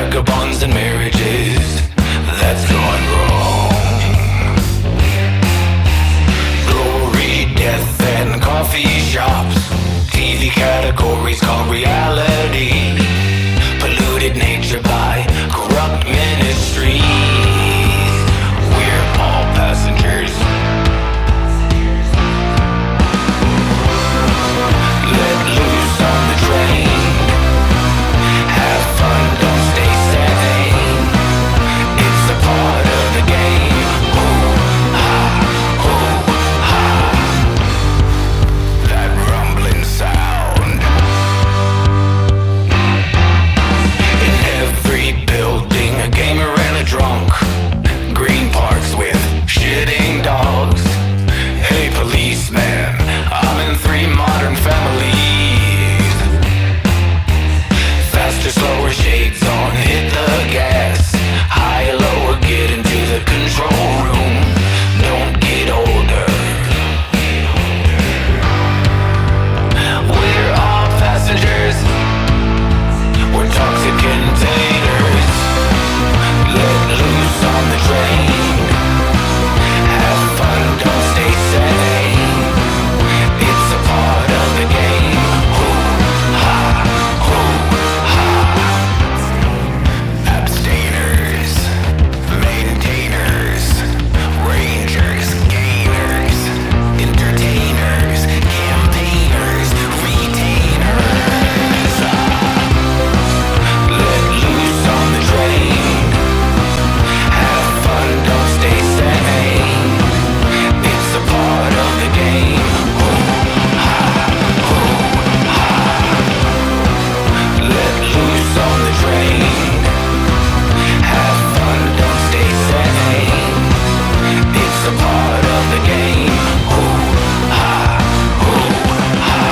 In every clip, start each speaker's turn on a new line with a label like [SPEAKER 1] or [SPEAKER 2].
[SPEAKER 1] vagabonds and marriages that's gone wrong. Glory, death, and coffee shops, TV categories called reality, polluted nature by corrupt ministries. We're all passengers. Let loose on the train. Have fun, don't stay sane. It's a part of the game. Ooh, ha, ooh, ha. That rumbling sound. In every building, a gamer and a drunk. Green parks with shitting dogs. Hey policeman, I'm in 3 modern families. Faster, slower, shades on, hit the gas. Higher, lower, get into the control room. Don't get older. We're all passengers. We're toxic containers. Let loose on the train. Have fun, don't stay sane. It's a part of the game. Ooh, ha, ooh, ha. Abstainers, maintainers, rangers, gainers, entertainers, campaigners, retainers. Let loose on the train. Have fun, don't stay sane. It's a part of the game. Ooh, ha, ooh, ha. Let loose on the train. Have fun, don't stay sane. It's a part of the game. Ooh, ha, ooh, ha.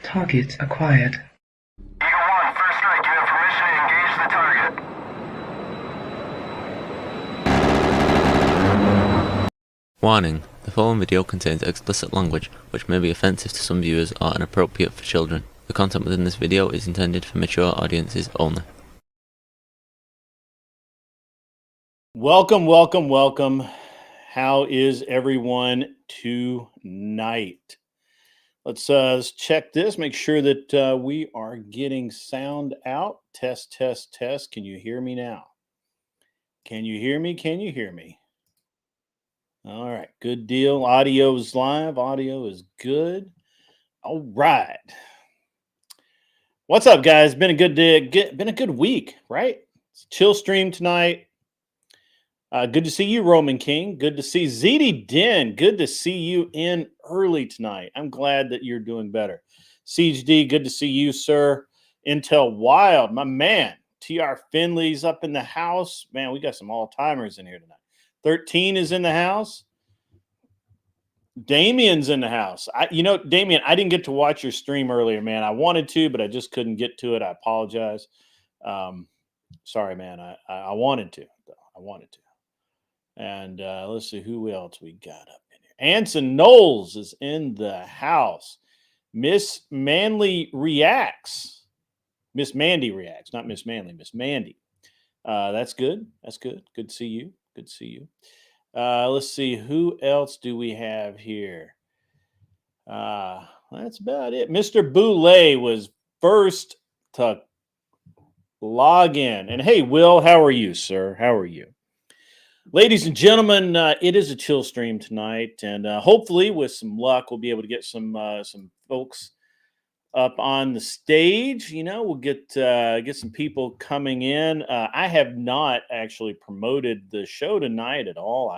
[SPEAKER 2] Target acquired.
[SPEAKER 3] Eagle 1, first strike. You have permission to engage the target.
[SPEAKER 4] Warning: the following video contains explicit language which may be offensive to some viewers or inappropriate for children. The content within this video is intended for mature audiences only.
[SPEAKER 5] Welcome, welcome, welcome. How is everyone tonight? Let's check this, make sure that we are getting sound out. Test, test, test. Can you hear me now? Can you hear me? Can you hear me? All right, good deal. Audio is live. Audio is good. All right. What's up, guys? Been a good day. Been a good week, right? It's a chill stream tonight. Good to see you, Roman King. Good to see ZD Den. Good to see you in early tonight. I'm glad that you're doing better. Siege D, good to see you, sir. Intel Wild, my man. TR Finley's up in the house. Man, we got some all-timers in here tonight. 13 is in the house. Damien's in the house. Damien, I didn't get to watch your stream earlier, man. I wanted to, but I just couldn't get to it. I apologize. Sorry, man. I wanted to, though. I wanted to. And let's see who else we got up in here. Anson Knowles is in the house. Miss Manly reacts. Miss Mandy reacts, not Miss Manly, Miss Mandy. That's good. That's good. Good to see you. Good to see you. Let's see, who else do we have here? That's about it. Mr. Boulay was first to log in. And hey, Will, how are you, sir? How are you? Ladies and gentlemen, it is a chill stream tonight, and hopefully, with some luck, we'll be able to get some folks up on the stage. You know, we'll get some people coming in. I have not actually promoted the show tonight at all.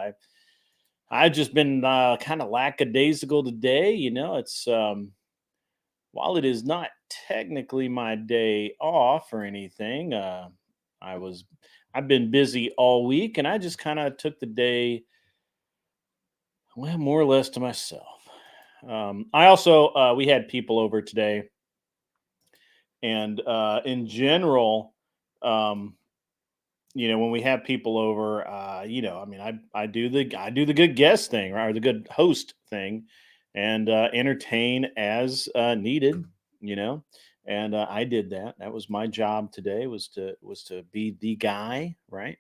[SPEAKER 5] I've just been kind of lackadaisical today. You know, it's while it is not technically my day off or anything, I've been busy all week, and I just kind of took the day, well, more or less to myself. I also we had people over today, and in general, when we have people over, I mean, I do the good guest thing, right, or the good host thing, and entertain as needed. You know, and I did that. That was my job today, was to be the guy, right?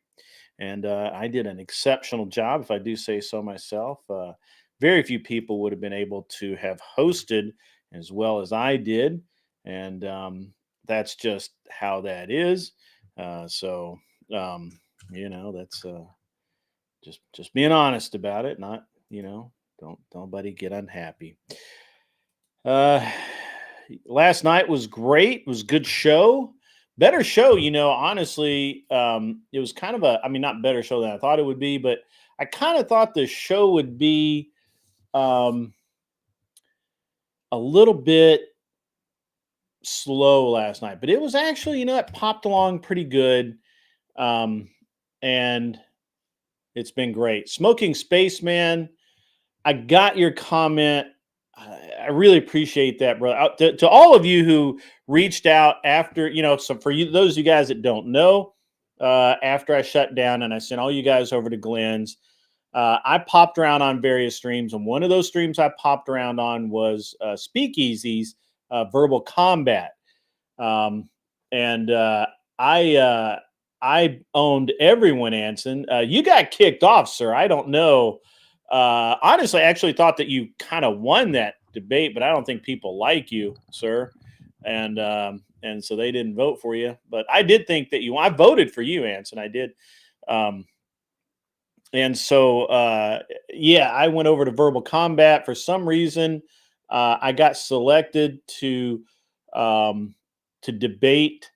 [SPEAKER 5] And I did an exceptional job, if I do say so myself. Very few people would have been able to have hosted as well as I did, and that's just how that is. So that's just being honest about it. Not don't nobody get unhappy. Last night was great. It was a good show. Better show, honestly. It was kind of not better show than I thought it would be, but I kind of thought the show would be a little bit slow last night, but it was actually, it popped along pretty good. And it's been great. Smoking Spaceman, I got your comment. I really appreciate that, brother. To all of you who reached out after, so for you, those of you guys that don't know, after I shut down and I sent all you guys over to Glenn's, I popped around on various streams, and one of those streams I popped around on was Speakeasy's Verbal Combat, and I owned everyone. Anson, you got kicked off, sir. I don't know. Honestly, I actually thought that you kind of won that debate, but I don't think people like you, sir, and so they didn't vote for you. But I did think that I voted for you, Anson. I did. And so, I went over to Verbal Combat for some reason. I got selected to debate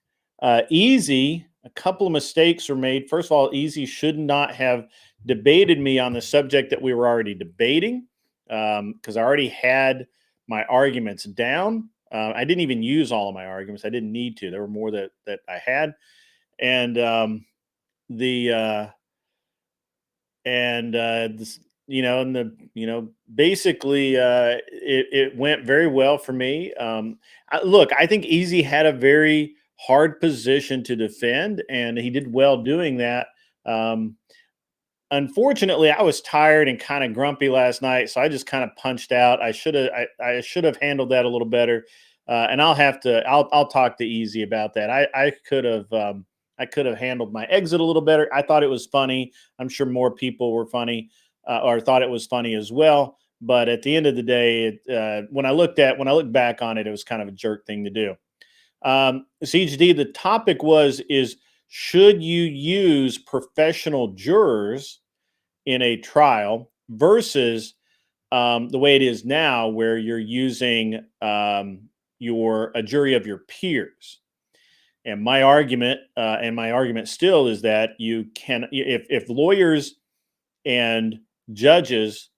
[SPEAKER 5] Easy. A couple of mistakes were made. First of all, Easy should not have debated me on the subject that we were already debating, because I already had my arguments down. I didn't even use all of my arguments. I didn't need to. There were more that I had, and and basically, it went very well for me. Look, I think Easy had a very hard position to defend, and he did well doing that. Um, Unfortunately, I was tired and kind of grumpy last night, so I just kind of punched out. I should have handled that a little better, and I'll talk to Easy about that. I could have handled my exit a little better. I thought it was funny. I'm sure more people were funny or thought it was funny as well. But at the end of the day, when I look back on it, it was kind of a jerk thing to do. CHD, the topic is should you use professional jurors in a trial versus the way it is now, where you're using a jury of your peers. And my argument still is that you can, if lawyers and judges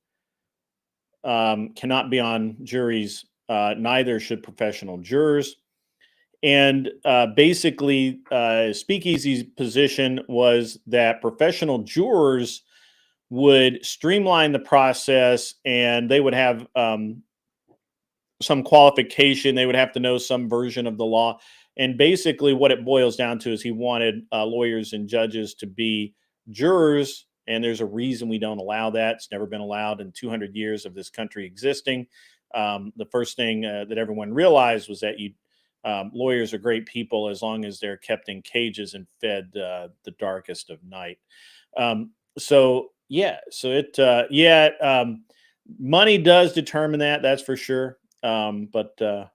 [SPEAKER 5] cannot be on juries, neither should professional jurors. And basically, Speakeasy's position was that professional jurors would streamline the process, and they would have some qualification. They would have to know some version of the law. And basically, what it boils down to is he wanted lawyers and judges to be jurors. And there's a reason we don't allow that. It's never been allowed in 200 years of this country existing. The first thing that everyone realized was that lawyers are great people as long as they're kept in cages and fed the darkest of night. Money does determine that. That's for sure. But the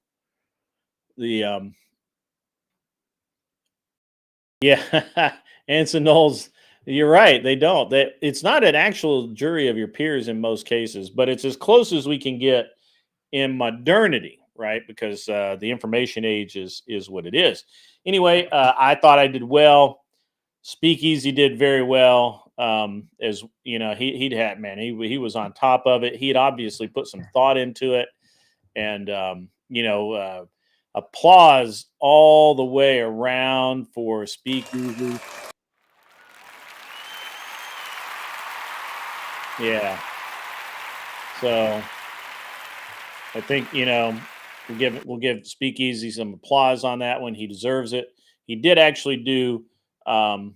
[SPEAKER 5] yeah, Anson Knowles, you're right. They don't. It's not an actual jury of your peers in most cases, but it's as close as we can get in modernity, right? Because the information age is what it is. Anyway, I thought I did well. Speakeasy did very well. As you know, he was on top of it. He had obviously put some thought into it, and applause all the way around for Speakeasy. Yeah. So I think we'll give Speakeasy some applause on that one. He deserves it. He did actually do um,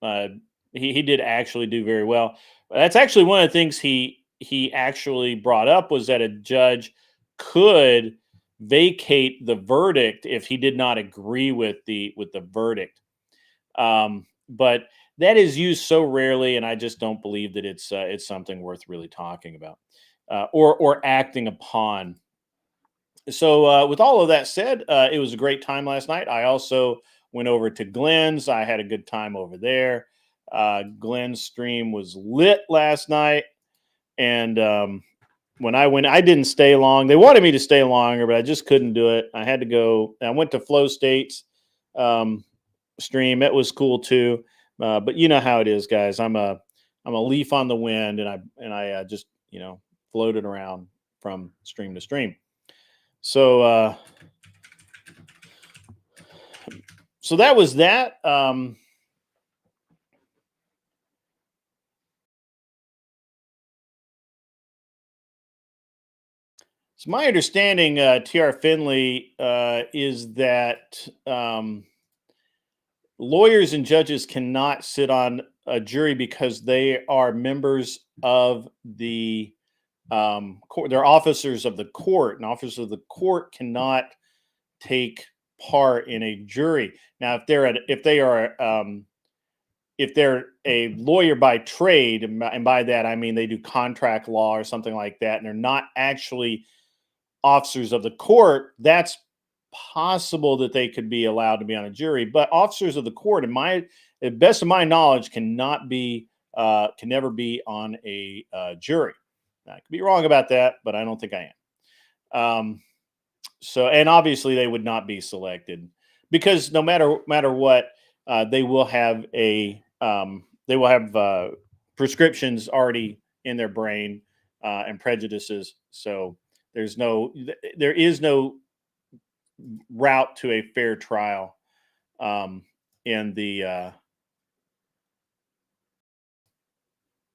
[SPEAKER 5] uh, he did actually do very well. That's actually one of the things he actually brought up, was that a judge could vacate the verdict if he did not agree with the verdict. But that is used so rarely, and I just don't believe that it's something worth really talking about or acting upon. So, with all of that said, it was a great time last night. I also went over to Glenn's. I had a good time over there. Glenn's stream was lit last night, and when I went, I didn't stay long. They wanted me to stay longer, but I just couldn't do it. I had to go. I went to Flow State's stream. It was cool too, but you know how it is, guys. I'm a leaf on the wind, and I just floated around from stream to stream. So so that was that. So my understanding, T.R. Finley, is that lawyers and judges cannot sit on a jury because they are members of the court. They're officers of the court, and officers of the court cannot take part in a jury. Now, if they're a lawyer by trade, and by that I mean they do contract law or something like that, and they're not actually officers of the court, that's possible that they could be allowed to be on a jury. But officers of the court, the best of my knowledge, can never be on a jury. Now, I could be wrong about that, but I don't think I am. And obviously they would not be selected, because no matter what, they will have prescriptions already in their brain and prejudices. So there is no route to a fair trial in the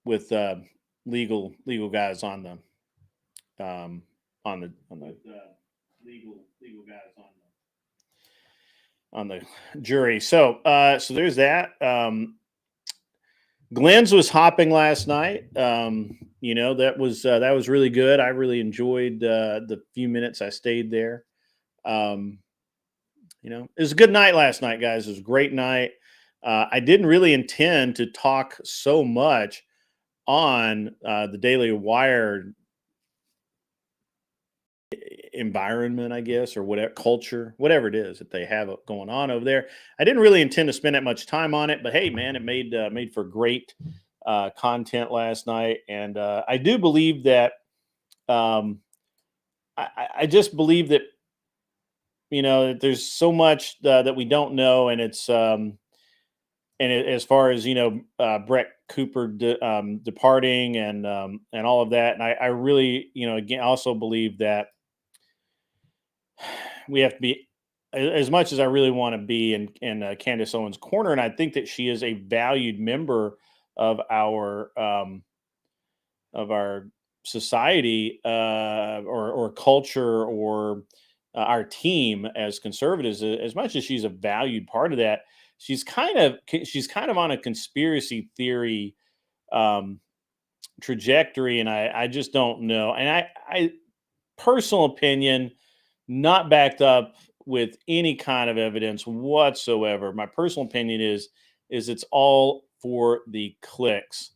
[SPEAKER 5] with legal guys on the legal guys on the jury. So so there's that. Glenn's was hopping last night. That was really good. I really enjoyed the few minutes I stayed there. It was a good night last night, guys. It was a great night. I didn't really intend to talk so much on the Daily Wire environment, I guess, or whatever culture, whatever it is that they have going on over there. I didn't really intend to spend that much time on it, but hey, man, it made for great content last night, and I do believe that I just believe that that there's so much that we don't know, and it's as far as Brett Cooper departing and all of that, and I really again also believe that we have to be as much as I really want to be in Candace Owens' corner, and I think that she is a valued member of our society or culture or our team as conservatives. As much as she's a valued part of that, she's kind of on a conspiracy theory trajectory, and I just don't know. And I personal opinion, not backed up with any kind of evidence whatsoever. My personal opinion is it's all for the clicks.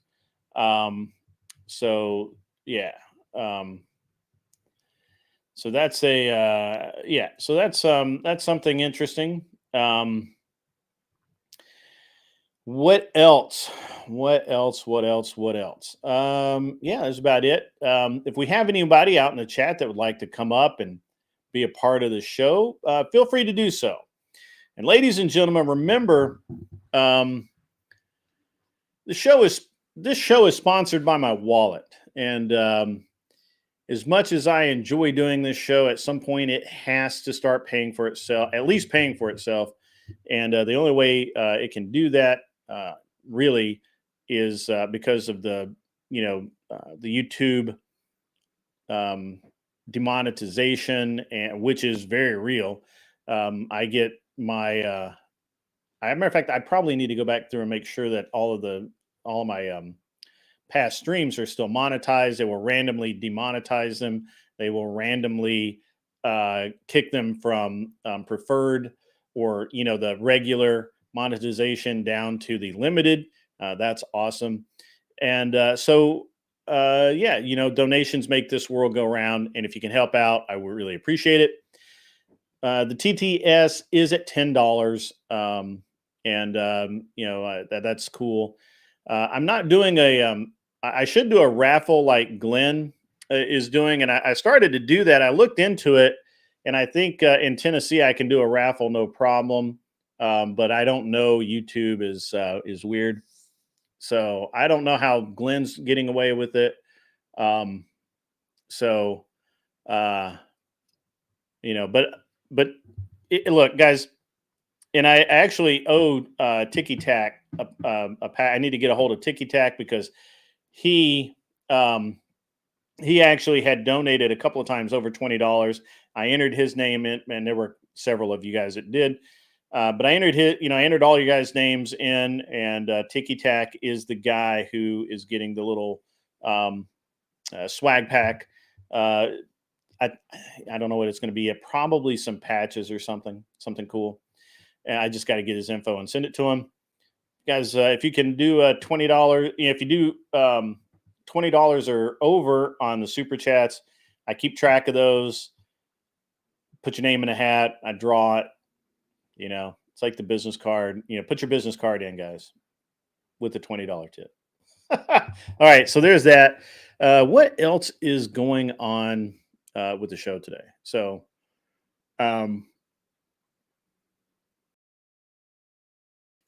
[SPEAKER 5] So yeah. So that's So that's something interesting. What else? What else? What else? What else? Yeah, that's about it. If we have anybody out in the chat that would like to come up and be a part of the show, feel free to do so. And ladies and gentlemen, remember, this show is sponsored by my wallet, and as much as I enjoy doing this show, at some point it has to start paying for itself, at least paying for itself. And the only way it can do that really is because of the YouTube demonetization, and which is very real. I get my as a matter of fact, I probably need to go back through and make sure that all of my past streams are still monetized. They will randomly demonetize them. They will randomly kick them from preferred or the regular monetization down to the limited. That's awesome. And yeah, donations make this world go round. And if you can help out, I would really appreciate it. The TTS is at $10, that's cool. I'm not doing I should do a raffle like Glenn is doing, and I started to do that. I looked into it, and I think in Tennessee I can do a raffle no problem. But I don't know. YouTube is weird, so I don't know how Glenn's getting away with it. So, but look, guys, and I actually owe Ticky Tack a pack. I need to get a hold of Ticky Tack because he actually had donated a couple of times over $20. I entered his name in, and there were several of you guys that did. But I entered all you guys' names in, and Ticky Tack is the guy who is getting the little swag pack. I don't know what it's going to be. Probably some patches or something cool. And I just got to get his info and send it to him, guys. If you can do $20, if you do $20 or over on the super chats, I keep track of those. Put your name in a hat. I draw it. It's like the business card. Put your business card in, guys, with the $20 tip. All right, so there's that. What else is going on with the show today? So,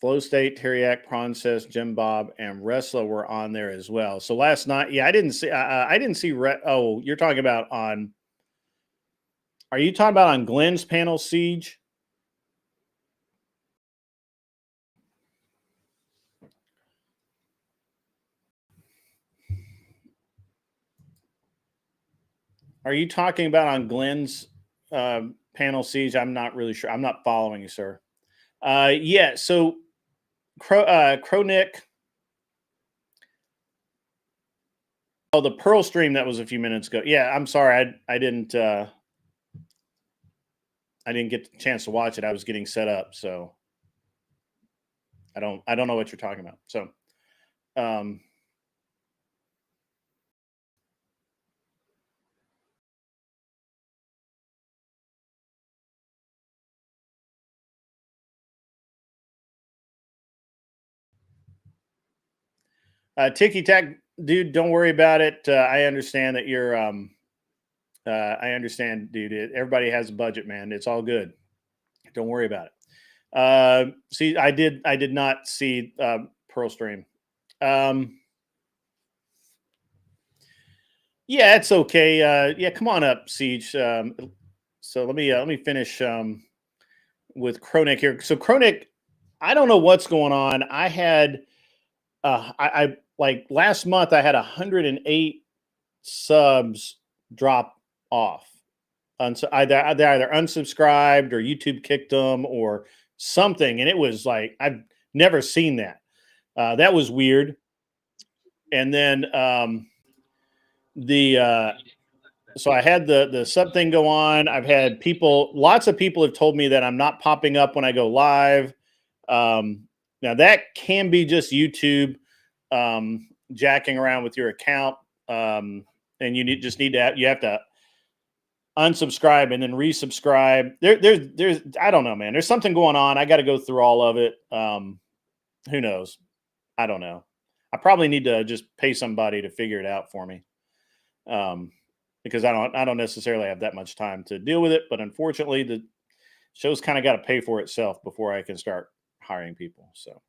[SPEAKER 5] Flow State, Teriak, Prancess, Jim Bob, and Wrestler were on there as well. So last night, yeah, I didn't see. I didn't see. Oh, you're talking about on. Are you talking about on Glenn's panel, Siege? Are you talking about on Glenn's panel, Siege? I'm not really sure. I'm not following you, sir. Yeah. So, Nick. Oh, the Pearl stream that was a few minutes ago. Yeah, I'm sorry. I didn't get the chance to watch it. I was getting set up, so I don't know what you're talking about. So, Ticky Tack, dude, don't worry about it. I understand that you're. I understand, dude. Everybody has a budget, man. It's all good. Don't worry about it. See, I did not see Pearl stream. Yeah, it's okay. Yeah, come on up, Siege. So let me finish with Chronic here. So Chronic, I don't know what's going on. I had I like last month I had 108 subs drop off. And so they either unsubscribed or YouTube kicked them or something, and it was like I've never seen that. That was weird. And then so I had the sub thing go on. I've had lots of people have told me that I'm not popping up when I go live. Now that can be just YouTube jacking around with your account, and you have to unsubscribe and then resubscribe. There's I don't know, man. There's something going on. I got to go through all of it. Who knows? I don't know. I probably need to just pay somebody to figure it out for me. Because I don't necessarily have that much time to deal with it. But unfortunately, the show's kind of got to pay for itself before I can start hiring people. So,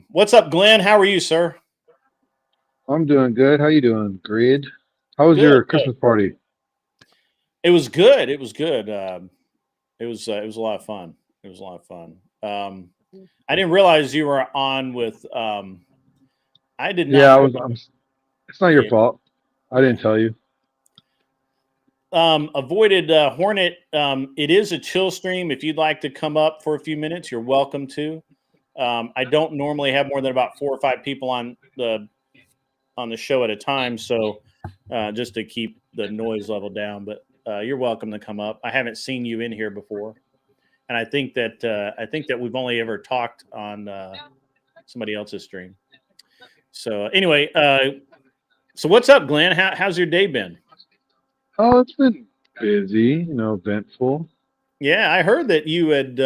[SPEAKER 5] what's up, Glenn? How are you, sir?
[SPEAKER 2] I'm doing good. How you doing, Grid? How was
[SPEAKER 5] Good,
[SPEAKER 2] your
[SPEAKER 5] good.
[SPEAKER 2] Christmas party?
[SPEAKER 5] It was good. It was good. It was a lot of fun. It was a lot of fun. I didn't realize you were on with. I did not.
[SPEAKER 2] Yeah, I
[SPEAKER 5] know.
[SPEAKER 2] was. It's not your
[SPEAKER 5] Yeah.
[SPEAKER 2] fault. I didn't tell you.
[SPEAKER 5] Avoided Hornet. It is a chill stream. If you'd like to come up for a few minutes, you're welcome to. I don't normally have more than about 4 or 5 people on the show at a time, so just to keep the noise level down. But you're welcome to come up. I haven't seen you in here before, and I think that we've only ever talked on somebody else's stream. So anyway, so what's up, Glenn? How's your day been?
[SPEAKER 2] Oh, it's been busy. Eventful.
[SPEAKER 5] Yeah, I heard that you'd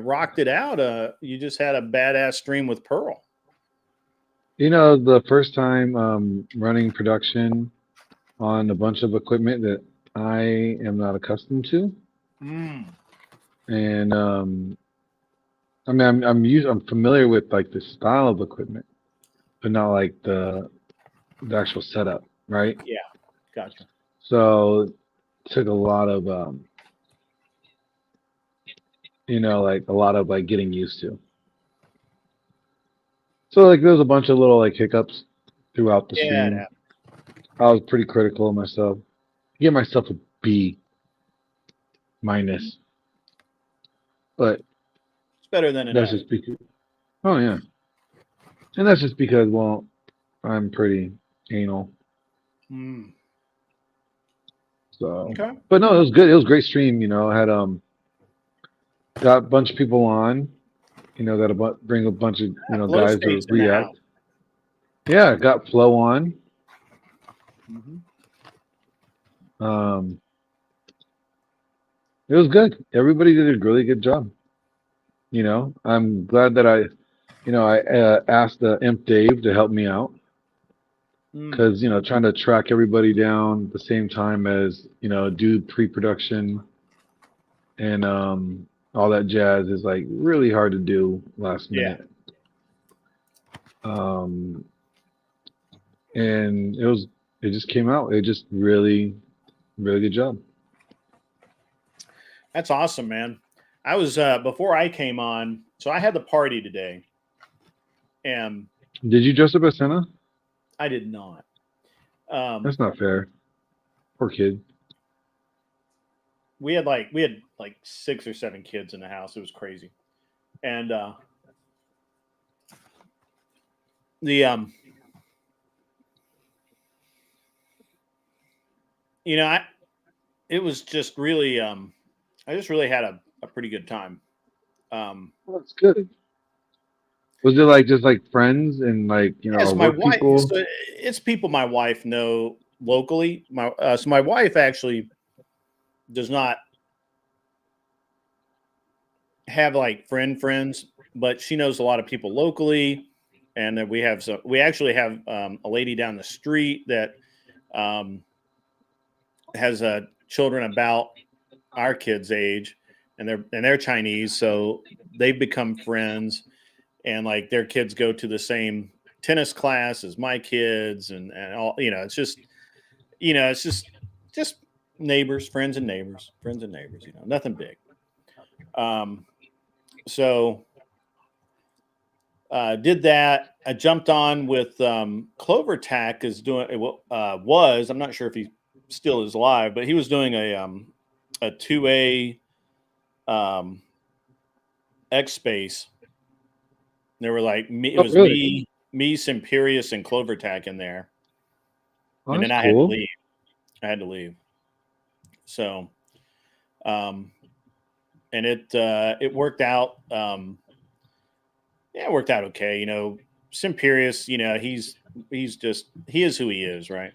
[SPEAKER 5] rocked it out. You just had a badass stream with Pearl.
[SPEAKER 2] The first time running production on a bunch of equipment that I am not accustomed to, and I mean, I'm familiar with like the style of equipment, but not like the actual setup, right?
[SPEAKER 5] Yeah, gotcha.
[SPEAKER 2] So it took a lot of like a lot of like getting used to. So like there was a bunch of little like hiccups throughout the
[SPEAKER 5] Yeah,
[SPEAKER 2] stream. I was pretty critical of myself. Give myself a B minus, but
[SPEAKER 5] it's better than an
[SPEAKER 2] that's
[SPEAKER 5] F.
[SPEAKER 2] just because. Oh yeah, and that's just because I'm pretty anal. So,
[SPEAKER 5] Okay.
[SPEAKER 2] but no, it was good. It was a great stream. I had got a bunch of people on. Got bring a bunch of
[SPEAKER 5] Flow
[SPEAKER 2] guys to
[SPEAKER 5] State's in the
[SPEAKER 2] react.
[SPEAKER 5] house.
[SPEAKER 2] Yeah, got Flow on. It was good. Everybody did a really good job. I'm glad that I asked Imp Dave to help me out because trying to track everybody down at the same time as do pre-production and all that jazz is like really hard to do last minute. And it just came out. It just really, really good job.
[SPEAKER 5] That's awesome, man. I was before I came on, so I had the party today, and
[SPEAKER 2] Did you dress up as Santa?
[SPEAKER 5] I did not.
[SPEAKER 2] That's not fair. Poor kid.
[SPEAKER 5] We had like 6 or 7 kids in the house. It was crazy. And the you know, it was just really I just really had a pretty good time.
[SPEAKER 2] Well, that's good. Was it like just like friends and like
[SPEAKER 5] Yeah, so
[SPEAKER 2] or
[SPEAKER 5] my
[SPEAKER 2] work
[SPEAKER 5] wife,
[SPEAKER 2] people?
[SPEAKER 5] so it's people my wife know locally. So my wife actually does not have like friends, but she knows a lot of people locally, and then we actually have a lady down the street that um, has children about our kids' age, and they're Chinese, so they've become friends, and like their kids go to the same tennis class as my kids, and all it's just it's just neighbors, friends and neighbors, nothing big. Um, so did that. I jumped on with Clover Tack is doing was I'm not sure if he still is live, but he was doing a 2A X Space. There were like me, it
[SPEAKER 2] Oh,
[SPEAKER 5] was
[SPEAKER 2] really?
[SPEAKER 5] me, Simperius, and Clover Tack in there,
[SPEAKER 2] Oh,
[SPEAKER 5] and then
[SPEAKER 2] that's
[SPEAKER 5] I had to
[SPEAKER 2] cool.
[SPEAKER 5] leave. I had to leave. So, um, and it worked out. Yeah, it worked out okay. Simperius, he is who he is, right?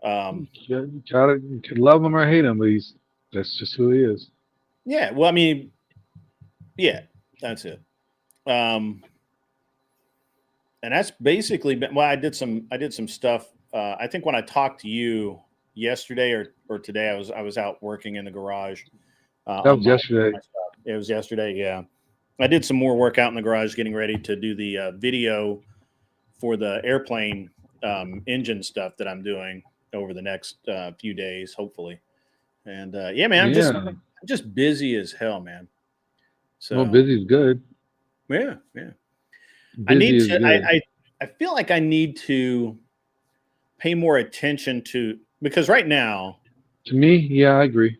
[SPEAKER 2] You could love him or hate him, but that's just who he is.
[SPEAKER 5] Yeah. Well, I mean, yeah, that's it. And that's basically well, I did some stuff. I think when I talked to you yesterday or today, I was out working in the garage
[SPEAKER 2] That
[SPEAKER 5] on
[SPEAKER 2] was
[SPEAKER 5] my
[SPEAKER 2] yesterday.
[SPEAKER 5] stuff. It was yesterday. Yeah, I did some more work out in the garage, getting ready to do the video for the airplane engine stuff that I'm doing over the next few days, hopefully. And yeah, man,
[SPEAKER 2] Yeah.
[SPEAKER 5] I'm just busy as hell, man.
[SPEAKER 2] Well,
[SPEAKER 5] So
[SPEAKER 2] busy is good.
[SPEAKER 5] yeah, yeah. I
[SPEAKER 2] Busy
[SPEAKER 5] need
[SPEAKER 2] is
[SPEAKER 5] to.
[SPEAKER 2] good.
[SPEAKER 5] I feel like I need to pay more attention to because right now,
[SPEAKER 2] To me, yeah, I agree.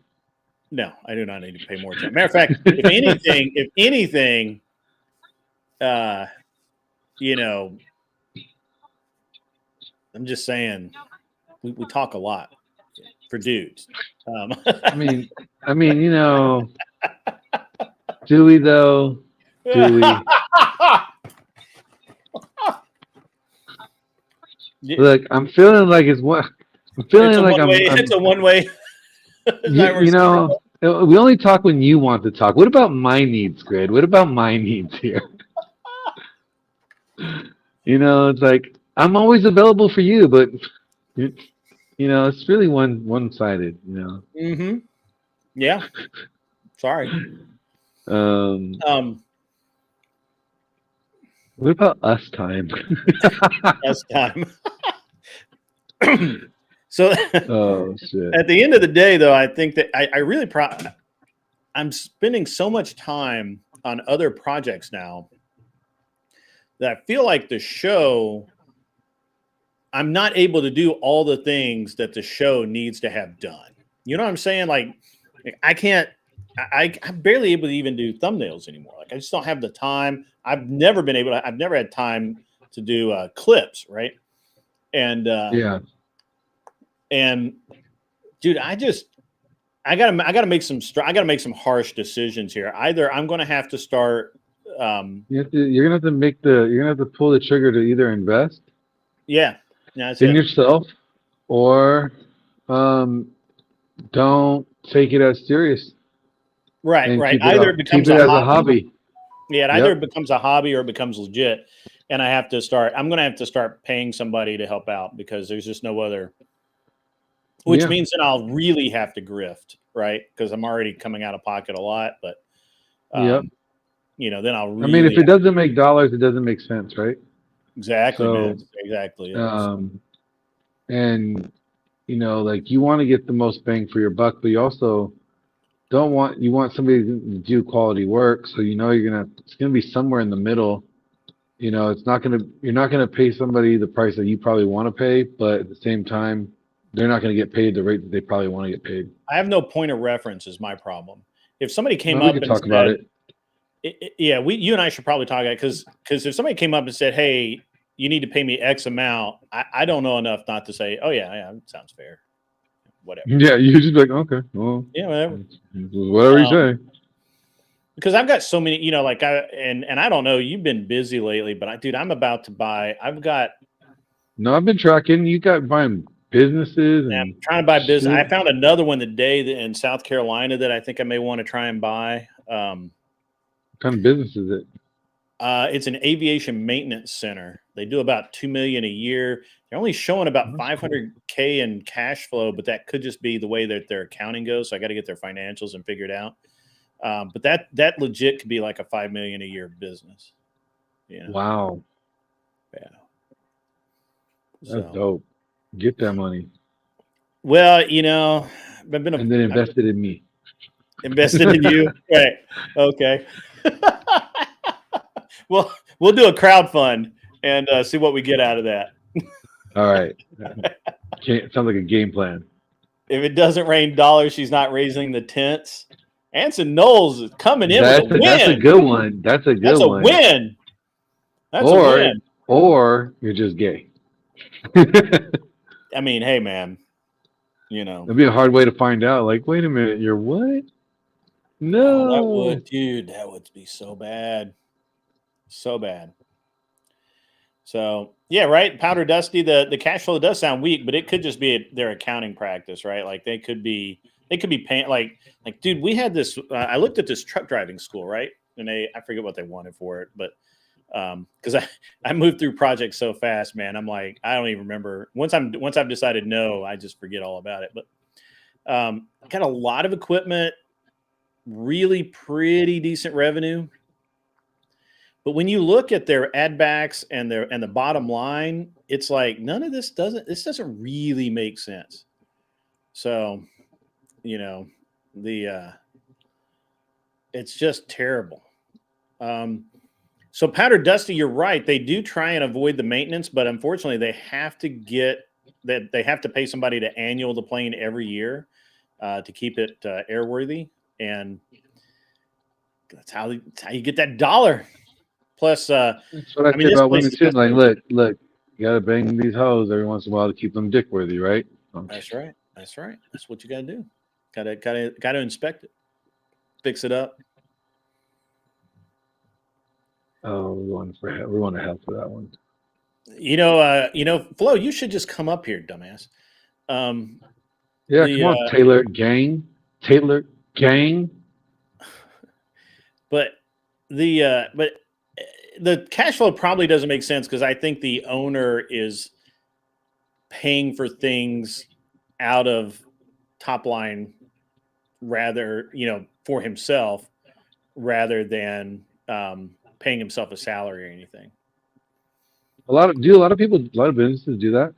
[SPEAKER 5] no, I do not need to pay more attention. Matter of fact, if anything, uh, you know, I'm just saying we talk a lot for dudes.
[SPEAKER 2] I mean, do we though? Do we? Look, I'm feeling like it's one. I'm
[SPEAKER 5] It's
[SPEAKER 2] feeling
[SPEAKER 5] a
[SPEAKER 2] like
[SPEAKER 5] one way. It's a one way. Not reciprocal.
[SPEAKER 2] we only talk when you want to talk. What about my needs, Grid? What about my needs here? It's like I'm always available for you, but it's really one-sided.
[SPEAKER 5] Mm-hmm. Yeah. Sorry.
[SPEAKER 2] Um,
[SPEAKER 5] Um,
[SPEAKER 2] what about us time?
[SPEAKER 5] that's time. So
[SPEAKER 2] Oh shit!
[SPEAKER 5] at the end of the day, though, I think that I really I'm spending so much time on other projects now that I feel like the show, I'm not able to do all the things that the show needs to have done. You know what I'm saying? Like, I can't, I'm barely able to even do thumbnails anymore. Like, I just don't have the time. I've never had time to do clips, right? And,
[SPEAKER 2] Yeah.
[SPEAKER 5] and dude, I gotta make some harsh decisions here. Either I'm going to have to start,
[SPEAKER 2] You're gonna have to you're gonna have to pull the trigger to either invest
[SPEAKER 5] yeah, that's
[SPEAKER 2] in
[SPEAKER 5] it.
[SPEAKER 2] yourself or don't take it as serious
[SPEAKER 5] Right,
[SPEAKER 2] and
[SPEAKER 5] right. Either it
[SPEAKER 2] keep
[SPEAKER 5] becomes
[SPEAKER 2] it
[SPEAKER 5] a
[SPEAKER 2] as a
[SPEAKER 5] hobby.
[SPEAKER 2] hobby.
[SPEAKER 5] Yeah, it either
[SPEAKER 2] Yep.
[SPEAKER 5] becomes a hobby or it becomes legit. And I'm going to have to start paying somebody to help out because there's just no other, which
[SPEAKER 2] Yeah.
[SPEAKER 5] means that I'll really have to grift, right? Because I'm already coming out of pocket a lot, but,
[SPEAKER 2] Yep.
[SPEAKER 5] Then I'll
[SPEAKER 2] I mean, if
[SPEAKER 5] really
[SPEAKER 2] it doesn't make dollars, it doesn't make sense, right?
[SPEAKER 5] exactly, man.
[SPEAKER 2] So,
[SPEAKER 5] That's exactly it.
[SPEAKER 2] and like you want to get the most bang for your buck, but you also you want somebody to do quality work. So it's gonna be somewhere in the middle You know, you're not gonna pay somebody the price that you probably want to pay, but at the same time, they're not gonna get paid the rate that they probably want to get paid.
[SPEAKER 5] I have no point of reference is my problem. If somebody came
[SPEAKER 2] No, we
[SPEAKER 5] up
[SPEAKER 2] can
[SPEAKER 5] and
[SPEAKER 2] talk about
[SPEAKER 5] said,
[SPEAKER 2] it.
[SPEAKER 5] yeah, you and I should probably talk about it because if somebody came up and said, hey, you need to pay me X amount, I don't know enough not to say, oh yeah, it sounds fair. Whatever.
[SPEAKER 2] Yeah, you just be like, okay, well,
[SPEAKER 5] Yeah, whatever.
[SPEAKER 2] whatever you say.
[SPEAKER 5] Because I've got so many, like and I don't know, you've been busy lately, but dude, I'm about to buy.
[SPEAKER 2] No, I've been tracking. You got buying businesses
[SPEAKER 5] I'm
[SPEAKER 2] and
[SPEAKER 5] trying to buy business.
[SPEAKER 2] shit.
[SPEAKER 5] I found another one today in South Carolina that I think I may want to try and buy.
[SPEAKER 2] What kind of business is it?
[SPEAKER 5] It's an aviation maintenance center. They do about $2 million a year. They're only showing about $500K in cash flow, but that could just be the way that their accounting goes. So I got to get their financials and figure it out. But that legit could be like a $5 million a year business. You know?
[SPEAKER 2] Wow,
[SPEAKER 5] Yeah.
[SPEAKER 2] that's dope. Get that money.
[SPEAKER 5] Well, I've been
[SPEAKER 2] And then invested in me.
[SPEAKER 5] invested in you. Right. Okay. Well, we'll do a crowd fund and see what we get out of that.
[SPEAKER 2] All right. Sounds like a game plan.
[SPEAKER 5] If it doesn't rain dollars, she's not raising the tents. Anson Knowles is coming in with a win.
[SPEAKER 2] That's a good one. That's a good one.
[SPEAKER 5] That's a win. That's a win.
[SPEAKER 2] Or you're just gay.
[SPEAKER 5] I mean, hey, man.
[SPEAKER 2] It'd be a hard way to find out. Like, wait a minute, you're what? No.
[SPEAKER 5] That would be so bad. So bad. So yeah, right. Powder Dusty, the cash flow does sound weak, but it could just be their accounting practice, right? Like they could be paying like dude, we had this. I looked at this truck driving school, right? And I forget what they wanted for it, but because I moved through projects so fast, man. I'm like, I don't even remember. Once I've decided no, I just forget all about it. But got a lot of equipment, really pretty decent revenue. But when you look at their ad backs and the bottom line, it's like none of this doesn't really make sense. So, it's just terrible. So Powder Dusty, you're right. They do try and avoid the maintenance, but unfortunately they have to pay somebody to annual the plane every year to keep it airworthy. And that's how you get that dollar. Plus,
[SPEAKER 2] that's what I say about women too. Like, look, you gotta bang these hoes every once in a while to keep them dick worthy, right?
[SPEAKER 5] That's right. That's what you gotta do. Gotta inspect it, fix it up.
[SPEAKER 2] Oh, we want to help for that one.
[SPEAKER 5] Flo, you should just come up here, dumbass.
[SPEAKER 2] Yeah, come on, Taylor Gang.
[SPEAKER 5] But the cash flow probably doesn't make sense because I think the owner is paying for things out of top line rather, for himself rather than paying himself a salary or anything.
[SPEAKER 2] A lot of businesses do that.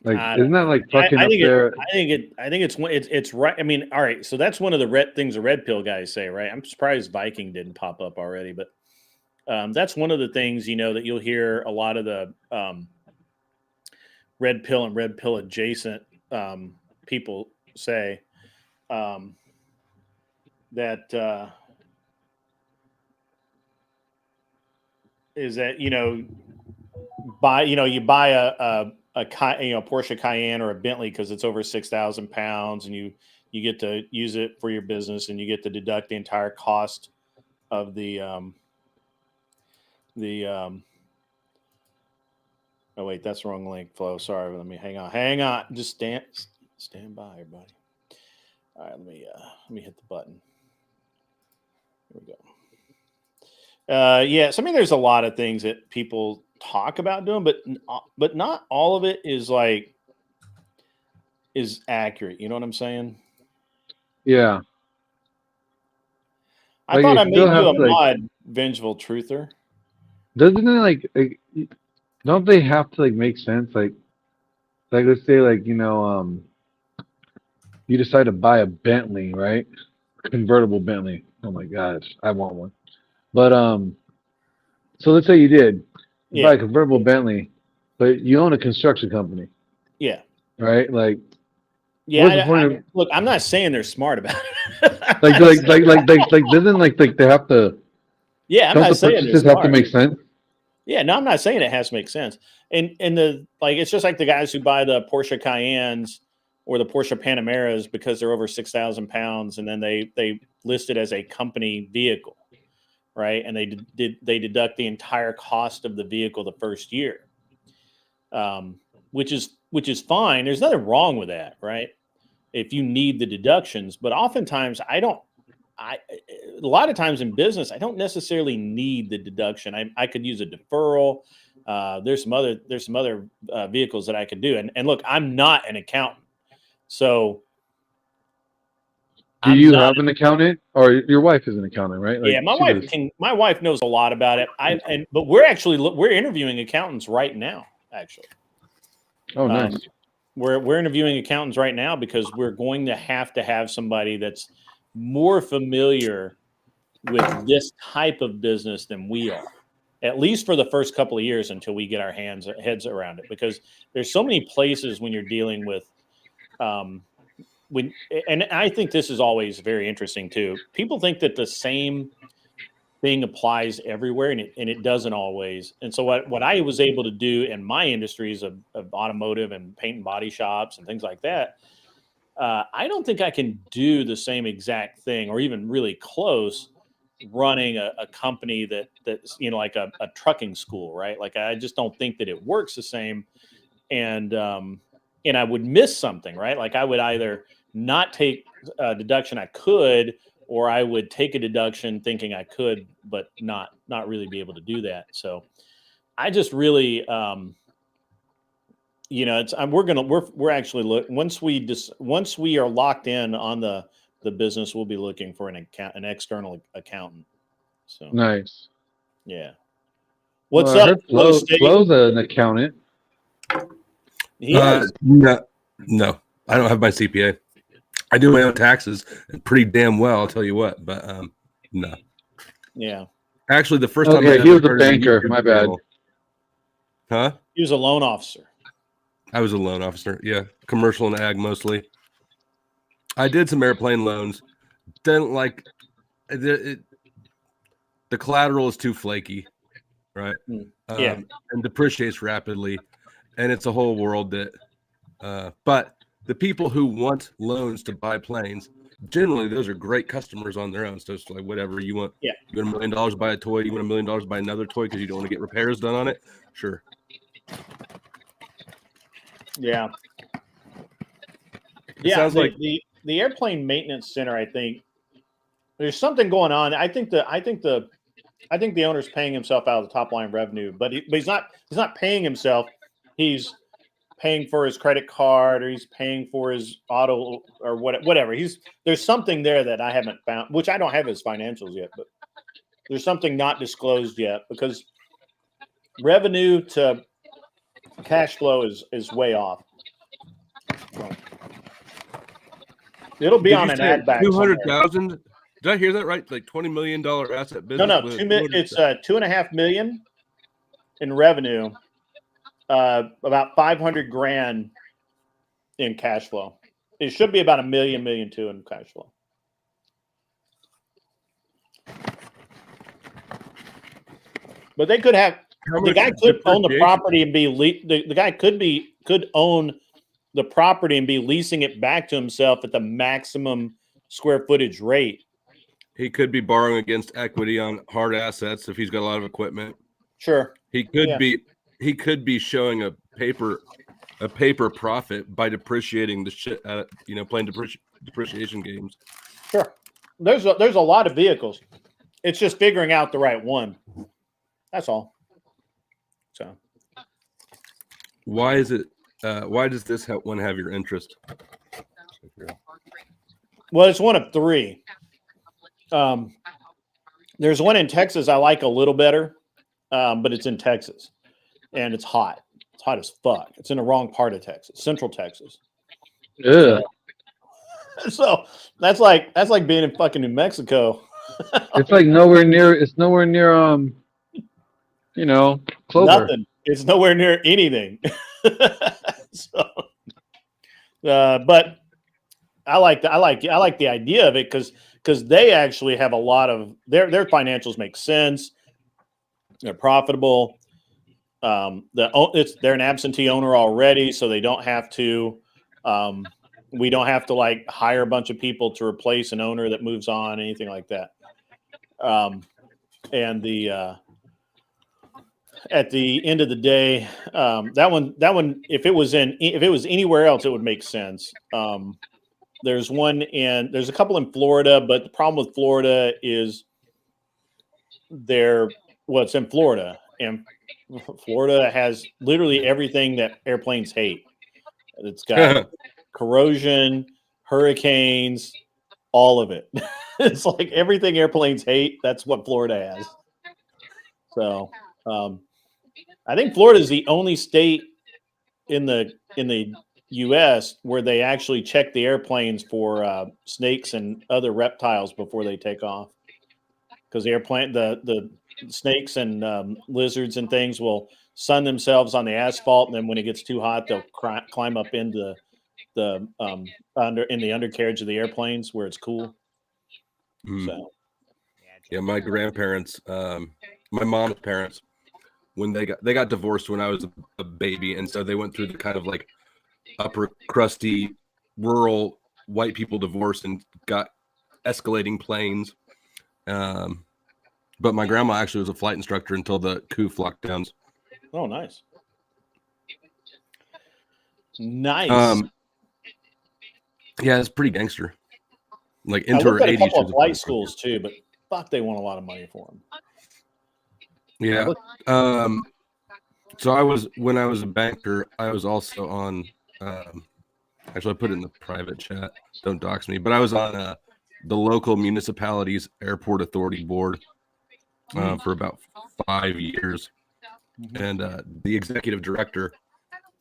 [SPEAKER 2] Like, isn't that like fucking up there?
[SPEAKER 5] I think it's right. I mean, all right. So that's one of the things the red pill guys say, right? I'm surprised Viking didn't pop up already, but that's one of the things that you'll hear a lot of the red pill and red pill adjacent people say that is that you buy a Porsche Cayenne or a Bentley because it's over 6,000 pounds, and you get to use it for your business, and you get to deduct the entire cost of the oh wait, that's the wrong link, Flo. Sorry, let me hang on. Just stand by, everybody. All right, let me hit the button. Here we go. Yeah, so I mean, there's a lot of things that people talk about doing, but not all of it is accurate. You know what I'm saying?
[SPEAKER 2] Yeah.
[SPEAKER 5] I thought I made you a mod, Vengeful Truther.
[SPEAKER 2] Doesn't it don't they have to make sense? Like let's say you decide to buy a Bentley, right? Convertible Bentley. Oh my gosh, I want one. But So let's say you did. You buy
[SPEAKER 5] Yeah,
[SPEAKER 2] a convertible Bentley, but you own a construction company,
[SPEAKER 5] yeah,
[SPEAKER 2] right? Like,
[SPEAKER 5] yeah.
[SPEAKER 2] what's the point of
[SPEAKER 5] Look, I'm not saying they're smart about it. I'm
[SPEAKER 2] like
[SPEAKER 5] not saying-
[SPEAKER 2] doesn't like they have to
[SPEAKER 5] yeah, I'm
[SPEAKER 2] don't
[SPEAKER 5] not
[SPEAKER 2] the
[SPEAKER 5] saying they're
[SPEAKER 2] purchases have to
[SPEAKER 5] smart.
[SPEAKER 2] make sense?
[SPEAKER 5] Yeah, no, I'm not saying it has to make sense. And the like, it's just like the guys who buy the Porsche Cayennes or the Porsche Panameras because they're over 6,000 pounds, and then they list it as a company vehicle, right? And they deduct the entire cost of the vehicle the first year, which is fine. There's nothing wrong with that, right? If you need the deductions, but oftentimes a lot of times in business, I don't necessarily need the deduction. I could use a deferral. There's some other vehicles that I could do. And look, I'm not an accountant, so
[SPEAKER 2] Do
[SPEAKER 5] I'm
[SPEAKER 2] you
[SPEAKER 5] not.
[SPEAKER 2] have an accountant, or your wife is an accountant, right? Like
[SPEAKER 5] Yeah, my
[SPEAKER 2] she
[SPEAKER 5] wife
[SPEAKER 2] does.
[SPEAKER 5] my wife knows a lot about it. But we're interviewing accountants right now. Actually,
[SPEAKER 2] Oh,
[SPEAKER 5] um,
[SPEAKER 2] nice.
[SPEAKER 5] we're interviewing accountants right now because we're going to have somebody that's more familiar with this type of business than we are, at least for the first couple of years until we get our heads around it. Because there's so many places when you're dealing with, when and I think this is always very interesting too. People think that the same thing applies everywhere, and it doesn't always. And so what I was able to do in my industries of automotive and paint and body shops and things like that, I don't think I can do the same exact thing or even really close running a company that's like a trucking school, right? Like I just don't think that it works the same, and I would miss something, right? Like I would either not take a deduction I could, or I would take a deduction thinking I could, but not really be able to do that. So I just really, it's we're actually once we are locked in on the business, we'll be looking for an external accountant. So
[SPEAKER 2] Nice.
[SPEAKER 5] yeah, what's
[SPEAKER 2] Well, I
[SPEAKER 5] up,
[SPEAKER 2] heard
[SPEAKER 5] Flow State?
[SPEAKER 2] Flo's an accountant.
[SPEAKER 5] He is.
[SPEAKER 6] No, I don't have my CPA. I do my own taxes pretty damn well, I'll tell you what. But no.
[SPEAKER 5] Yeah,
[SPEAKER 6] Actually, the first time I
[SPEAKER 2] Okay, he
[SPEAKER 6] ever
[SPEAKER 2] was a
[SPEAKER 6] heard of
[SPEAKER 2] banker.
[SPEAKER 6] YouTube
[SPEAKER 2] My bad.
[SPEAKER 6] channel- Huh?
[SPEAKER 5] he was a loan officer.
[SPEAKER 6] I was a loan officer. Yeah, commercial and ag mostly. I did some airplane loans. Didn't like the collateral is too flaky, right?
[SPEAKER 5] Yeah.
[SPEAKER 6] And depreciates rapidly, and it's a whole world that. But the people who want loans to buy planes, generally those are great customers on their own. So it's like whatever you want.
[SPEAKER 5] Yeah.
[SPEAKER 6] You want $1 million to buy a toy. You want $1 million to buy another toy because you don't want to get repairs done on it. Sure.
[SPEAKER 5] Yeah.
[SPEAKER 6] It sounds like
[SPEAKER 5] the airplane maintenance center, I think there's something going on. I think the owner's paying himself out of the top line revenue, but he's not paying himself. He's paying for his credit card, or he's paying for his auto, or whatever. There's something there that I haven't found, which I don't have his financials yet, but there's something not disclosed yet, because revenue to cash flow is way off. So, it'll be on an ad back.
[SPEAKER 6] 200,000. Did I hear that right? Like $20 million asset business.
[SPEAKER 5] No,
[SPEAKER 6] with
[SPEAKER 5] it's $2.5 million in revenue, about 500 grand in cash flow. It should be about $1 million, $1.2 million in cash flow. But they could have the guy could own the property and the guy could own the property and be leasing it back to himself at the maximum square footage rate.
[SPEAKER 6] He could be borrowing against equity on hard assets if he's got a lot of equipment.
[SPEAKER 5] Sure.
[SPEAKER 6] He could be showing a paper profit by depreciating the shit out of, playing depreciation games.
[SPEAKER 5] Sure. There's a lot of vehicles. It's just figuring out the right one. That's all. So
[SPEAKER 6] why is it why does this one have your interest?
[SPEAKER 5] Well, it's one of three. There's one in Texas I like a little better, but it's in Texas, and it's hot. It's hot as fuck. It's in the wrong part of Texas, Central Texas.
[SPEAKER 2] Yeah.
[SPEAKER 5] So that's like being in fucking New Mexico.
[SPEAKER 2] It's like nowhere near. It's nowhere near. You know, Clover.
[SPEAKER 5] Nothing. It's nowhere near anything. So, but I like the idea of it because they actually have a lot of their financials make sense. They're profitable. They're an absentee owner already, so they don't have to. We don't have to like hire a bunch of people to replace an owner that moves on, anything like that. And at the end of the day, that one, if it was anywhere else, it would make sense. There's a couple in Florida, but the problem with Florida is it's in Florida, and Florida has literally everything that airplanes hate. It's got corrosion, hurricanes, all of it. It's like everything airplanes hate. That's what Florida has. So I think Florida is the only state in the U.S. where they actually check the airplanes for snakes and other reptiles before they take off, because the snakes and lizards and things will sun themselves on the asphalt, and then when it gets too hot, they'll climb up into the undercarriage of the airplanes where it's cool. So,
[SPEAKER 6] yeah, my grandparents, my mom's parents, when they got divorced when I was a baby, and so they went through the kind of like upper crusty rural white people divorce and got escalating planes. But my grandma actually was a flight instructor until the coup lockdowns.
[SPEAKER 5] Oh, nice. Nice.
[SPEAKER 6] Yeah, it's pretty gangster. Like
[SPEAKER 5] I
[SPEAKER 6] into
[SPEAKER 5] looked
[SPEAKER 6] her
[SPEAKER 5] at a
[SPEAKER 6] 80s.
[SPEAKER 5] couple of flight schools too, but fuck, they want a lot of money for them.
[SPEAKER 6] Yeah. So when I was a banker, I was also on. Actually, I put it in the private chat. Don't dox me. But I was on the local municipalities airport authority board for about 5 years, and the executive director,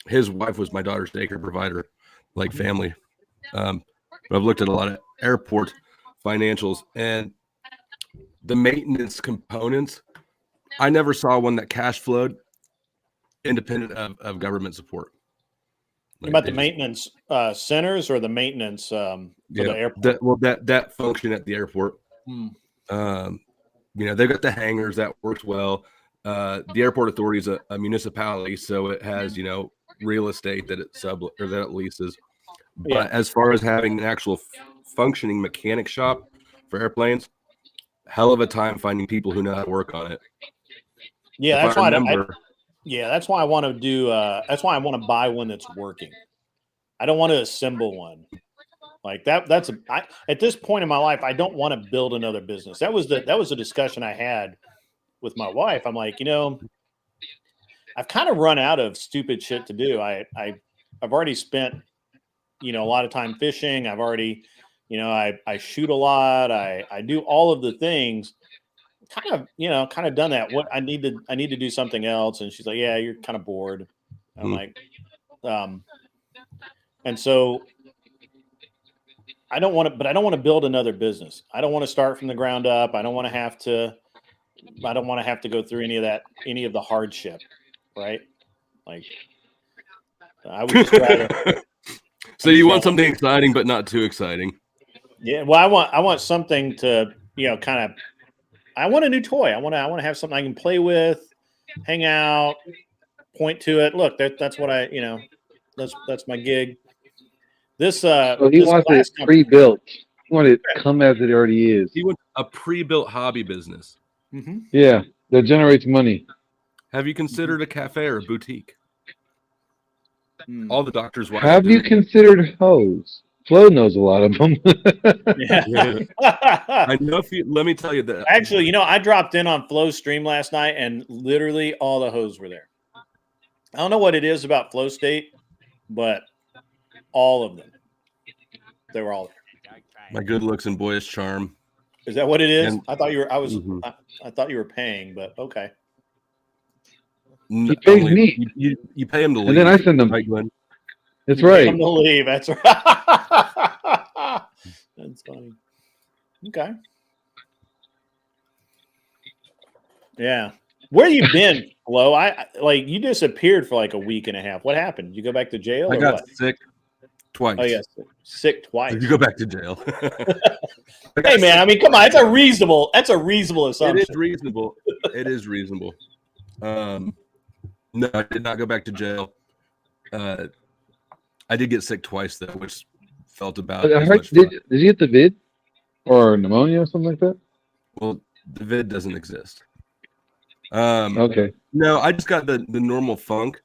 [SPEAKER 6] his wife was my daughter's daycare provider, like family. But I've looked at a lot of airport financials, and the maintenance components, I never saw one that cash flowed independent of government support.
[SPEAKER 5] You about the maintenance centers or the maintenance for the airport?
[SPEAKER 6] That function at the airport. They've got the hangars that works well. The airport authority is a municipality, so it has real estate that it leases. But as far as having an actual functioning mechanic shop for airplanes, hell of a time finding people who know how to work on it.
[SPEAKER 5] Yeah, that's why that's why I want to do. That's why I want to buy one that's working. I don't want to assemble one like that. At this point in my life, I don't want to build another business. That was a discussion I had with my wife. I'm like, I've kind of run out of stupid shit to do. I've already spent a lot of time fishing. I've already I shoot a lot. I do all of the things. Kind of done that. What I need to do something else. And she's like, yeah, you're kind of bored. I'm like, and so I don't want to build another business. I don't want to start from the ground up. I don't want to have to go through any of the hardship. Right. Like I would just rather.
[SPEAKER 6] So you want something exciting, but not too exciting.
[SPEAKER 5] Yeah. Well, I want something to, kind of, I want a new toy. I want to have something I can play with, hang out, point to it. Look, that's what that's my gig. This
[SPEAKER 2] So he wants it pre-built. He wants it come as it already is.
[SPEAKER 6] He wants a pre-built hobby business.
[SPEAKER 5] Mm-hmm.
[SPEAKER 2] Yeah, that generates money.
[SPEAKER 6] Have you considered a cafe or a boutique? All the doctors' wives.
[SPEAKER 2] Have you considered hoes? Flo knows a lot of them.
[SPEAKER 5] Yeah.
[SPEAKER 6] I know. Let me tell you that.
[SPEAKER 5] Actually, I dropped in on Flo's stream last night, and literally all the hoes were there. I don't know what it is about Flow State, but all of them, they were all there.
[SPEAKER 6] My good looks and boyish charm.
[SPEAKER 5] Is that what it is?
[SPEAKER 6] And,
[SPEAKER 5] I thought you were. I thought you were paying, but okay.
[SPEAKER 2] He pays me.
[SPEAKER 6] You pay him to leave.
[SPEAKER 2] And then I send them.
[SPEAKER 6] Right, Glenn?
[SPEAKER 2] That's right.
[SPEAKER 5] Pay him to leave. That's right. That's funny. Okay. Yeah. Where you been, Flo? Like you disappeared for like a week and a half. What happened? Did you go back to jail?
[SPEAKER 6] I
[SPEAKER 5] Or
[SPEAKER 6] got
[SPEAKER 5] what?
[SPEAKER 6] sick twice.
[SPEAKER 5] Oh yes, sick twice.
[SPEAKER 6] If you go back to jail.
[SPEAKER 5] Hey man, I mean, come on, that's a reasonable assumption.
[SPEAKER 6] It is reasonable. It is reasonable. No, I did not go back to jail. I did get sick twice though, which felt about.
[SPEAKER 2] I
[SPEAKER 6] as
[SPEAKER 2] heard,
[SPEAKER 6] much fun.
[SPEAKER 2] did you get the vid or pneumonia or something like that?
[SPEAKER 6] Well, the vid doesn't exist.
[SPEAKER 2] Okay.
[SPEAKER 6] No, I just got the normal funk,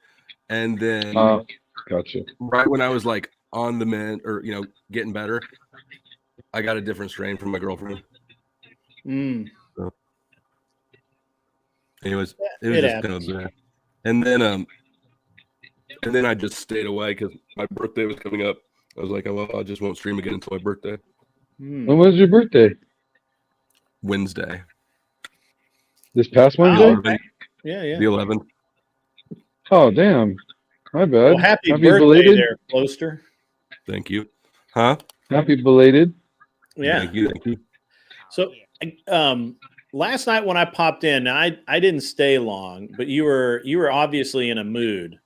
[SPEAKER 6] and then
[SPEAKER 2] Gotcha.
[SPEAKER 6] right when I was like on the mend or getting better, I got a different strain from my girlfriend.
[SPEAKER 5] Mm.
[SPEAKER 6] So, anyways, it
[SPEAKER 5] It
[SPEAKER 6] was just
[SPEAKER 5] happens.
[SPEAKER 6] kind of bad. And then I just stayed away because my birthday was coming up. I was like, oh well, I just won't stream again until my birthday,
[SPEAKER 5] Mm.
[SPEAKER 2] When was your birthday?
[SPEAKER 6] Wednesday.
[SPEAKER 2] This past
[SPEAKER 5] Wow.
[SPEAKER 2] Wednesday?
[SPEAKER 5] Okay. Yeah.
[SPEAKER 6] The 11th.
[SPEAKER 2] Oh, damn. My bad.
[SPEAKER 5] Well, happy birthday
[SPEAKER 2] belated.
[SPEAKER 5] there, Closter.
[SPEAKER 6] Thank you. Huh?
[SPEAKER 2] Happy belated.
[SPEAKER 5] Yeah.
[SPEAKER 6] Thank you.
[SPEAKER 5] So, last night when I popped in, I didn't stay long, but you were obviously in a mood,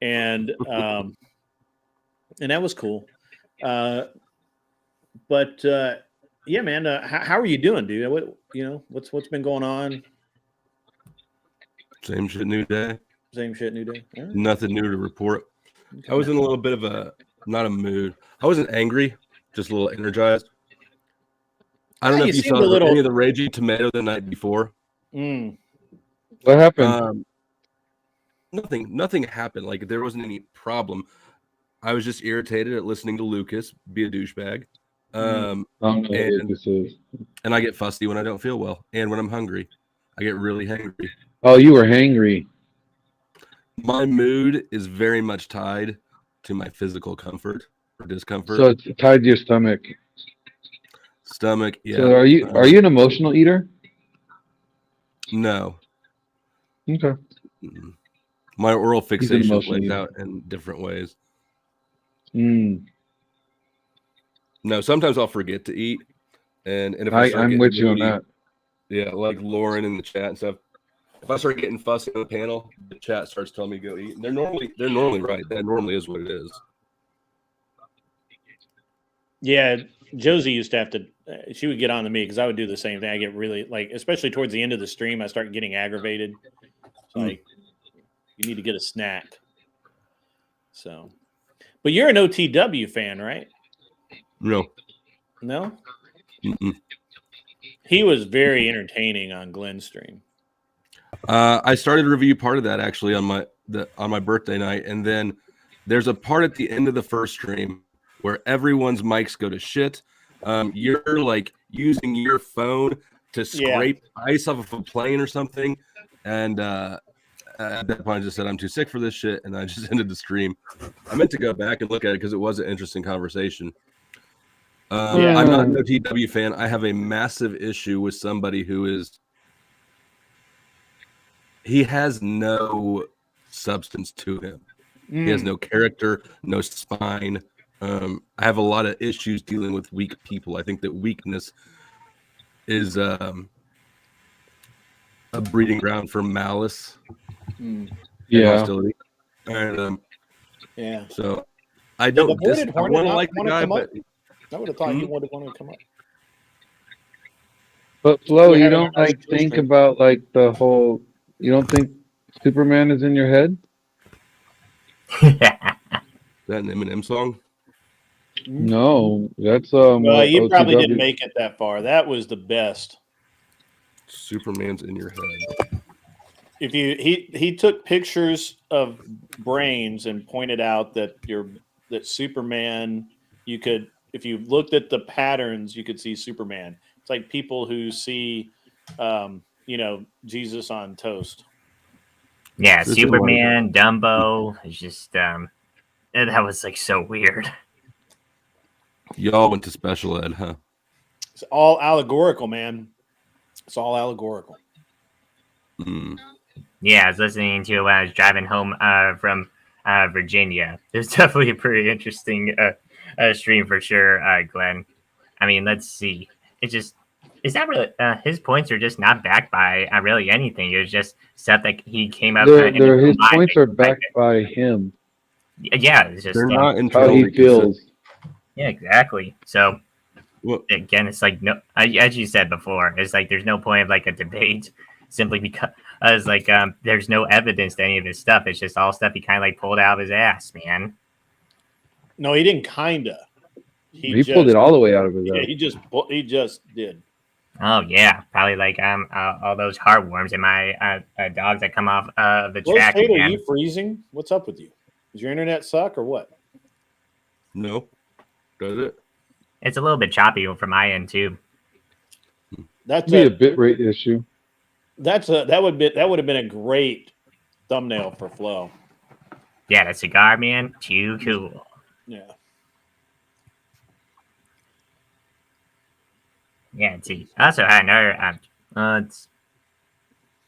[SPEAKER 5] and that was cool. But yeah, man, how are you doing, dude? What's been going on?
[SPEAKER 6] Same shit, new day.
[SPEAKER 5] Same shit, new day. All right.
[SPEAKER 6] Nothing new to report.
[SPEAKER 5] Okay.
[SPEAKER 6] I was in a little bit of not a mood. I wasn't angry, just a little energized. I don't
[SPEAKER 5] Yeah,
[SPEAKER 6] know
[SPEAKER 5] you
[SPEAKER 6] if you
[SPEAKER 5] seemed
[SPEAKER 6] saw
[SPEAKER 5] a little-
[SPEAKER 6] any of the Raging Tomato the night before.
[SPEAKER 5] Mm.
[SPEAKER 2] What happened?
[SPEAKER 6] Nothing happened. Like there wasn't any problem. I was just irritated at listening to Lucas be a douchebag.
[SPEAKER 2] I don't know
[SPEAKER 6] and-
[SPEAKER 2] what this is.
[SPEAKER 6] And I get fussy when I don't feel well. And when I'm hungry, I get really hangry.
[SPEAKER 2] Oh, you were hangry.
[SPEAKER 6] My mood is very much tied to my physical comfort or discomfort.
[SPEAKER 2] So it's tied to your stomach.
[SPEAKER 6] Stomach, yeah.
[SPEAKER 2] So are you an emotional eater?
[SPEAKER 6] No.
[SPEAKER 2] Okay.
[SPEAKER 6] Mm-mm. My oral
[SPEAKER 2] an
[SPEAKER 6] fixation
[SPEAKER 2] emotional
[SPEAKER 6] plays
[SPEAKER 2] eater.
[SPEAKER 6] out in different ways.
[SPEAKER 2] Mm.
[SPEAKER 6] No, sometimes I'll forget to eat. And if I start
[SPEAKER 2] I'm
[SPEAKER 6] getting
[SPEAKER 2] with you on
[SPEAKER 6] moody-
[SPEAKER 2] that.
[SPEAKER 6] Yeah, like Lauren in the chat and stuff. If I start getting fussy on the panel, the chat starts telling me to go eat. And they're normally right. That normally is what it is.
[SPEAKER 5] Yeah, Josie used to have to. She would get on to me because I would do the same thing. I get really especially towards the end of the stream, I start getting aggravated. It's like you need to get a snack. So, but you're an OTW fan, right?
[SPEAKER 6] No.
[SPEAKER 5] No,
[SPEAKER 6] Mm-mm.
[SPEAKER 5] he was very entertaining on Glenn's stream.
[SPEAKER 6] I started to review part of that actually on my birthday night, and then there's a part at the end of the first stream where everyone's mics go to shit. You're like using your phone to scrape ice off of a plane or something, and at that point I just said I'm too sick for this shit, and I just ended the stream. I meant to go back and look at it because it was an interesting conversation. I'm not an OTW fan. I have a massive issue with somebody who is. He has no substance to him. He has no character, no spine. I have a lot of issues dealing with weak people. I think that weakness is a breeding ground for malice and hostility. And
[SPEAKER 5] Yeah.
[SPEAKER 6] so I don't
[SPEAKER 5] Avoided
[SPEAKER 6] I
[SPEAKER 5] Hornet
[SPEAKER 6] want to
[SPEAKER 5] not
[SPEAKER 6] like the
[SPEAKER 5] wanna
[SPEAKER 6] guy,
[SPEAKER 5] come up?
[SPEAKER 6] but
[SPEAKER 5] I would have thought you would have wanted to come up.
[SPEAKER 2] But Flo,
[SPEAKER 5] We
[SPEAKER 2] you
[SPEAKER 5] had
[SPEAKER 2] don't
[SPEAKER 5] another
[SPEAKER 2] like think
[SPEAKER 5] stream.
[SPEAKER 2] about like the whole. You don't think Superman is in your head?
[SPEAKER 6] that an Eminem song?
[SPEAKER 2] No, that's
[SPEAKER 5] Well, you probably
[SPEAKER 2] OTW.
[SPEAKER 5] didn't make it that far. That was the best.
[SPEAKER 6] Superman's in your head.
[SPEAKER 5] If he took pictures of brains and pointed out that Superman, you could, if you looked at the patterns, you could see Superman. It's like people who see Jesus on toast.
[SPEAKER 7] Yeah,
[SPEAKER 6] This is
[SPEAKER 7] Superman, Dumbo. It's just that was like so weird.
[SPEAKER 6] Y'all went to special ed, huh?
[SPEAKER 5] It's all allegorical, man. It's all allegorical.
[SPEAKER 6] Mm.
[SPEAKER 7] Yeah, I was listening to it when I was driving home from Virginia. It was definitely a pretty interesting stream for sure, Glenn. I mean, let's see. It's just Is that really his points are just not backed by really anything? It was just stuff that he came up.
[SPEAKER 2] His points are backed by him.
[SPEAKER 7] Yeah, it's just
[SPEAKER 6] They're not
[SPEAKER 2] How
[SPEAKER 6] internally
[SPEAKER 2] he feels.
[SPEAKER 7] Yeah, exactly. So
[SPEAKER 6] Well,
[SPEAKER 7] again, it's like no, as you said before, it's like there's no point of like a debate simply because like there's no evidence to any of his stuff. It's just all stuff he kind of like pulled out of his ass, man.
[SPEAKER 5] No, he didn't. Kinda.
[SPEAKER 2] He pulled it all the way out of his
[SPEAKER 5] Yeah,
[SPEAKER 2] ass.
[SPEAKER 5] he just did.
[SPEAKER 7] Oh yeah, probably like all those heartworms in my dogs that come off the
[SPEAKER 5] Well,
[SPEAKER 7] track
[SPEAKER 5] Tate, are
[SPEAKER 7] again.
[SPEAKER 5] you freezing? What's up with you? Does your internet suck or what?
[SPEAKER 6] no. Does it?
[SPEAKER 7] It's a little bit choppy from my end too.
[SPEAKER 5] That's
[SPEAKER 2] Be a bit rate issue.
[SPEAKER 5] that would have been a great thumbnail for Flo.
[SPEAKER 7] Yeah, that cigar man, too cool.
[SPEAKER 5] Yeah.
[SPEAKER 7] Yeah, see. I also had another.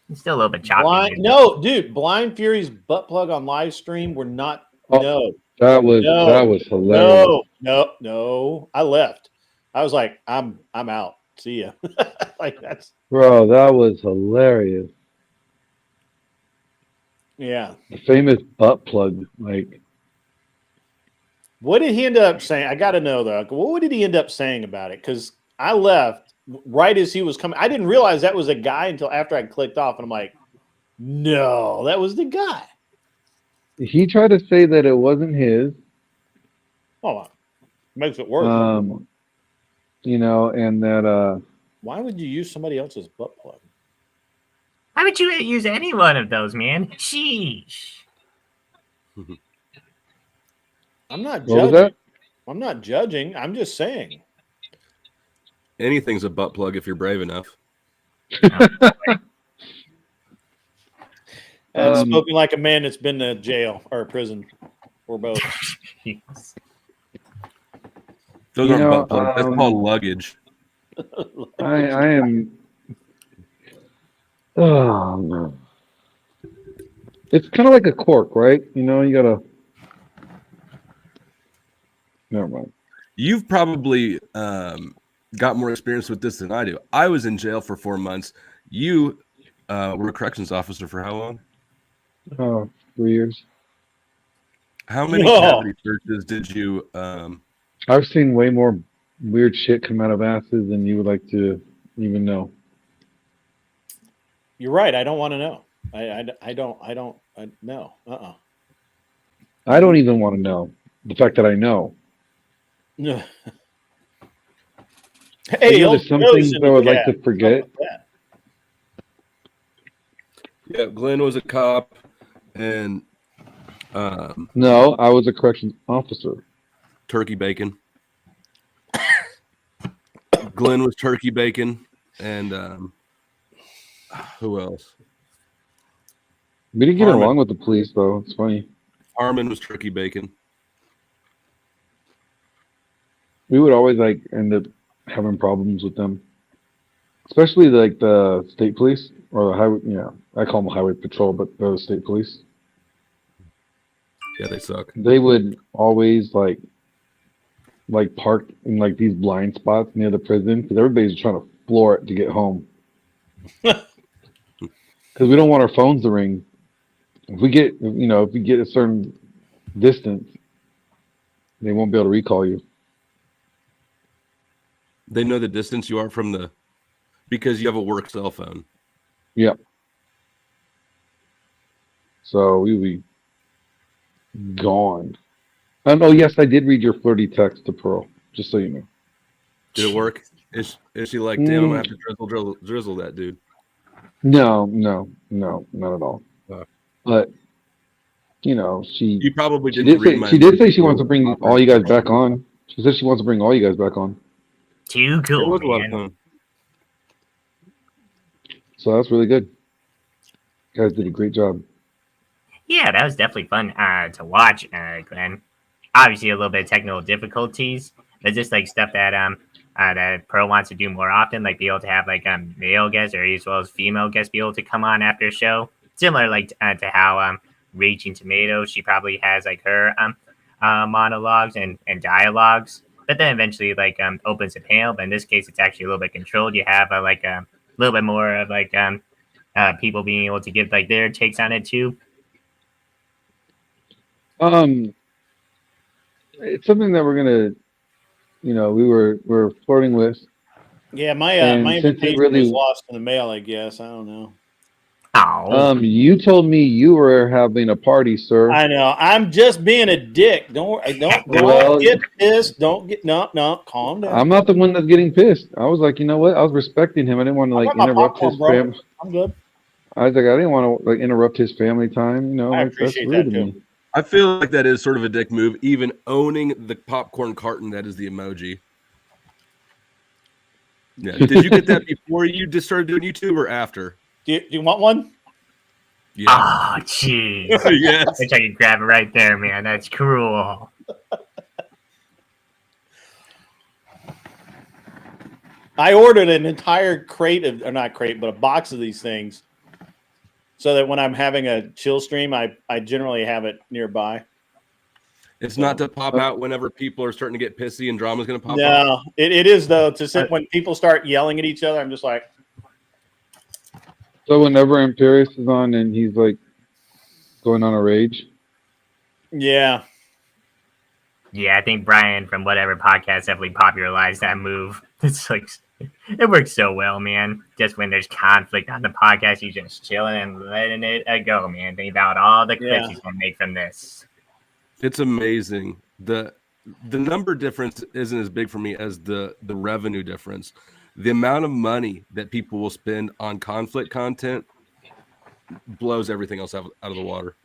[SPEAKER 7] It's still a little bit choppy.
[SPEAKER 5] No, dude, Blind Fury's butt plug on live stream. We're not.
[SPEAKER 2] Oh,
[SPEAKER 5] No,
[SPEAKER 2] That was hilarious.
[SPEAKER 5] no. I left. I was like, I'm out. See ya. Like that's
[SPEAKER 2] Bro, that was hilarious.
[SPEAKER 5] yeah.
[SPEAKER 2] The famous butt plug. Like,
[SPEAKER 5] What did he end up saying? I got to know though. What did he end up saying about it? Because I left right as he was coming. I didn't realize that was a guy until after I clicked off, and I'm like, no, that was the guy.
[SPEAKER 2] he tried to say that it wasn't his.
[SPEAKER 5] Oh, makes it worse.
[SPEAKER 2] You know, and that
[SPEAKER 5] Why would you use somebody else's butt plug?
[SPEAKER 7] Why would you use any one of those, man? Sheesh.
[SPEAKER 5] I'm not
[SPEAKER 2] what was
[SPEAKER 5] judging.
[SPEAKER 2] that?
[SPEAKER 5] I'm not judging. I'm just saying.
[SPEAKER 6] Anything's a butt plug if you're brave enough.
[SPEAKER 5] That's spoken like a man that's been to jail or prison, or both.
[SPEAKER 6] Those aren't butt plugs. That's called luggage.
[SPEAKER 2] I am. Oh no! It's kind of like a cork, right? You know, you gotta. Never mind.
[SPEAKER 6] You've probably got more experience with this than I do. I was in jail for 4 months. You were a corrections officer for how long?
[SPEAKER 2] Oh, 3 years.
[SPEAKER 6] How many
[SPEAKER 5] Whoa.
[SPEAKER 6] cavity searches did you?
[SPEAKER 2] I've seen way more weird shit come out of asses than you would like to even know.
[SPEAKER 5] You're right. I don't want to know. I don't. No.
[SPEAKER 2] I don't even want to know the fact that I know.
[SPEAKER 5] No.
[SPEAKER 2] But,
[SPEAKER 5] Hey,
[SPEAKER 2] you know, there's some things I would like to forget.
[SPEAKER 6] Yeah, Glenn was a cop, and
[SPEAKER 2] No, I was a corrections officer.
[SPEAKER 6] turkey bacon. Glenn was turkey bacon, and who else?
[SPEAKER 2] We didn't get
[SPEAKER 6] Harmon.
[SPEAKER 2] along with the police, though. It's funny.
[SPEAKER 6] Harmon was turkey bacon.
[SPEAKER 2] We would always like end up having problems with them, especially like the state police or the highway. Yeah, I call them highway patrol, but they're the state police.
[SPEAKER 6] Yeah, they suck.
[SPEAKER 2] They would always like park in like these blind spots near the prison because everybody's trying to floor it to get home. Because we don't want our phones to ring. If we get a certain distance, they won't be able to recall you.
[SPEAKER 6] They know the distance you are from the, because you have a work cell phone.
[SPEAKER 2] Yep. So we would be gone. Oh yes, I did read your flirty text to Pearl. Just so you know.
[SPEAKER 6] Did it work? Is she like, damn, I'm gonna have to drizzle that dude?
[SPEAKER 2] No, not at all. But you know,
[SPEAKER 6] You probably
[SPEAKER 2] she
[SPEAKER 6] didn't
[SPEAKER 2] did
[SPEAKER 6] read my.
[SPEAKER 2] say, she did say she wants to bring all you guys back on. She said she wants to bring all you guys back on.
[SPEAKER 7] Too
[SPEAKER 6] It
[SPEAKER 7] cool,
[SPEAKER 6] was a lot of
[SPEAKER 7] man.
[SPEAKER 6] fun.
[SPEAKER 2] So that's really good. You guys did a great job.
[SPEAKER 7] Yeah, that was definitely fun to watch, Glenn. Obviously, a little bit of technical difficulties, but just like stuff that that Pearl wants to do more often, like be able to have like male guests or as well as female guests be able to come on after a show. Similar like to how Raging Tomato, she probably has like her monologues and dialogues. but then eventually like opens the panel. But in this case, it's actually a little bit controlled. You have like a little bit more of like people being able to give like their takes on it too.
[SPEAKER 2] It's something that we're gonna, we're flirting with,
[SPEAKER 5] Yeah, my
[SPEAKER 2] and
[SPEAKER 5] my
[SPEAKER 2] since it
[SPEAKER 5] invitation
[SPEAKER 2] really,
[SPEAKER 5] was lost in the mail. I guess I don't know.
[SPEAKER 7] Oh,
[SPEAKER 2] you told me you were having a party, sir.
[SPEAKER 5] I know. I'm just being a dick. Don't
[SPEAKER 2] Well,
[SPEAKER 5] get pissed. Don't get no. Calm down.
[SPEAKER 2] I'm not the one that's getting pissed. I was like, you know what? I was respecting him. I didn't want to
[SPEAKER 5] I
[SPEAKER 2] like
[SPEAKER 5] got my
[SPEAKER 2] interrupt
[SPEAKER 5] popcorn,
[SPEAKER 2] his
[SPEAKER 5] bro.
[SPEAKER 2] family.
[SPEAKER 5] I'm good.
[SPEAKER 2] I was like, I didn't want to like interrupt his family time.
[SPEAKER 5] I
[SPEAKER 2] Like that's
[SPEAKER 5] appreciate
[SPEAKER 2] rude
[SPEAKER 5] that
[SPEAKER 2] to
[SPEAKER 5] too.
[SPEAKER 2] me.
[SPEAKER 6] I feel like that is sort of a dick move, even owning the popcorn carton that is the emoji. Yeah. Did you get that before you just started doing YouTube or after?
[SPEAKER 5] Do you want one?
[SPEAKER 6] Yeah.
[SPEAKER 7] oh, jeez.
[SPEAKER 6] Yes.
[SPEAKER 7] Wish I could grab it right there, man. That's cruel.
[SPEAKER 5] I ordered an entire crate of, or not crate, but a box of these things, so that when I'm having a chill stream, I generally have it nearby.
[SPEAKER 6] It's not to pop out whenever people are starting to get pissy and drama's going to pop out.
[SPEAKER 5] No, it is though to sit when people start yelling at each other. I'm just like,
[SPEAKER 2] So whenever Imperious is on and he's like going on a rage,
[SPEAKER 5] yeah,
[SPEAKER 7] Yeah, I think Brian from whatever podcast definitely popularized that move. It's like it works so well, man. Just when there's conflict on the podcast, he's just chilling and letting it go, man. Think about all the clips
[SPEAKER 5] Yeah.
[SPEAKER 7] he's gonna make from this.
[SPEAKER 6] It's amazing. The number difference isn't as big for me as the revenue difference. The amount of money that people will spend on conflict content blows everything else out of the water.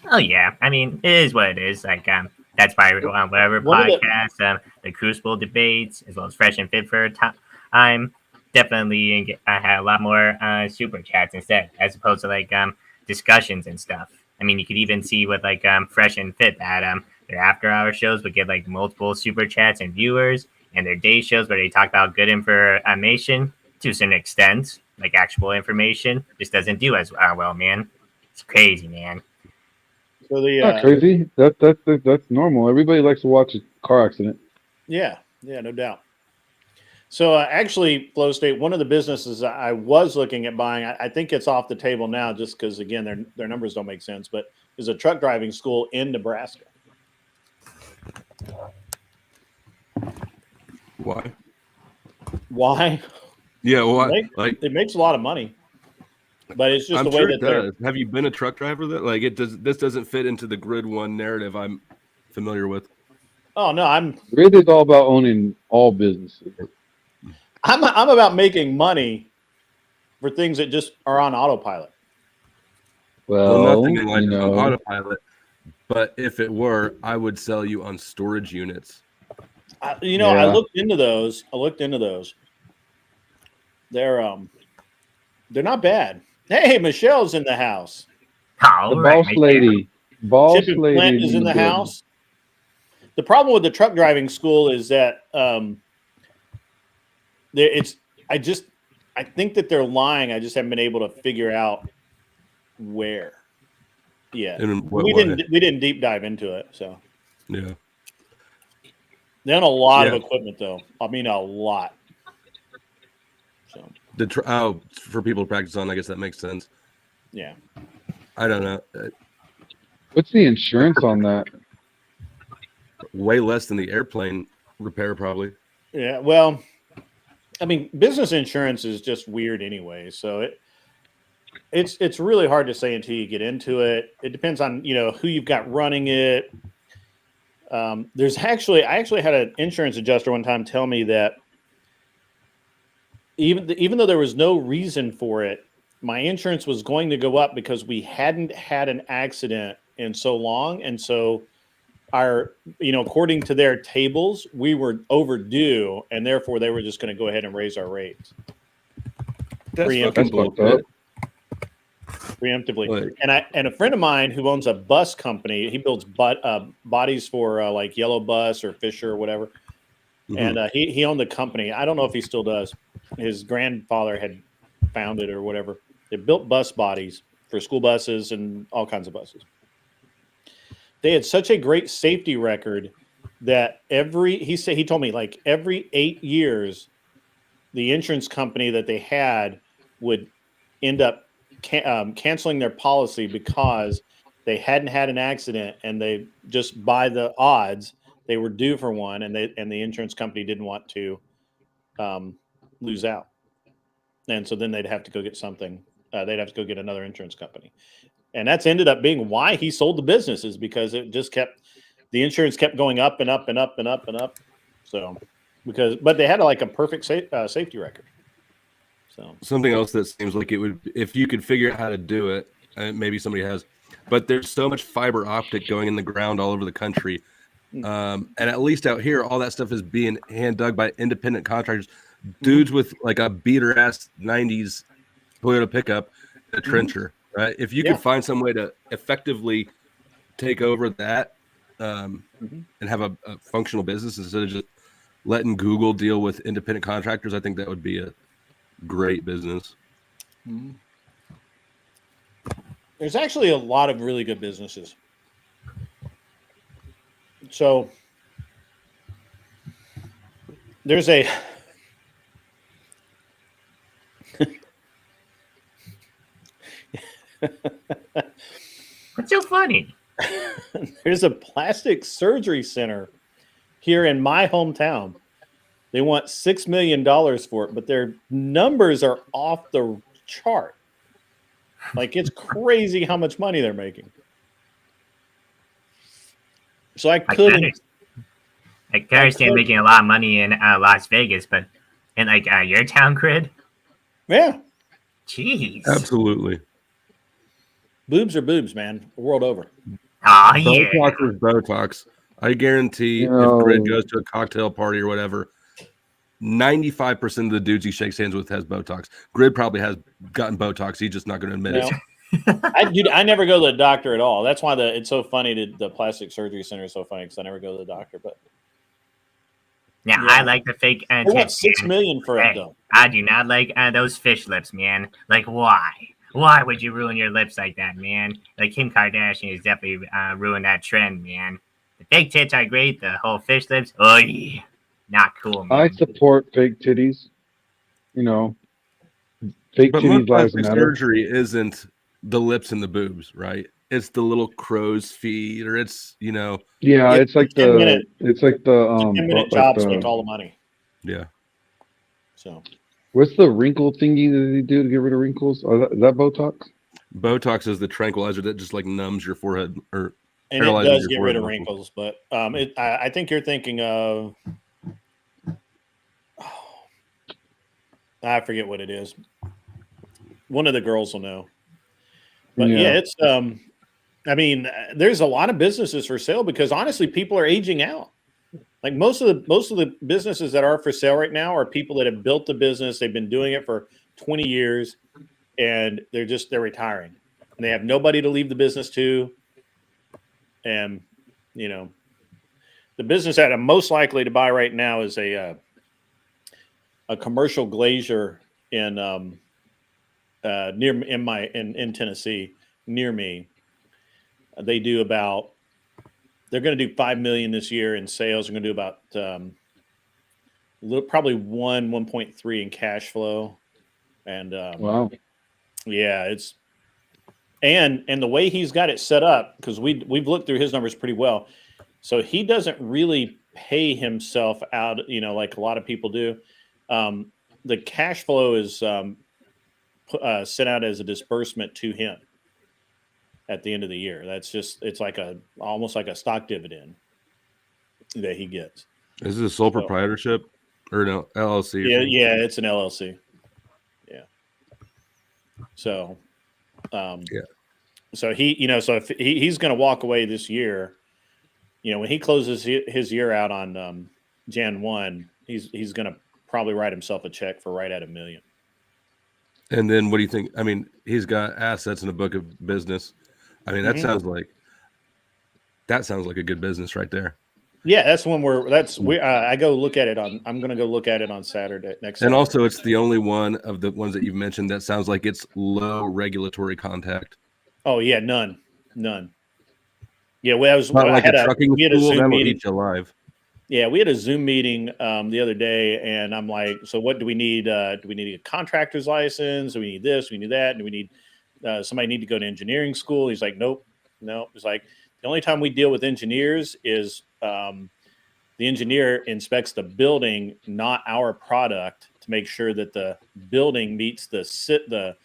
[SPEAKER 7] Oh yeah, I mean it is what it is. Like that's why whatever
[SPEAKER 5] One of the-
[SPEAKER 7] podcast, the Crucible debates, as well as Fresh and Fit for a time, definitely I had a lot more super chats instead, as opposed to like discussions and stuff. I mean, you could even see with like Fresh and Fit that their after hour shows would get like multiple super chats and viewers, and their day shows where they talk about good information to a certain extent, like actual information, just doesn't do as well, man. It's crazy, man.
[SPEAKER 5] so the
[SPEAKER 2] not crazy. That's normal. Everybody likes to watch a car accident.
[SPEAKER 5] yeah, no doubt. So actually, Flow State, one of the businesses I was looking at buying, I think it's off the table now, just because again their numbers don't make sense. But is a truck driving school in Nebraska.
[SPEAKER 6] Why?
[SPEAKER 5] Why?
[SPEAKER 6] Yeah, why?
[SPEAKER 5] Like it makes a lot of money, but it's just
[SPEAKER 6] I'm
[SPEAKER 5] the way
[SPEAKER 6] sure
[SPEAKER 5] that
[SPEAKER 6] it
[SPEAKER 5] they're.
[SPEAKER 6] does. Have you been a truck driver? That like it does. This doesn't fit into the Grid One narrative I'm familiar with.
[SPEAKER 5] Oh no, I'm
[SPEAKER 2] Grid is all about owning all businesses.
[SPEAKER 5] I'm about making money for things that just are on autopilot.
[SPEAKER 2] Well,
[SPEAKER 6] nothing like
[SPEAKER 2] you know,
[SPEAKER 6] on autopilot. But if it were, I would sell you on storage units.
[SPEAKER 5] I
[SPEAKER 2] Yeah.
[SPEAKER 5] looked into those. They're not bad. Hey, Michelle's in the house.
[SPEAKER 7] All
[SPEAKER 2] the
[SPEAKER 7] right,
[SPEAKER 2] boss lady,
[SPEAKER 5] Chip and Flint is in the
[SPEAKER 2] building.
[SPEAKER 5] house. The problem with the truck driving school is that I think that they're lying. I just haven't been able to figure out where. Yeah,
[SPEAKER 6] In what
[SPEAKER 5] we
[SPEAKER 6] way?
[SPEAKER 5] didn't deep dive into it. So
[SPEAKER 6] Yeah.
[SPEAKER 5] they own a lot of
[SPEAKER 6] Yeah.
[SPEAKER 5] equipment, though. I mean, a lot. So
[SPEAKER 6] For people to practice on, I guess that makes sense.
[SPEAKER 5] yeah,
[SPEAKER 6] I don't know.
[SPEAKER 2] What's the insurance on that?
[SPEAKER 6] Way less than the airplane repair, probably.
[SPEAKER 5] yeah. Well, I mean, business insurance is just weird anyway. So it's really hard to say until you get into it. It depends on who you've got running it. I actually had an insurance adjuster one time tell me that even though there was no reason for it, my insurance was going to go up because we hadn't had an accident in so long, and so our according to their tables, we were overdue, and therefore they were just going to go ahead and raise our rates
[SPEAKER 6] That's
[SPEAKER 5] Preemptive.
[SPEAKER 6] fucking
[SPEAKER 2] fucked
[SPEAKER 6] bullshit.
[SPEAKER 5] preemptively.
[SPEAKER 6] Like-
[SPEAKER 5] And a friend of mine who owns a bus company, he builds bodies for like Yellow Bus or Fisher or whatever.
[SPEAKER 6] Mhm.
[SPEAKER 5] And he owned the company. I don't know if he still does. His grandfather had founded or whatever. They built bus bodies for school buses and all kinds of buses. they had such a great safety record that he told me like every 8 years, the insurance company that they had would end up canceling their policy because they hadn't had an accident, and they just by the odds they were due for one, and the insurance company didn't want to lose out, and so then they'd have to go get something. They'd have to go get another insurance company, and that's ended up being why he sold the business, is because it just kept the insurance kept going up and up and up and up and up. So but they had like a perfect safety record. So
[SPEAKER 6] Something else that seems like it would, if you could figure out how to do it, maybe somebody has, but there's so much fiber optic going in the ground all over the country. And at least out here, all that stuff is being hand dug by independent contractors, dudes with like a beater ass 90s Toyota pickup, a trencher, right? If you could find some way to effectively take over that and have a functional business instead of just letting Google deal with independent contractors, I think that would be a great business.
[SPEAKER 5] there's actually a lot of really good businesses. So there's a
[SPEAKER 7] What's so funny?
[SPEAKER 5] there's a plastic surgery center here in my hometown. They want $6 million for it, but their numbers are off the chart. Like, it's crazy how much money they're making. So I couldn't.
[SPEAKER 7] I can understand making a lot of money in Las Vegas, but in like your town grid,
[SPEAKER 5] Yeah,
[SPEAKER 7] jeez.
[SPEAKER 6] Absolutely.
[SPEAKER 5] boobs are boobs, man, the world over.
[SPEAKER 7] Oh yeah.
[SPEAKER 6] Botox is Botox. I guarantee if Grid goes to a cocktail party or whatever, 95% of the dudes he shakes hands with has Botox. Grid probably has gotten Botox. He's just not going to admit it.
[SPEAKER 5] I never go to the doctor at all. That's why it's so funny that the plastic surgery center is so funny, because I never go to the doctor. But
[SPEAKER 7] Now I like the fake
[SPEAKER 5] I want
[SPEAKER 7] tits,
[SPEAKER 5] $6
[SPEAKER 7] man.
[SPEAKER 5] million for it
[SPEAKER 7] Hey,
[SPEAKER 5] though.
[SPEAKER 7] I do not like those fish lips, man. Like, why? Why would you ruin your lips like that, man? Like, Kim Kardashian has definitely ruined that trend, man. The fake tits are great. The whole fish lips, oh yeah, not cool, man.
[SPEAKER 2] I support fake titties. You know, fake
[SPEAKER 6] But
[SPEAKER 2] titties lives
[SPEAKER 6] plastic
[SPEAKER 2] matter.
[SPEAKER 6] surgery isn't the lips and the boobs, right? It's the little crow's feet, or it's, you know,
[SPEAKER 2] Yeah,
[SPEAKER 5] Yeah,
[SPEAKER 2] it's like
[SPEAKER 5] 10-minute
[SPEAKER 2] it's like the
[SPEAKER 5] 10-minute
[SPEAKER 2] like
[SPEAKER 5] jobs
[SPEAKER 2] the-
[SPEAKER 5] make all the money.
[SPEAKER 6] yeah.
[SPEAKER 5] So
[SPEAKER 2] what's the wrinkle thingy that they do to get rid of wrinkles? Is that Botox?
[SPEAKER 6] Botox is the tranquilizer that just like numbs your forehead, or
[SPEAKER 5] and it
[SPEAKER 6] paralyzes
[SPEAKER 5] does
[SPEAKER 6] your
[SPEAKER 5] get rid of
[SPEAKER 6] forehead.
[SPEAKER 5] wrinkles, but I think you're thinking of I forget what it is. One of the girls will know. But yeah, it's I mean, there's a lot of businesses for sale because honestly, people are aging out. Like most of the businesses that are for sale right now are people that have built the business. They've been doing it for 20 years, and they're retiring, and they have nobody to leave the business to. And you know, the business that I'm most likely to buy right now is a commercial glazier in in Tennessee near me. They do about. They're going to do $5 million this year in sales. They're going to do about probably 1.3 in cash flow, and
[SPEAKER 2] wow.
[SPEAKER 5] yeah, it's and the way he's got it set up, because we've looked through his numbers pretty well, so he doesn't really pay himself out, you know, like a lot of people do. The cash flow is sent out as a disbursement to him at the end of the year. It's like almost like a stock dividend that he gets.
[SPEAKER 6] Is it a sole proprietorship or no LLC? Or
[SPEAKER 5] Yeah, it's an LLC. Yeah. So, So he, you know, so if he's going to walk away this year, you know, when he closes his year out on Jan 1, he's going to probably write himself a check for right at $1 million.
[SPEAKER 6] And then what do you think? I mean, he's got assets in a book of business. I mean, that sounds like a good business right there.
[SPEAKER 5] Yeah, that's when I go look at it I'm going to go look at it on Saturday next.
[SPEAKER 6] And
[SPEAKER 5] Saturday.
[SPEAKER 6] also, it's the only one of the ones that you've mentioned that sounds like it's low regulatory contact.
[SPEAKER 5] Oh yeah, none. Yeah, well,
[SPEAKER 6] Not like a trucking
[SPEAKER 5] we had a
[SPEAKER 6] school
[SPEAKER 5] Zoom
[SPEAKER 6] that'll
[SPEAKER 5] meeting.
[SPEAKER 6] eat you alive.
[SPEAKER 5] Yeah, we had a Zoom meeting the other day, and I'm like, so what do we need? Do we need a contractor's license? Do we need this? We need that? And do we need somebody need to go to engineering school? He's like, nope, no. It's like the only time we deal with engineers is the engineer inspects the building, not our product, to make sure that the building meets whoever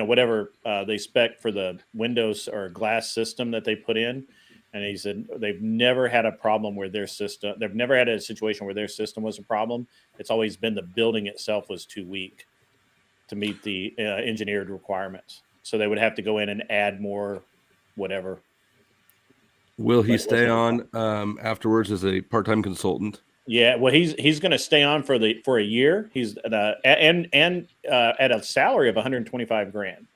[SPEAKER 5] whatever they spec for the windows or glass system that they put in. And he said they've never had a problem where their system. They've never had a situation where their system was a problem. It's always been the building itself was too weak to meet the engineered requirements. So they would have to go in and add more, whatever.
[SPEAKER 6] Will he
[SPEAKER 5] But it
[SPEAKER 6] stay
[SPEAKER 5] wasn't
[SPEAKER 6] on afterwards as a part-time consultant?
[SPEAKER 5] Yeah, well, he's going to stay on for a year. He's at a salary of 125 grand.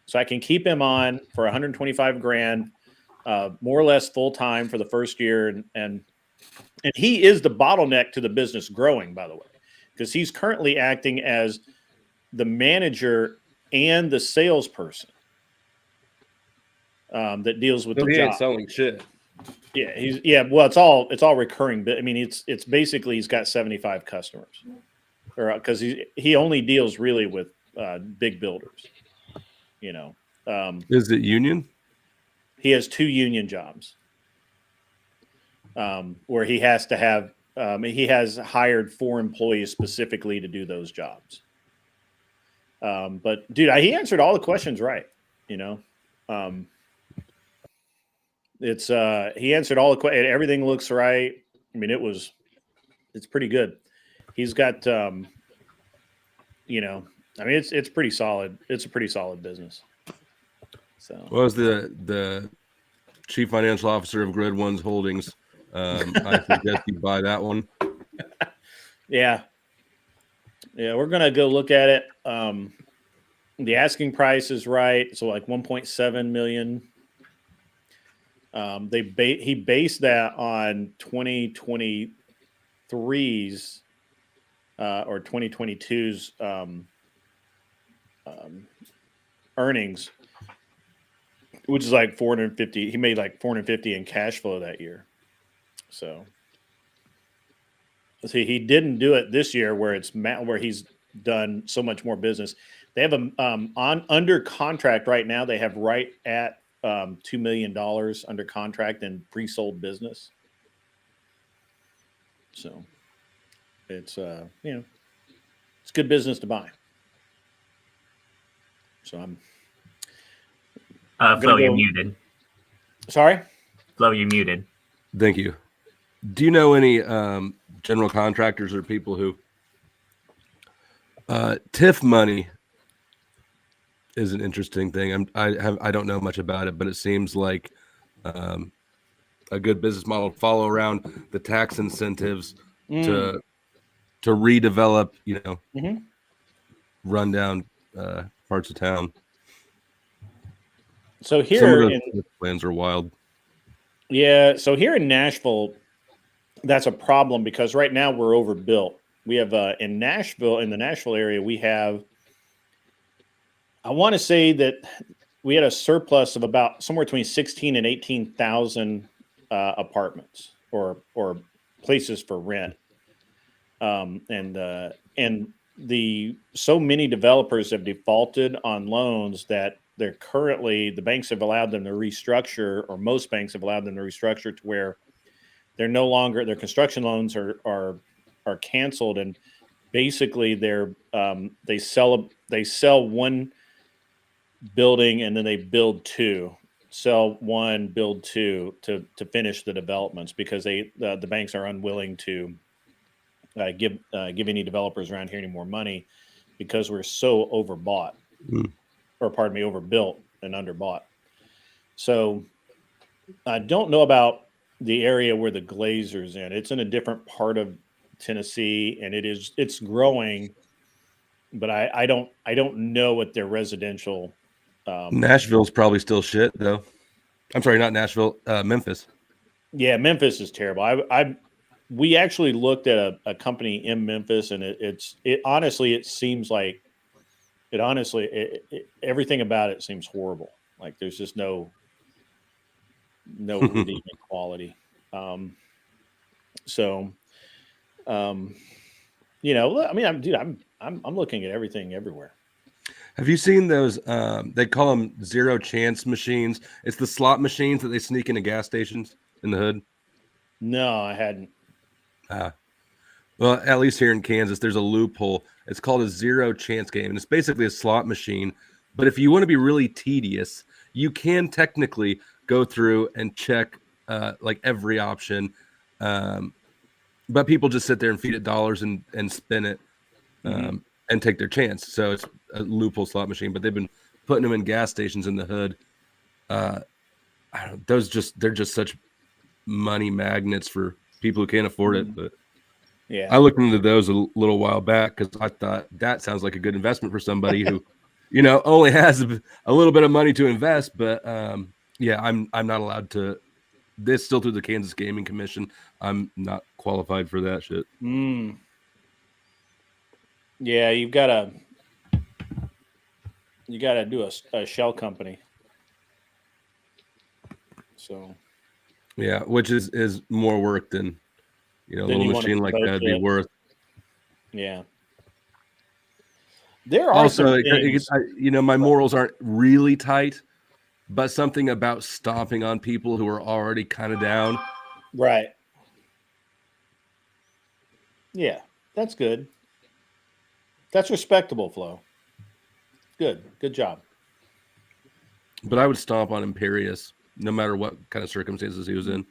[SPEAKER 5] So I can keep him on for 125 grand, more or less full time for the first year, and he is the bottleneck to the business growing, by the way, because he's currently acting as the manager and the salesperson that deals with the
[SPEAKER 6] he ain't
[SPEAKER 5] job.
[SPEAKER 6] selling shit.
[SPEAKER 5] Yeah, well, it's all recurring. But I mean, it's basically he's got 75 customers, or because he only deals really with big builders.
[SPEAKER 6] Is it union?
[SPEAKER 5] He has 2 union jobs, where he has to have he has hired 4 employees specifically to do those jobs. But dude, he answered all the questions right. It's he answered all the questions. Everything looks right. I mean, it's pretty good. He's got I mean, it's pretty solid. It's a pretty solid business. So
[SPEAKER 6] What was the chief financial officer of Grid One's Holdings? I suggest you buy that one.
[SPEAKER 5] yeah, we're gonna go look at it. The asking price is right, so like 1.7 million. He based that on 2023's or 2022's earnings, which is like 450. He made like 450 in cash flow that year. So see, he didn't do it this year where he's done so much more business. They have under contract right now. They have right at $2 million under contract in pre-sold business. So it's it's good business to buy. So I'm
[SPEAKER 7] Flo, you're muted.
[SPEAKER 5] Sorry?
[SPEAKER 7] Flo, you're muted.
[SPEAKER 6] Thank you. Do you know any general contractors or people who TIF money is an interesting thing. I don't know much about it, but it seems like a good business model to follow around the tax incentives to redevelop, rundown parts of town.
[SPEAKER 5] So here
[SPEAKER 6] some of those plans are wild.
[SPEAKER 5] Yeah, so here in Nashville, that's a problem because right now we're overbuilt. We have in the Nashville area, we have, I want to say that we had a surplus of about somewhere between 16 and 18,000 apartments or places for rent. And so many developers have defaulted on loans that the banks have allowed them to restructure, or most banks have allowed them to restructure to where they're no longer, their construction loans are canceled, and basically they sell one building and then they build 2, sell 1, build 2 to finish the developments because the banks are unwilling to give any developers around here any more money because we're so overbought. Overbuilt and underbought. So I don't know about the area where the Glazer's in. It's in a different part of Tennessee, and it's growing, but I don't know what their residential.
[SPEAKER 6] Nashville's probably still shit though. I'm sorry, not Nashville, Memphis.
[SPEAKER 5] Yeah, Memphis is terrible. We actually looked at a company in Memphis, and it honestly, it seems like everything about it seems horrible. Like there's just no. no redeeming quality. So, you know, I mean, I'm looking at everything everywhere.
[SPEAKER 6] Have you seen those? They call them zero chance machines. It's the slot machines that they sneak into gas stations in the hood.
[SPEAKER 5] No, I hadn't.
[SPEAKER 6] Well, at least here in Kansas, there's a loophole. It's called a zero chance game, and it's basically a slot machine. But if you want to be really tedious, you can technically go through and check like every option. But people just sit there and feed it dollars and spin it and take their chance. So it's a loophole slot machine, but they've been putting them in gas stations in the hood. They're just such money magnets for people who can't afford it. But
[SPEAKER 5] yeah,
[SPEAKER 6] I looked into those a little while back because I thought that sounds like a good investment for somebody who, only has a little bit of money to invest. But yeah, I'm not allowed to. This still through the Kansas Gaming Commission. I'm not qualified for that shit.
[SPEAKER 5] Yeah, you gotta do a shell company. So
[SPEAKER 6] yeah, which is more work than a little machine like that'd be worth.
[SPEAKER 5] Yeah. There are
[SPEAKER 6] Also,
[SPEAKER 5] some things,
[SPEAKER 6] my morals aren't really tight, but something about stomping on people who are already kind of down.
[SPEAKER 5] right? Yeah, that's good. That's respectable, Flo. Good job.
[SPEAKER 6] But I would stomp on Imperius, no matter what kind of circumstances he was in.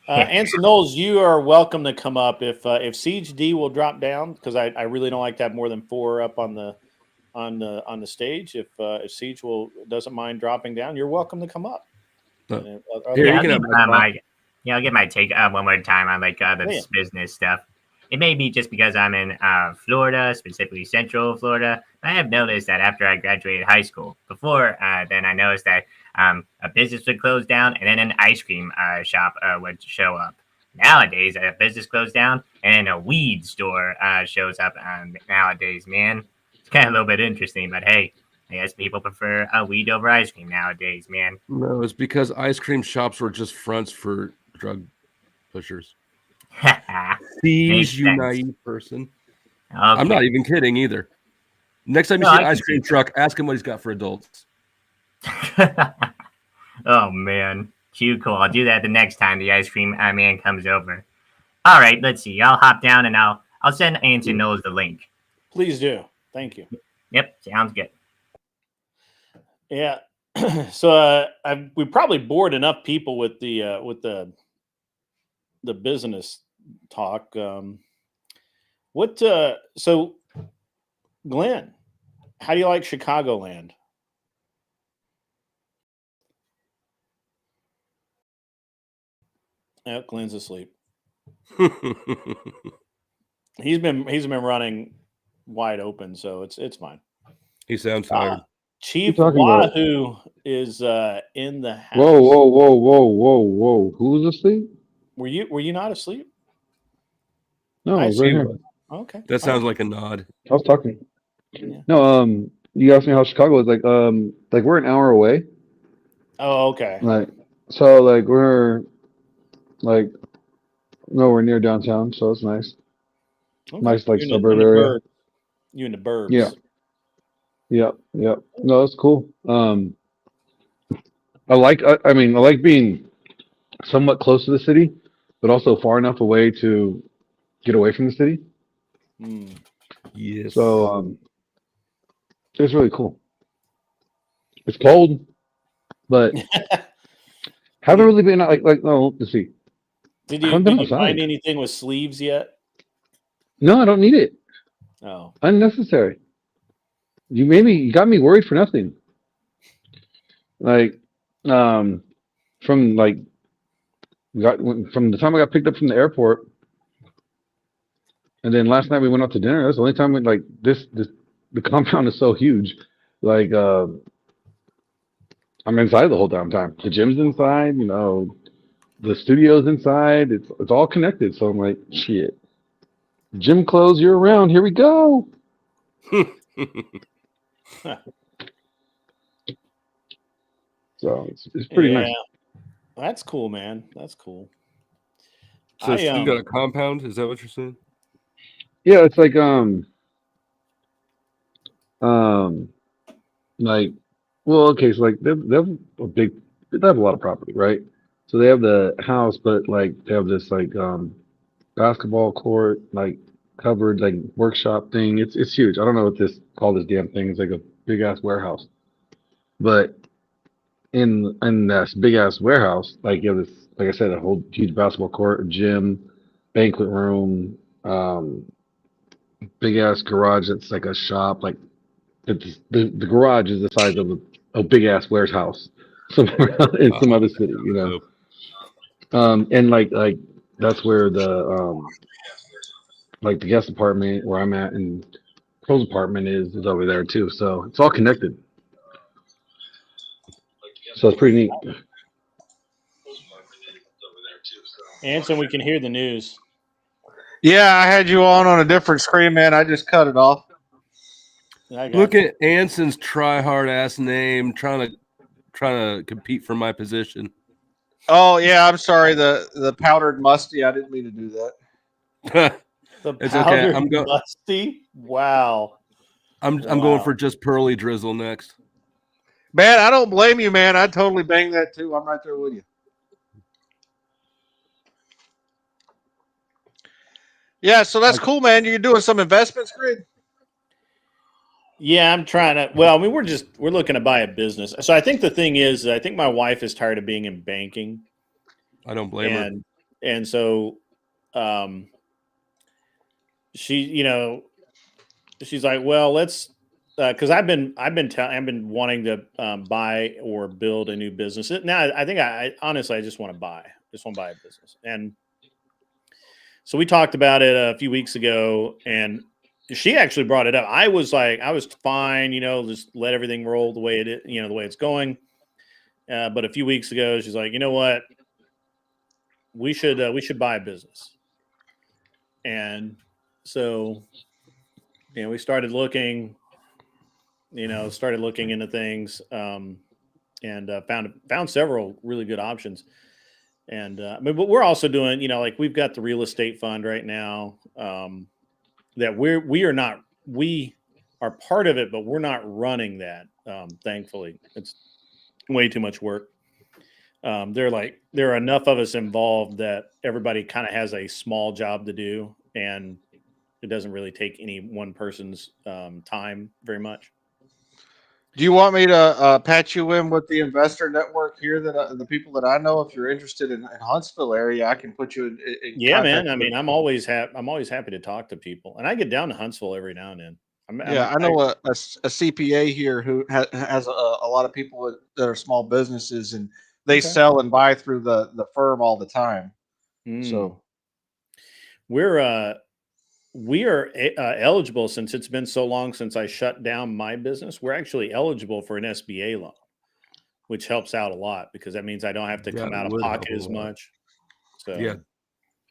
[SPEAKER 5] Anson Knowles, you are welcome to come up if Siege D will drop down, because I really don't like to have more than 4 up on the stage. If Siege doesn't mind dropping down, you're welcome to come up.
[SPEAKER 6] Here,
[SPEAKER 7] I'll get my take one more time on this business stuff. It may be just because I'm in Florida, specifically Central Florida. I have noticed that after I graduated high school, before then I noticed that a business would close down and then an ice cream shop would show up. Nowadays, a business closed down and then a weed store shows up nowadays, man. It's kind of a little bit interesting, but hey, I guess people prefer weed over ice cream nowadays, man.
[SPEAKER 6] No, it's because ice cream shops were just fronts for drug pushers. These you naive person. Okay. I'm not even kidding either. Next time you see an ice cream truck, ask him what he's got for adults.
[SPEAKER 7] Oh man, too cool. I'll do that the next time the ice cream man comes over. All right, let's see. I'll hop down and I'll send Anson Knowles the link.
[SPEAKER 5] Please do. Thank you.
[SPEAKER 7] Yep, sounds good.
[SPEAKER 5] Yeah. So we probably bored enough people with the business talk. So Glenn, how do you like Chicagoland? Oh, Glenn's asleep. He's been running wide open, so it's fine.
[SPEAKER 6] He sounds tired.
[SPEAKER 5] Chief Wahoo is in the house.
[SPEAKER 2] Whoa. Who's asleep?
[SPEAKER 5] Were you not asleep?
[SPEAKER 2] No, I was right here.
[SPEAKER 5] Okay.
[SPEAKER 6] That sounds like a nod.
[SPEAKER 2] I was talking. Yeah. No, you asked me how Chicago is. Like we're an hour away.
[SPEAKER 5] Oh, okay.
[SPEAKER 2] We're nowhere near downtown, so it's nice. Okay. Nice suburb area.
[SPEAKER 5] You in the burbs.
[SPEAKER 2] Yeah. Yep. No, that's cool. I like being somewhat close to the city, but also far enough away to get away from the city.
[SPEAKER 6] Yes.
[SPEAKER 2] So it's really cool. It's cold, but haven't really been let's see.
[SPEAKER 5] Did you find anything with sleeves yet?
[SPEAKER 2] No, I don't need it.
[SPEAKER 5] Oh,
[SPEAKER 2] unnecessary. You got me worried for nothing. From the time I got picked up from the airport, and then last night we went out to dinner. That's the only time the compound is so huge. I'm inside the whole damn time. The gym's inside, the studio's inside. It's all connected. So I'm like, shit. Gym closed, you're around. Here we go. So it's pretty nice.
[SPEAKER 5] That's cool, man. That's cool.
[SPEAKER 6] So you got a compound? Is that what you're saying?
[SPEAKER 2] Yeah, it's like like well, okay, so like they have a big they have a lot of property, right? So they have the house, but like they have this like basketball court, like covered like workshop thing. It's huge. I don't know what this call this damn thing. It's like a big ass warehouse. But in this big ass warehouse, like you have this, like I said, a whole huge basketball court, a gym, banquet room, big ass garage that's like a shop. Like the garage is the size of a big ass warehouse somewhere in some other city, you know.
[SPEAKER 6] Dope.
[SPEAKER 2] And like that's where the like the guest apartment where I'm at and Pro's apartment is over there too. So it's all connected. So it's pretty neat.
[SPEAKER 5] Anson, we can hear the news.
[SPEAKER 8] Yeah, I had you on a different screen, man. I just cut it off.
[SPEAKER 6] Look at Anson's try hard ass name, trying to compete for my position.
[SPEAKER 8] Oh yeah, I'm sorry. The powdered musty. I didn't mean to do that.
[SPEAKER 6] It's okay. I'm going
[SPEAKER 5] musty. Wow.
[SPEAKER 6] I'm going for just pearly drizzle next.
[SPEAKER 8] Man, I don't blame you, man. I'd totally bang that too. I'm right there with you. Yeah, so that's cool, man. You're doing some investments, Greg?
[SPEAKER 5] Yeah, I'm trying to. Well, I mean, we're looking to buy a business. So I think the thing is, I think my wife is tired of being in banking.
[SPEAKER 6] I don't blame her.
[SPEAKER 5] And so, she's like, well, let's, because I've been wanting to buy or build a new business. Now, I think I honestly, I just want to buy a business. And so we talked about it a few weeks ago, and she actually brought it up. I was like, I was fine, just let everything roll the way it is, the way it's going. But a few weeks ago, she's like, you know what? We should buy a business. And so, we started looking into things, and found several really good options. And but we're also doing, like we've got the real estate fund right now, that we are part of it, but we're not running that. Thankfully, it's way too much work. There are enough of us involved that everybody kind of has a small job to do, and it doesn't really take any one person's time very much.
[SPEAKER 8] Do you want me to patch you in with the investor network here that the people that I know? If you're interested in Huntsville area, I can put you in
[SPEAKER 5] yeah,
[SPEAKER 8] contact
[SPEAKER 5] man. I
[SPEAKER 8] with-
[SPEAKER 5] mean, I'm always happy to talk to people, and I get down to Huntsville every now and then.
[SPEAKER 8] I know a CPA here who has a lot of people that are small businesses, and they sell and buy through the firm all the time. So
[SPEAKER 5] we are eligible, since it's been so long since I shut down my business. We're actually eligible for an SBA loan, which helps out a lot because that means I don't have to come out of pocket as much. So
[SPEAKER 6] yeah,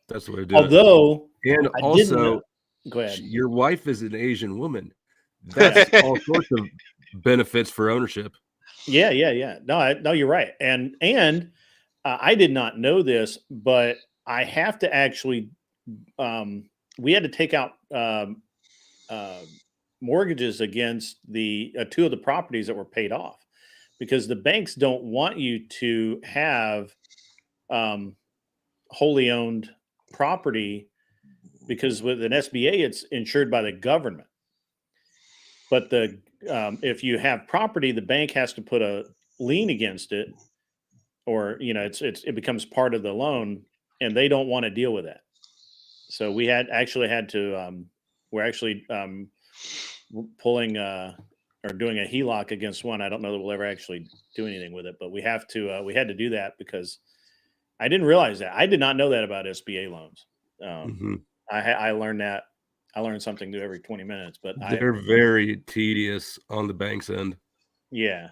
[SPEAKER 6] that's the way to do it.
[SPEAKER 5] Although,
[SPEAKER 6] and
[SPEAKER 5] I
[SPEAKER 6] also,
[SPEAKER 5] go ahead.
[SPEAKER 6] Your wife is an Asian woman. That's all sorts of benefits for ownership.
[SPEAKER 5] Yeah. No, you're right. And I did not know this, but I have to actually. We had to take out mortgages against the two of the properties that were paid off, because the banks don't want you to have wholly owned property, because with an SBA it's insured by the government. But if you have property, the bank has to put a lien against it, or it becomes part of the loan, and they don't want to deal with that. So we had to, we're actually pulling or doing a HELOC against one. I don't know that we'll ever actually do anything with it, but we had to do that because I didn't realize that. I did not know that about SBA loans. I learned that. I learned something new every 20 minutes, but
[SPEAKER 6] they're very tedious on the bank's end.
[SPEAKER 5] Yeah.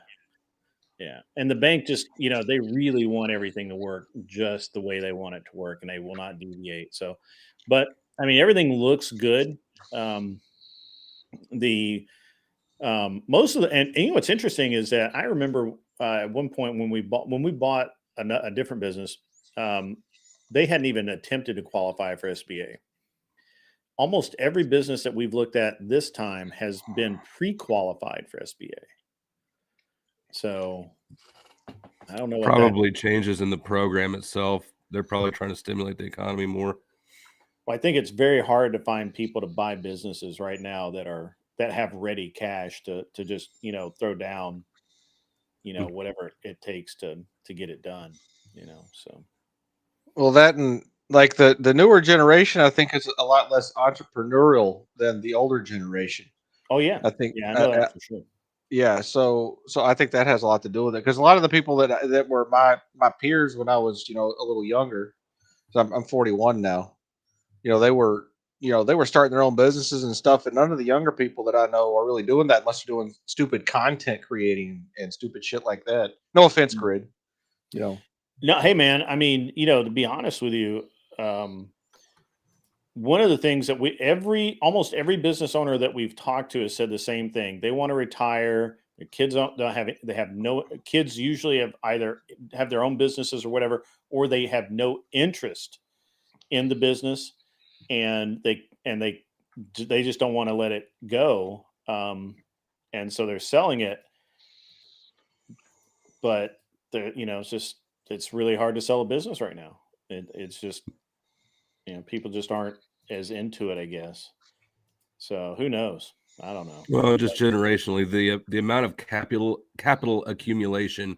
[SPEAKER 5] And the bank just, they really want everything to work just the way they want it to work, and they will not deviate. So, but I mean, everything looks good. Most of the, and what's interesting is that I remember at one point when we bought a different business. They hadn't even attempted to qualify for SBA. Almost every business that we've looked at this time has been pre-qualified for SBA. So I don't know what
[SPEAKER 6] Probably changes in the program itself. They're probably trying to stimulate the economy more.
[SPEAKER 5] Well, I think it's very hard to find people to buy businesses right now that have ready cash to just throw down whatever it takes to get it done. So
[SPEAKER 8] Well, that and like the newer generation, I think is a lot less entrepreneurial than the older generation.
[SPEAKER 5] oh yeah,
[SPEAKER 8] I think,
[SPEAKER 5] yeah, I know that for sure.
[SPEAKER 8] yeah. So I think that has a lot to do with it because a lot of the people that were my peers when I was a little younger, so I'm 41 now. They were they were starting their own businesses and stuff, and none of the younger people that I know are really doing that unless they're doing stupid content creating and stupid shit like that. No offense, Grid.
[SPEAKER 5] No, hey man, I mean, to be honest with you, one of the things that almost every business owner that we've talked to has said the same thing. They want to retire. Their kids don't have it. They have no kids usually have either have their own businesses or whatever, or they have no interest in the business, and they just don't want to let it go. And so they're selling it, but it's really hard to sell a business right now. It's just people just aren't as into it, I guess. So who knows? I don't know.
[SPEAKER 6] Well, just generationally, the amount of capital accumulation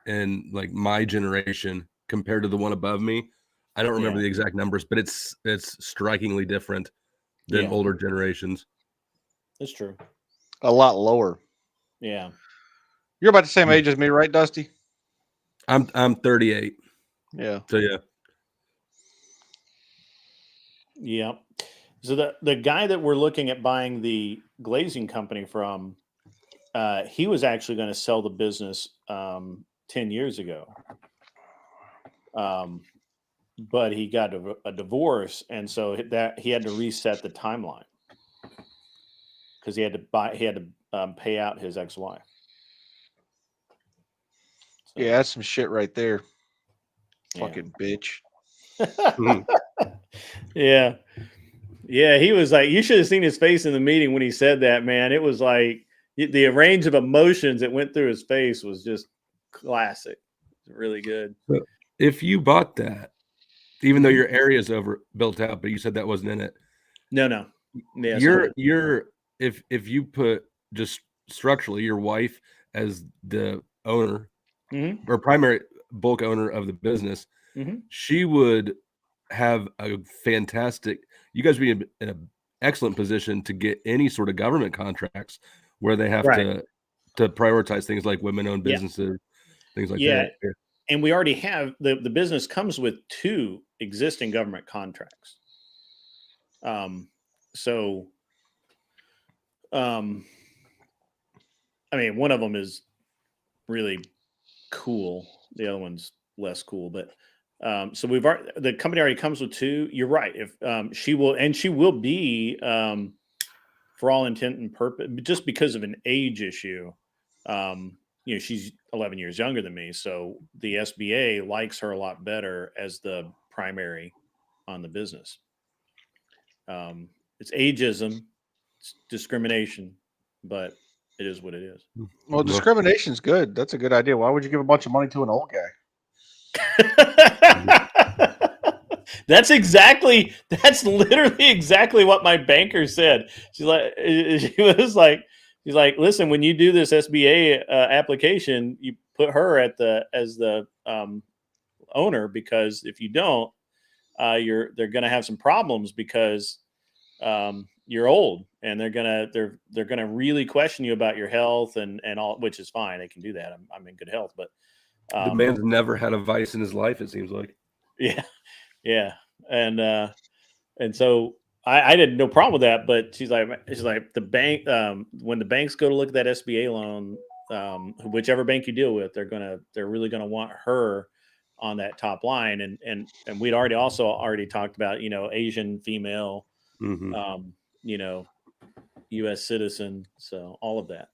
[SPEAKER 6] in like my generation compared to the one above me, I don't remember the exact numbers, but it's strikingly different than older generations.
[SPEAKER 5] That's true.
[SPEAKER 8] A lot lower.
[SPEAKER 5] Yeah.
[SPEAKER 8] You're about the same age as me, right, Dusty?
[SPEAKER 6] I'm 38.
[SPEAKER 8] Yeah.
[SPEAKER 6] So yeah.
[SPEAKER 5] Yeah. So the guy that we're looking at buying the glazing company from, he was actually going to sell the business 10 years ago. But he got a divorce, and so that he had to reset the timeline because he had to pay out his ex-wife. So.
[SPEAKER 8] Yeah, that's some shit right there. Fucking bitch.
[SPEAKER 5] Yeah. Yeah, he was like, you should have seen his face in the meeting when he said that, man. It was like the range of emotions that went through his face was just classic. Really good.
[SPEAKER 6] So if you bought that, even though your area is built out, but you said that wasn't in it.
[SPEAKER 5] No. Yeah,
[SPEAKER 6] you're if you put just structurally your wife as the owner or primary bulk owner of the business, she would have a fantastic. You guys would be in an excellent position to get any sort of government contracts where they have to prioritize things like women-owned businesses, things like that. Yeah.
[SPEAKER 5] And we already have the business comes with 2 existing government contracts. I mean, one of them is really cool. The other one's less cool, but so the company already comes with 2. You're right. If she will be for all intent and purpose, just because of an age issue. She's 11 years younger than me, so the SBA likes her a lot better as the primary on the business. It's ageism, it's discrimination, but it is what it is.
[SPEAKER 8] Well, discrimination's good. That's a good idea. Why would you give a bunch of money to an old guy?
[SPEAKER 5] That's literally exactly what my banker said. She's like, she's like, listen, when you do this SBA application, you put her as the owner, because if you don't, they're going to have some problems because you're old, and they're gonna really question you about your health and all, which is fine. They can do that. I'm in good health, but
[SPEAKER 6] the man's never had a vice in his life, it seems like.
[SPEAKER 5] Yeah. And so I did no problem with that, but she's like the bank, when the banks go to look at that SBA loan, whichever bank you deal with, they're really gonna want her on that top line. And we'd already talked about, Asian female, US citizen. So all of that.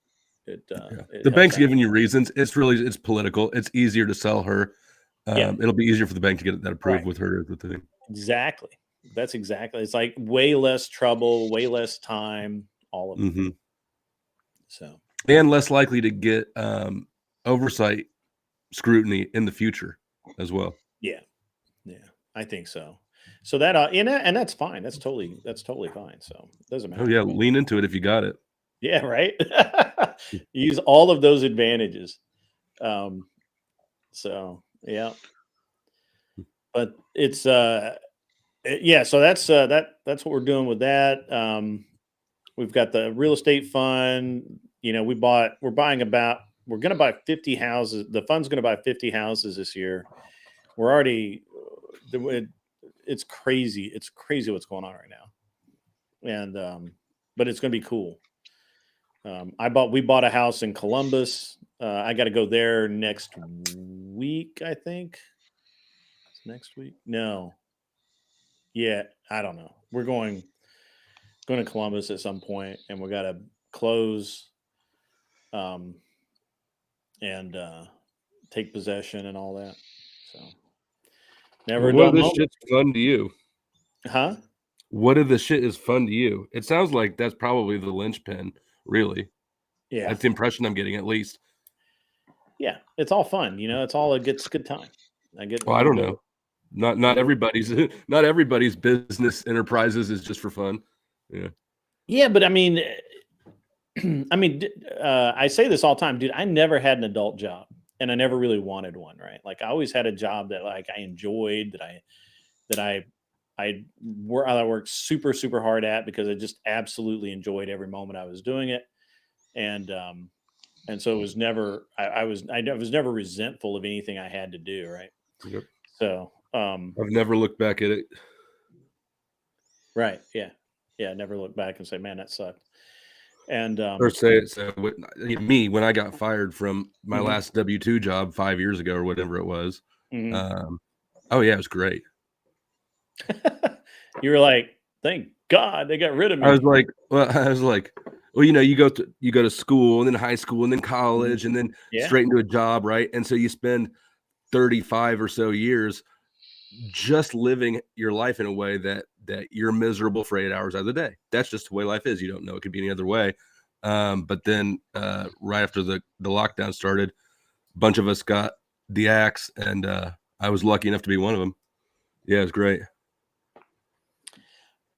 [SPEAKER 5] The
[SPEAKER 6] bank's giving you reasons. It's political. It's easier to sell her
[SPEAKER 5] Yeah.
[SPEAKER 6] It'll be easier for the bank to get that approved
[SPEAKER 5] Right.
[SPEAKER 6] with her. The thing.
[SPEAKER 5] Exactly. That's exactly. It's like way less trouble, way less time, all of it.
[SPEAKER 6] Hmm.
[SPEAKER 5] So,
[SPEAKER 6] And less likely to get oversight scrutiny in the future as well.
[SPEAKER 5] yeah, I think so. So that and that's fine. That's totally fine. So it doesn't matter.
[SPEAKER 6] Oh yeah, lean into it if you got it.
[SPEAKER 5] Yeah, right. Use all of those advantages. So yeah, but it's yeah. So that's that's what we're doing with that. We've got the real estate fund. You know, we're going to buy 50 houses. The fund's going to buy 50 houses this year. We're already, it's crazy. It's crazy what's going on right now. And, but it's going to be cool. We bought a house in Columbus. I got to go there next week, I think. It's next week. No. Yeah. I don't know. We're going to Columbus at some point, and we got to close and take possession and all that. So never
[SPEAKER 6] What
[SPEAKER 5] a
[SPEAKER 6] of
[SPEAKER 5] dull
[SPEAKER 6] this
[SPEAKER 5] moment.
[SPEAKER 6] shit's fun to you?
[SPEAKER 5] Huh?
[SPEAKER 6] What of the shit is fun to you? It sounds like that's probably the linchpin, really.
[SPEAKER 5] Yeah.
[SPEAKER 6] That's the impression I'm getting, at least.
[SPEAKER 5] Yeah. It's all fun. You know, it's all, it gets good time.
[SPEAKER 6] Well, I don't know. Not everybody's not everybody's business enterprises is just for fun. Yeah.
[SPEAKER 5] Yeah. But I mean, I say this all the time, dude. I never had an adult job, and I never really wanted one. Right? Like I always had a job that like I enjoyed, that I worked super super hard at because I just absolutely enjoyed every moment I was doing it, and so it was never I was never resentful of anything I had to do. Right?
[SPEAKER 6] Yep.
[SPEAKER 5] So
[SPEAKER 6] I've never looked back at it.
[SPEAKER 5] right, yeah, never look back and say, man, that sucked. And
[SPEAKER 6] Or say it. So me, when I got fired from my
[SPEAKER 5] Mhm.
[SPEAKER 6] last W-2 job 5 years ago or whatever it was.
[SPEAKER 5] Mhm.
[SPEAKER 6] Oh yeah, it was great.
[SPEAKER 5] You were like, thank God they got rid of me.
[SPEAKER 6] I was like, well, you know, you go to school and then high school and then college and then
[SPEAKER 5] Yeah.
[SPEAKER 6] straight into a job, right? And so you spend 35 or so years just living your life in a way that you're miserable for 8 hours out of the day. That's just the way life is. You don't know it could be any other way. But then right after the lockdown started, a bunch of us got the axe, and I was lucky enough to be one of them. Yeah, it was great.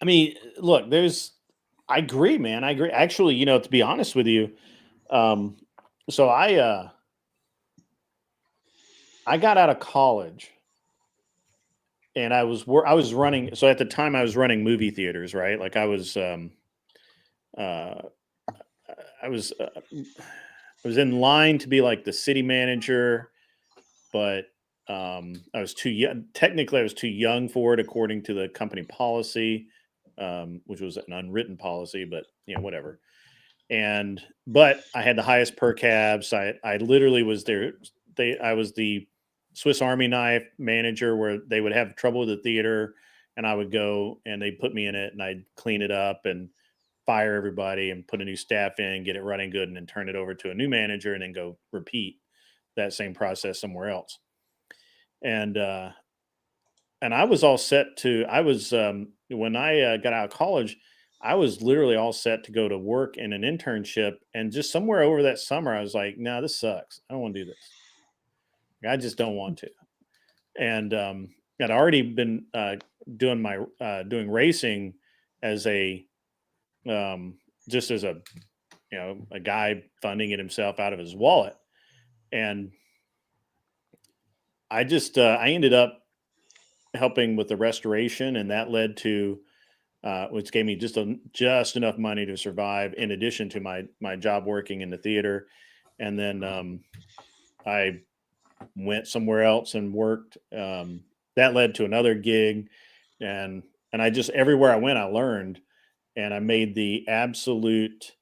[SPEAKER 5] I mean, look, I agree, man. I agree. Actually, you know, to be honest with you, so I got out of college and I was running. So at the time I was running movie theaters, right? Like I was I was in line to be like the city manager, but I was too young. Technically, I was too young for it, according to the company policy, which was an unwritten policy, but you know, whatever. But I had the highest per cabs. I literally was there. I was the Swiss Army knife manager where they would have trouble with the theater, and I would go and they'd put me in it, and I'd clean it up and fire everybody and put a new staff in, get it running good, and then turn it over to a new manager, and then go repeat that same process somewhere else. And I was all set to. I was when I got out of college, I was literally all set to go to work in an internship, and just somewhere over that summer, I was like, "No, this sucks. I don't want to do this. I just don't want to." And I'd already been doing racing as a just as a a guy funding it himself out of his wallet, and I ended up helping with the restoration, and that led to which gave me just enough money to survive, in addition to my job working in the theater. And then I went somewhere else and worked. That led to another gig, and I just everywhere I went, I learned, and I made the absolute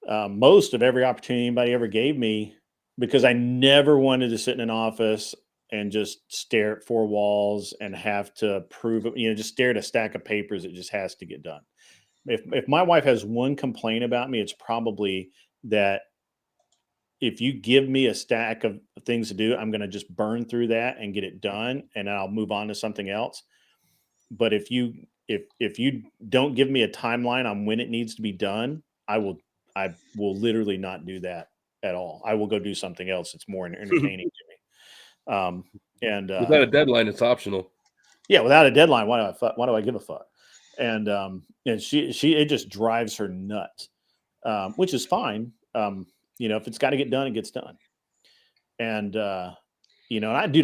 [SPEAKER 5] most of every opportunity anybody ever gave me, because I never wanted to sit in an office and just stare at four walls and have to prove it, just stare at a stack of papers. It just has to get done. If my wife has one complaint about me, it's probably that if you give me a stack of things to do, I'm going to just burn through that and get it done, and then I'll move on to something else. But if you don't give me a timeline on when it needs to be done, I will literally not do that at all. I will go do something else that's more entertaining to me. And
[SPEAKER 6] Without a deadline, it's optional.
[SPEAKER 5] yeah, without a deadline, why do I give a fuck? And she it just drives her nuts, which is fine. If it's got to get done, it gets done. And and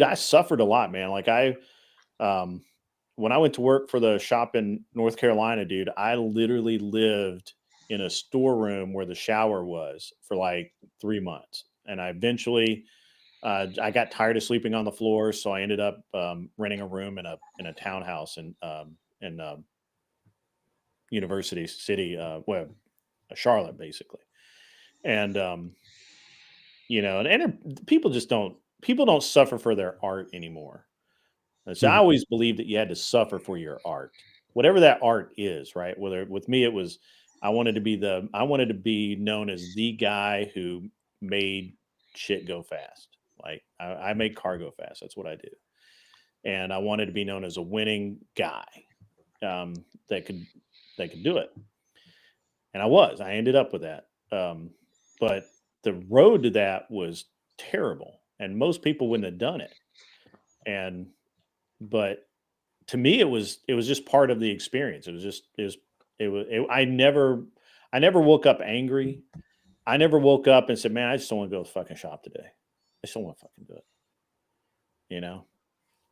[SPEAKER 5] I suffered a lot, man. Like when I went to work for the shop in North Carolina, dude, I literally lived in a storeroom where the shower was for like 3 months. And I eventually, I got tired of sleeping on the floor. So I ended up renting a room in a townhouse in University City, Charlotte, basically. And, people don't suffer for their art anymore. And so I always believed that you had to suffer for your art, whatever that art is, right? Whether with me, it was, I wanted to be known as the guy who made shit go fast. Like I make car go fast. That's what I do. And I wanted to be known as a winning guy that could do it. And I ended up with that. But the road to that was terrible. And most people wouldn't have done it. But to me, it was just part of the experience. I never woke up angry. I never woke up and said, man, I just don't want to go to the fucking shop today. I just don't want to fucking do it.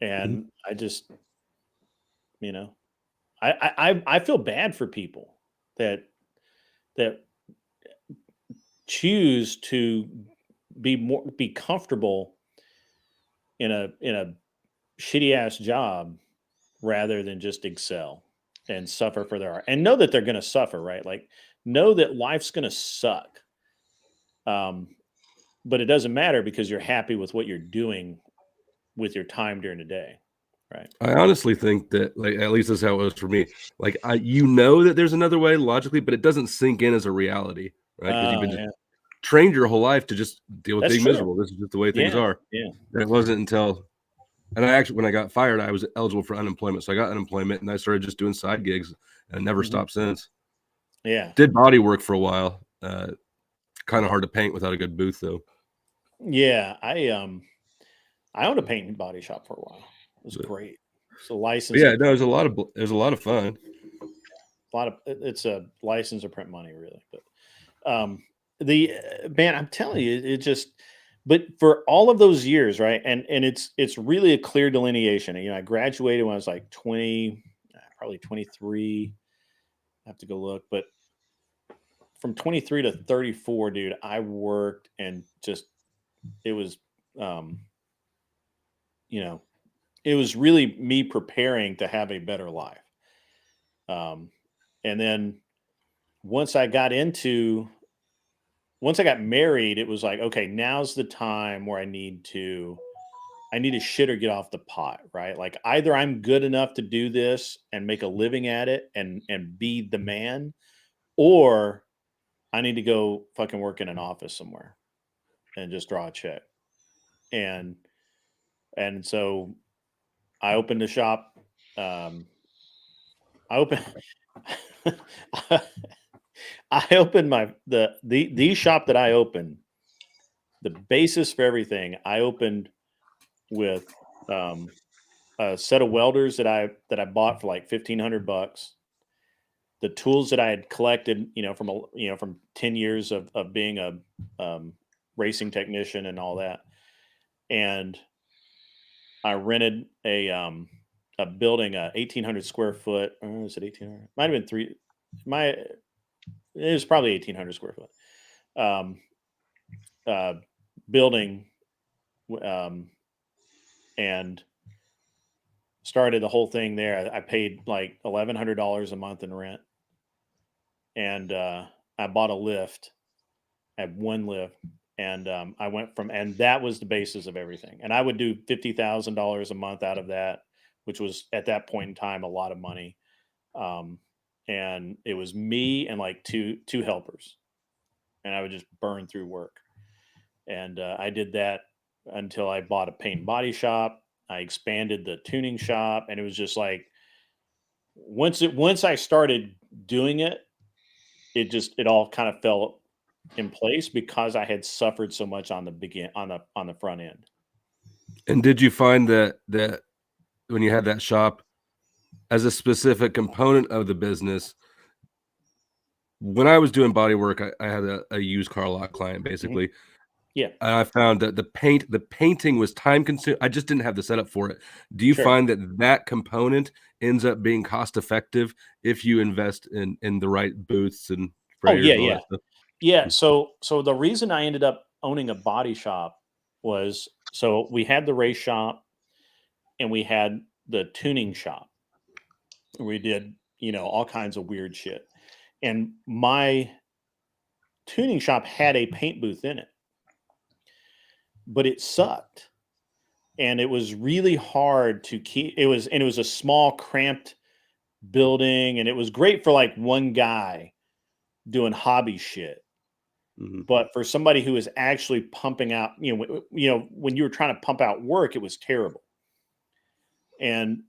[SPEAKER 5] And I just, I feel bad for people that choose to be comfortable in a shitty ass job rather than just excel and suffer for their art and know that they're going to suffer, right? Like know that life's going to suck. But it doesn't matter because you're happy with what you're doing with your time during the day. Right.
[SPEAKER 6] I honestly think that, like, at least that's how it was for me. Like, that there's another way logically, but it doesn't sink in as a reality, right? Because you've been trained your whole life to just deal with being miserable. This is just the way things are.
[SPEAKER 5] Yeah.
[SPEAKER 6] And it wasn't until, and when I got fired, I was eligible for unemployment. So I got unemployment and I started just doing side gigs and I never stopped since.
[SPEAKER 5] Yeah.
[SPEAKER 6] Did body work for a while. Kind of hard to paint without a good booth, though.
[SPEAKER 5] Yeah. I owned a paint and body shop for a while. It was great. It's a license.
[SPEAKER 6] Yeah, no, it was a lot of fun.
[SPEAKER 5] It's a license to print money, really. But man, I'm telling you, it just. But for all of those years, right, and it's really a clear delineation. I graduated when I was like 20, probably 23. I have to go look, but from 23 to 34, dude, I worked and just it was, it was really me preparing to have a better life. And then once I got married, it was like, okay, now's the time where I need to shit or get off the pot, right? Like either I'm good enough to do this and make a living at it and be the man, or I need to go fucking work in an office somewhere and just draw a check. And so I opened a shop. I opened the shop that I opened. The basis for everything I opened with a set of welders that I bought for like $1,500. The tools that I had collected, from 10 years of being a racing technician and all that, and I rented a building, 1,800 square foot. Is it 1,800? Might have been three. It was probably 1,800 square foot building, and started the whole thing there. I paid like $1,100 a month in rent, and I bought a lift. I had one lift. And I went and that was the basis of everything. And I would do $50,000 a month out of that, which was at that point in time a lot of money. And it was me and like two helpers, and I would just burn through work. And I did that until I bought a paint and body shop. I expanded the tuning shop, and it was just like once I started doing it, it all kind of fell in place because I had suffered so much on the front end.
[SPEAKER 6] And did you find that when you had that shop as a specific component of the business? When I was doing body work, I had a used car lot client basically.
[SPEAKER 5] Yeah,
[SPEAKER 6] And I found that the painting was time consuming. I just didn't have the setup for it. Do you
[SPEAKER 5] sure.
[SPEAKER 6] find that component ends up being cost effective if you invest in the right booths and
[SPEAKER 5] Oh
[SPEAKER 6] sprayers
[SPEAKER 5] yeah,
[SPEAKER 6] and all
[SPEAKER 5] yeah,
[SPEAKER 6] that stuff?
[SPEAKER 5] yeah. So the reason I ended up owning a body shop was so we had the race shop and we had the tuning shop. We did all kinds of weird shit, and my tuning shop had a paint booth in it, but it sucked. And it was really hard to keep it was a small cramped building, and it was great for like one guy doing hobby shit,
[SPEAKER 6] Mhm.
[SPEAKER 5] but for somebody who is actually pumping out when you were trying to pump out work, it was terrible. And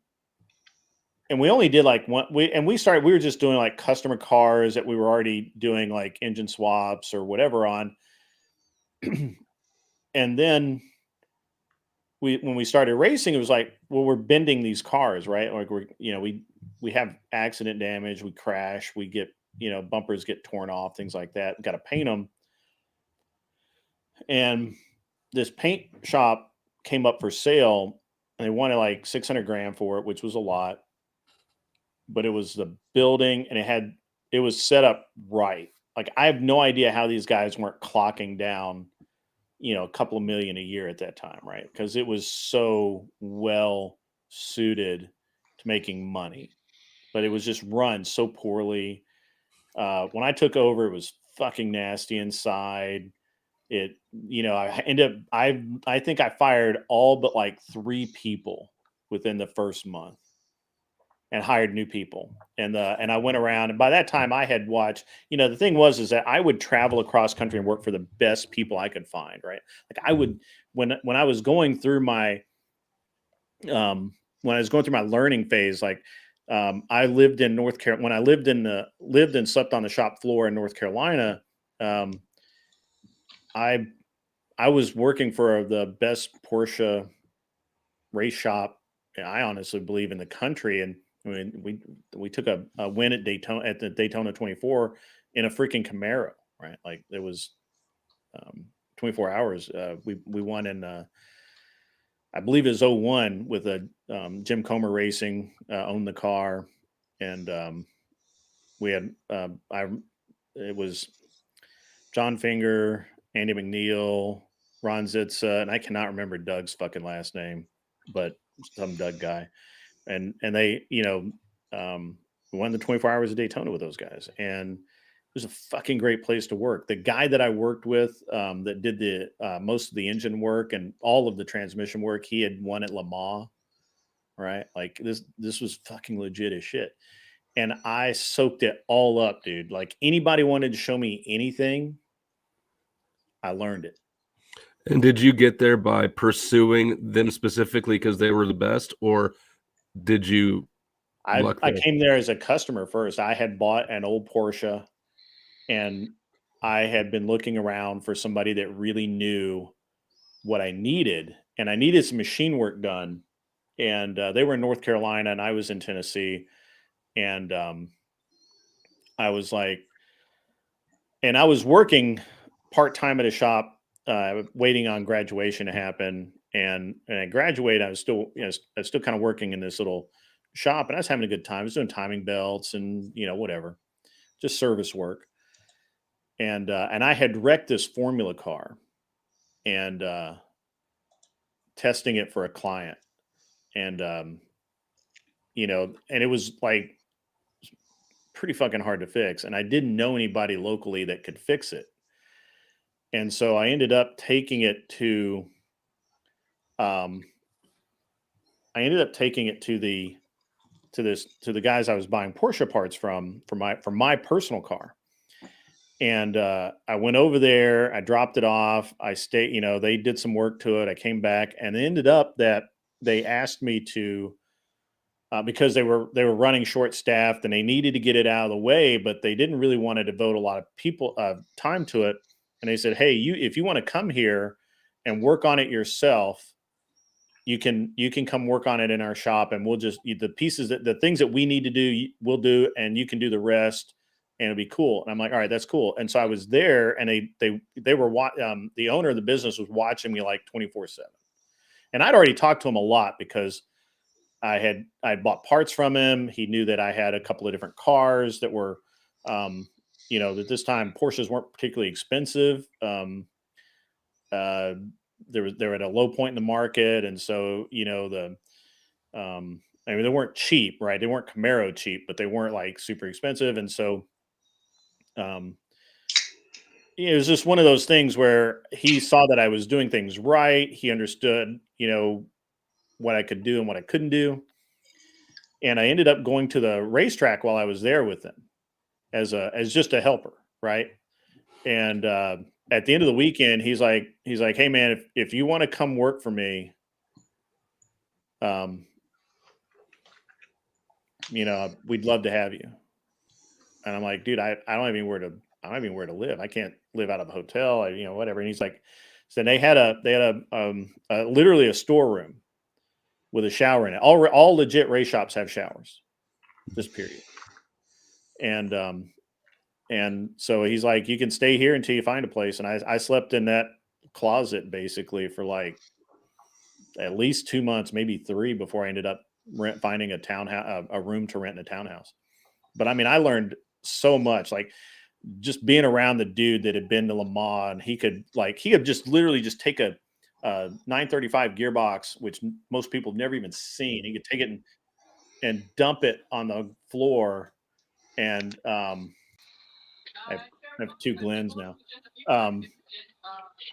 [SPEAKER 5] we only did like one we were just doing like customer cars that we were already doing like engine swaps or whatever on. And then when we started racing, it was like, well, we're bending these cars, right? Like we have accident damage, we crash, we get bumpers get torn off, things like that. Got to paint them, and this paint shop came up for sale, and they wanted like 600 grand for it, which was a lot. But it was the building, and it was set up right. Like I have no idea how these guys weren't clocking down a couple of million a year at that time, right? Because it was so well suited to making money, but it was just run so poorly. When I took over, it was fucking nasty inside. I ended up, I think I fired all but like 3 people within the first month and hired new people. And I went around, and by that time I had watched, the thing was is that I would travel across country and work for the best people I could find, right? Like I would when I was going through my when I was going through my learning phase, like I lived in North Carolina when I lived and slept on the shop floor in North Carolina. Um, I I was working for the best Porsche race shop, I honestly believe, in the country. And I mean, we took a win at the Daytona 24 in a freaking Camaro, right? Like it was 24 hours. We won in I believe it was '01 with a Jim Comer Racing owned the car, and we had I it was John Finger, Andy McNeil, Ron Zitza, and I cannot remember Doug's fucking last name, but some Doug guy. And they, won the 24 hours of Daytona with those guys. And it was a fucking great place to work. The guy that I worked with that did the most of the engine work and all of the transmission work, he had won at Le Mans, right? Like this was fucking legit as shit. And I soaked it all up, dude. Like anybody wanted to show me anything, I learned it.
[SPEAKER 6] And did you get there by pursuing them specifically because they were the best, or did you luck
[SPEAKER 5] I
[SPEAKER 6] there?
[SPEAKER 5] came there as a customer first. I had bought an old Porsche, and I had been looking around for somebody that really knew what I needed, and I needed some machine work done. And they were in North Carolina, and I was in Tennessee, and I was like, and I was working part time at a shop, waiting on graduation to happen. And I graduated. I was still, I was still kind of working in this little shop, and I was having a good time. I was doing timing belts and whatever, just service work. And I had wrecked this formula car and testing it for a client, and and it was like pretty fucking hard to fix, and I didn't know anybody locally that could fix it. And so I ended up taking it to um to the guys I was buying Porsche parts from for my personal car. And I went over there, I dropped it off. I stayed, they did some work to it. I came back, and it ended up that they asked me to, because they were running short staffed and they needed to get it out of the way, but they didn't really want to devote a lot of people time to it. And they said, "Hey, if you want to come here and work on it yourself, you can come work on it in our shop, and we'll just the things that we need to do, we'll do, and you can do the rest, and it'll be cool." And I'm like, "All right, that's cool." And so I was there, and they were the owner of the business was watching me like 24/7, and I'd already talked to him a lot because I bought parts from him. He knew that I had a couple of different cars that were, that this time Porsches weren't particularly expensive. They're at a low point in the market, and so they weren't cheap, right? They weren't Camaro cheap, but they weren't like super expensive, and so it was just one of those things where he saw that I was doing things right. He understood, what I could do and what I couldn't do, and I ended up going to the racetrack while I was there with him as just a helper, right? And at the end of the weekend, he's like, "Hey man, if you want to come work for me, we'd love to have you." And I'm like, "Dude, I don't have anywhere to live. I can't live out of a hotel, whatever." And he's like, so they had literally a storeroom with a shower in it. All legit race shops have showers, this period. And so he's like, "You can stay here until you find a place." And I slept in that closet basically for like at least 2 months, maybe 3, before I ended up finding a room to rent in a townhouse. But I mean, I learned so much, like just being around the dude that had been to Le Mans, and he could just literally just take a 935 gearbox, which most people have never even seen. He could take it and dump it on the floor. And I have 2 Glens now.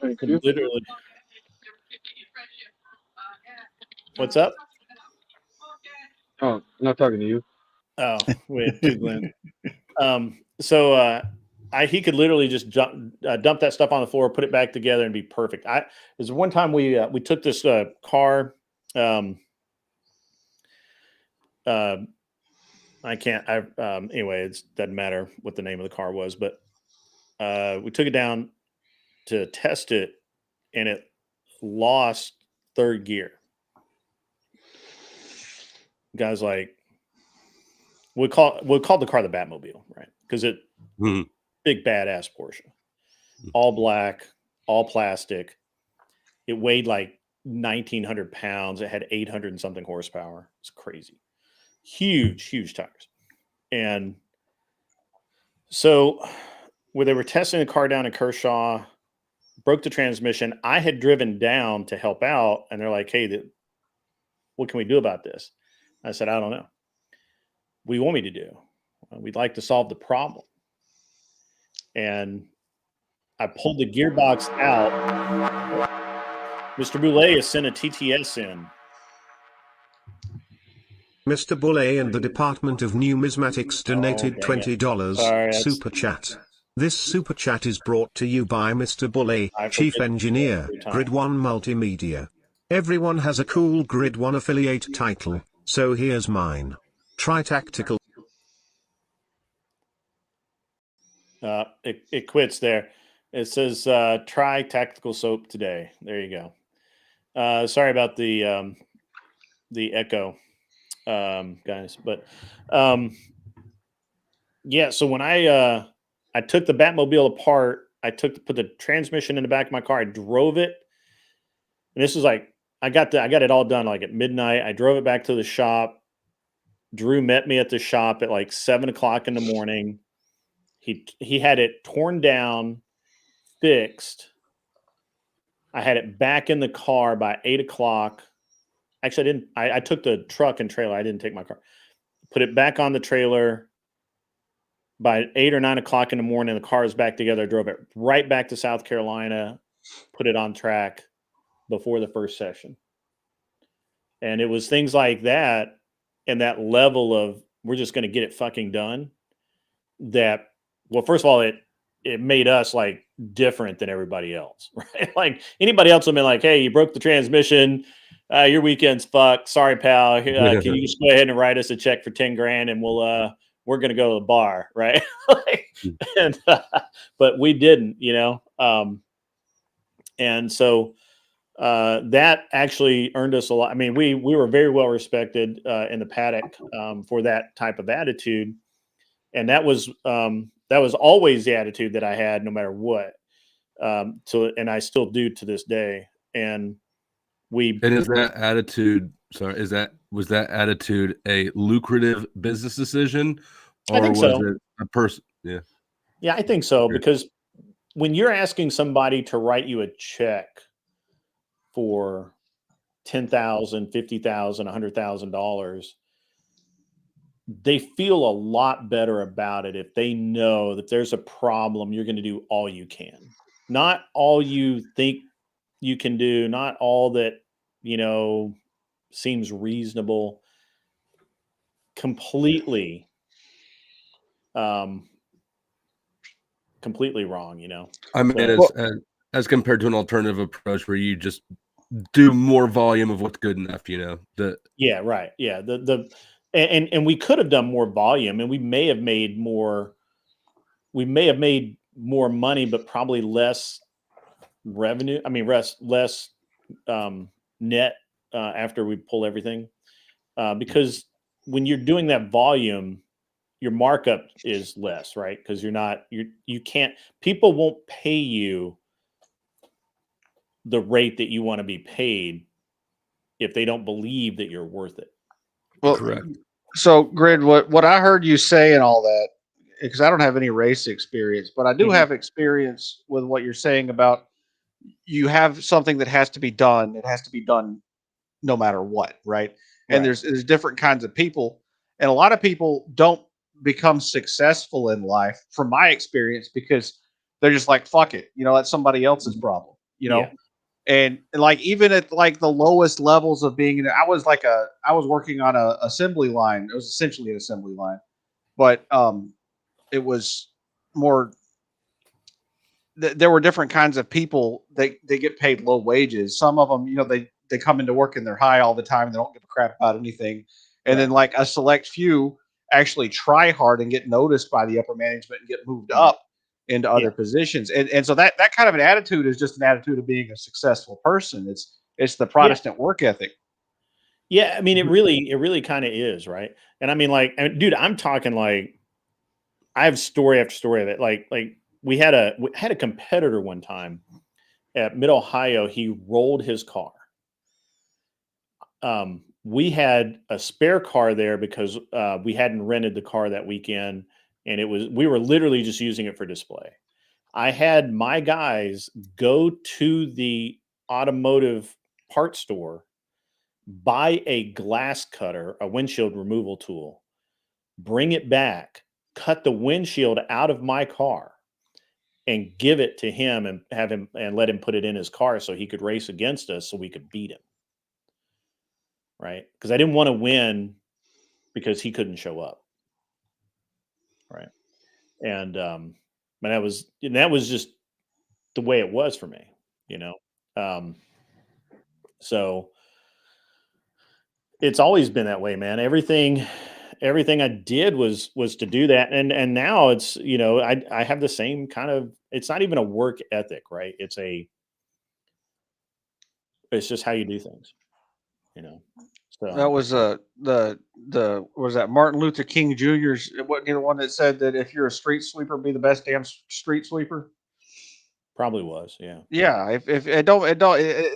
[SPEAKER 5] Literally. What's up?
[SPEAKER 2] Oh, I'm not talking to you.
[SPEAKER 5] Oh, we had 2 Glens. So he could literally just dump that stuff on the floor, put it back together, and be perfect. There's one time we took this car. Anyway, it doesn't matter what the name of the car was, but we took it down to test it, and it lost 3rd gear. Guys, like, we called the car the Batmobile, right? Because big badass Porsche, all black, all plastic. It weighed like 1,900 pounds. It had 800 and something horsepower. It's crazy. Huge tires. And so when they were testing the car down in Kershaw, broke the transmission. I had driven down to help out, and they're like, "Hey, what can we do about this?" I said, "I don't know. What do you want me to do?" "We'd like to solve the problem." And I pulled the gearbox out. Mr. Boulay has sent a TTS in.
[SPEAKER 9] Mr. Boulay and the Department of Numismatics donated $20
[SPEAKER 5] Sorry,
[SPEAKER 9] super chat. This super chat is brought to you by Mr. Boulay, Chief Engineer, Grid 1 Multimedia. Everyone has a cool Grid 1 affiliate title, so here's mine. Try Tactical.
[SPEAKER 5] It quits there. It says try Tactical Soap today. There you go. Sorry about the echo, guys, but yeah. So when I took the Batmobile apart, put the transmission in the back of my car. I drove it, and this was like I got it all done like at midnight. I drove it back to the shop. Drew met me at the shop at like 7 o'clock in the morning. He had it torn down, fixed. I had it back in the car by 8 o'clock. Actually, I didn't. I took the truck and trailer. I didn't take my car. Put it back on the trailer. By 8 or 9 o'clock in the morning, the car is back together. I drove it right back to South Carolina, put it on track before the first session. And it was things like that, and that level of we're just going to get it fucking done. That, well, first of all, it made us like different than everybody else, right? Like anybody else would be like, "Hey, you broke the transmission. Your weekend's fucked. Sorry, pal. Can you just go ahead and write us a check for 10 grand and we're going to go to the bar." Right. Like, and, but we didn't, and so, that actually earned us a lot. I mean, we were very well respected, in the paddock, for that type of attitude. And that was always the attitude that I had no matter what. And I still do to this day. And
[SPEAKER 6] is that attitude, was that attitude a lucrative business decision,
[SPEAKER 5] I
[SPEAKER 6] or
[SPEAKER 5] think
[SPEAKER 6] was
[SPEAKER 5] so.
[SPEAKER 6] it a person? Yeah.
[SPEAKER 5] Yeah, I think so, because when you're asking somebody to write you a check for $10,000, $50,000, $100,000, they feel a lot better about it if they know that there's a problem. You're going to do all you can, not all you think you can do, not all that seems reasonable. Completely, um, completely wrong.
[SPEAKER 6] I mean,
[SPEAKER 5] So,
[SPEAKER 6] as compared to an alternative approach where you just do more volume of what's good enough,
[SPEAKER 5] yeah, right, yeah. And we could have done more volume, and we may have made more. We may have made more money, but probably less revenue. I mean, less net, after we pull everything, because when you're doing that volume, your markup is less, right? Because you can't. People won't pay you the rate that you want to be paid if they don't believe that you're worth it.
[SPEAKER 8] Well,
[SPEAKER 6] correct.
[SPEAKER 8] so Grid, what I heard you say and all that, because I don't have any race experience, but I do
[SPEAKER 5] Mhm.
[SPEAKER 8] have experience with what you're saying about you have something that has to be done. It has to be done no matter what, right? And
[SPEAKER 5] Right.
[SPEAKER 8] there's different kinds of people, and a lot of people don't become successful in life, from my experience, because they're just like, fuck it, that's somebody else's problem,
[SPEAKER 5] Yeah.
[SPEAKER 8] and like even at like the lowest levels of being, I was working on a assembly line. It was essentially an assembly line, but it was more. There were different kinds of people. They get paid low wages. Some of them, they come into work and they're high all the time and they don't give a crap about anything. And then
[SPEAKER 5] Right.
[SPEAKER 8] like a select few actually try hard and get noticed by the upper management and get moved
[SPEAKER 5] Mhm.
[SPEAKER 8] up into
[SPEAKER 5] Yeah.
[SPEAKER 8] other positions. And so that kind of an attitude is just an attitude of being a successful person. It's the
[SPEAKER 5] Yeah.
[SPEAKER 8] Protestant work ethic.
[SPEAKER 5] Yeah. I mean, it really kind of is, right? And I mean, like, dude, I'm talking like I have story after story of it. Like we had a competitor one time at Mid Ohio. He rolled his car. We had a spare car there because we hadn't rented the car that weekend, and we were literally just using it for display. I had my guys go to the automotive parts store, buy a glass cutter, a windshield removal tool, bring it back, cut the windshield out of my car, and give it to him and have him and let him put it in his car so he could race against us so we could beat him. Right? Because I didn't want to win because he couldn't show up. Right. And that was just the way it was for me, you know. Um, so it's always been that way, man. Everything I did was to do that. And now it's, I have the same kind of, it's not even a work ethic, right? It's just how you do things, you know.
[SPEAKER 8] That
[SPEAKER 5] So
[SPEAKER 8] was the was that Martin Luther King Jr.'s, what, the one that said that if you're a street sweeper, be the best damn street sweeper.
[SPEAKER 5] probably was, yeah.
[SPEAKER 8] Yeah, if it don't,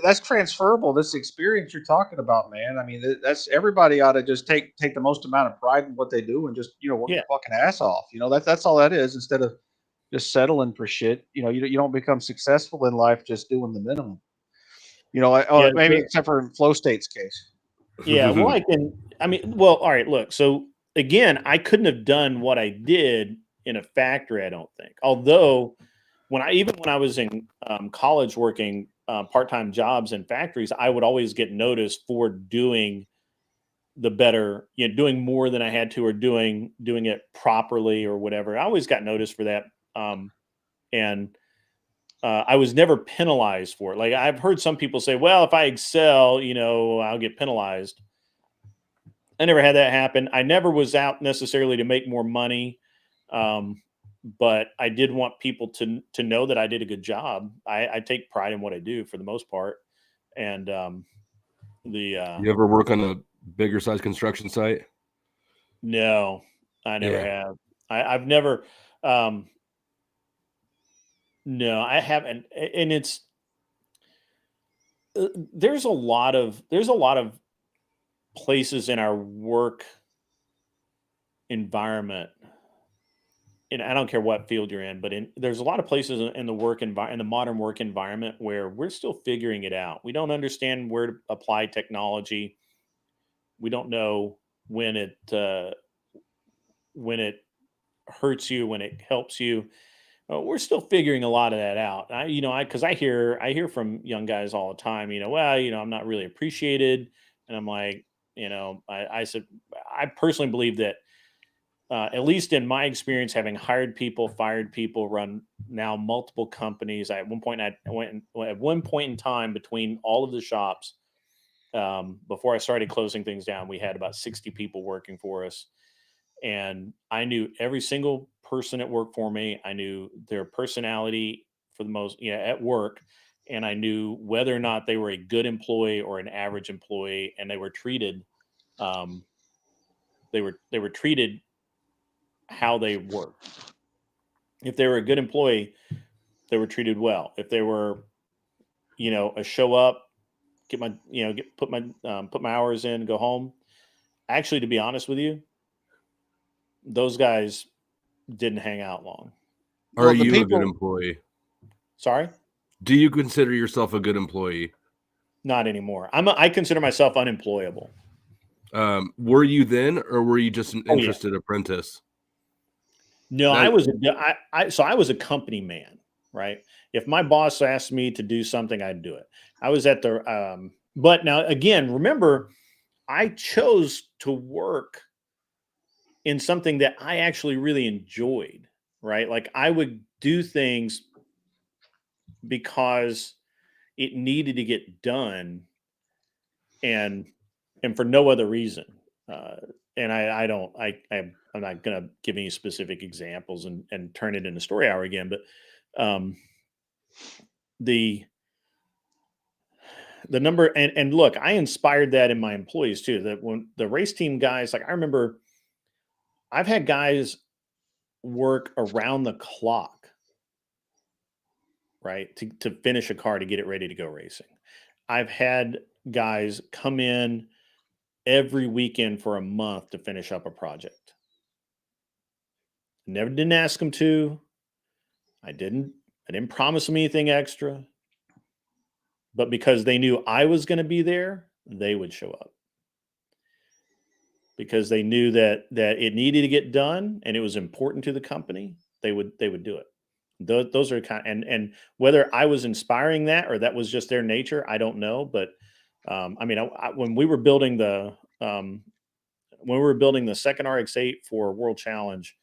[SPEAKER 8] that's transferable. This experience you're talking about, man. I mean, that's everybody ought to just take the most amount of pride in what they do and just work
[SPEAKER 5] Yeah.
[SPEAKER 8] their fucking ass off. That's all that is. Instead of just settling for shit, you don't become successful in life just doing the minimum.
[SPEAKER 5] Yeah.
[SPEAKER 8] Maybe
[SPEAKER 5] So,
[SPEAKER 8] except for in Flow State's case.
[SPEAKER 5] yeah. Well, all right, look. So again, I couldn't have done what I did in a factory, I don't think. Although when I was in college working part-time jobs in factories, I would always get noticed for doing the better, doing more than I had to, or doing it properly or whatever. I always got noticed for that. and I was never penalized for it. Like I've heard some people say, well, if I excel, I'll get penalized. I never had that happen. I never was out necessarily to make more money. But I did want people to know that I did a good job. I take pride in what I do for the most part. And
[SPEAKER 6] you ever work on a bigger size construction site?
[SPEAKER 5] No, I never have. I've never. No, I haven't. And it's there's a lot of places in our work environment, and I don't care what field you're in, but there's a lot of places in the in the modern work environment where we're still figuring it out. We don't understand where to apply technology. We don't know when it hurts you, when it helps you. We're still figuring a lot of that out. Because I hear from young guys all the time. I'm not really appreciated, and I'm like, I said, I personally believe that. At least in my experience, having hired people, fired people, run now multiple companies. At one point in time, between all of the shops, before I started closing things down, we had about 60 people working for us, and I knew every single person at work for me. I knew their personality for the most, at work, and I knew whether or not they were a good employee or an average employee, and they were treated. They were treated how they work. If they were a good employee, they were treated well. If they were, a show up, put my hours in, go home. Actually, to be honest with you, those guys didn't hang out long.
[SPEAKER 6] Are you a good employee?
[SPEAKER 5] Sorry?
[SPEAKER 6] Do you consider yourself a good employee?
[SPEAKER 5] Not anymore. I consider myself unemployable.
[SPEAKER 6] Were you then, or were you just an interested apprentice?
[SPEAKER 5] No, I was a company man, right? If my boss asked me to do something, I'd do it. I was at the but now again, remember, I chose to work in something that I actually really enjoyed, right? Like I would do things because it needed to get done and for no other reason. And I'm not going to give any specific examples and turn it into story hour again, but the number and look, I inspired that in my employees too. That when the race team guys, like I remember, I've had guys work around the clock, right, to finish a car to get it ready to go racing. I've had guys come in every weekend for a month to finish up a project. Didn't ask them to. I didn't promise them anything extra. But because they knew I was going to be there, they would show up. Because they knew that it needed to get done and it was important to the company, they would do it. Those are and whether I was inspiring that or that was just their nature, I don't know. But when we were building the second RX-8 for World Challenge,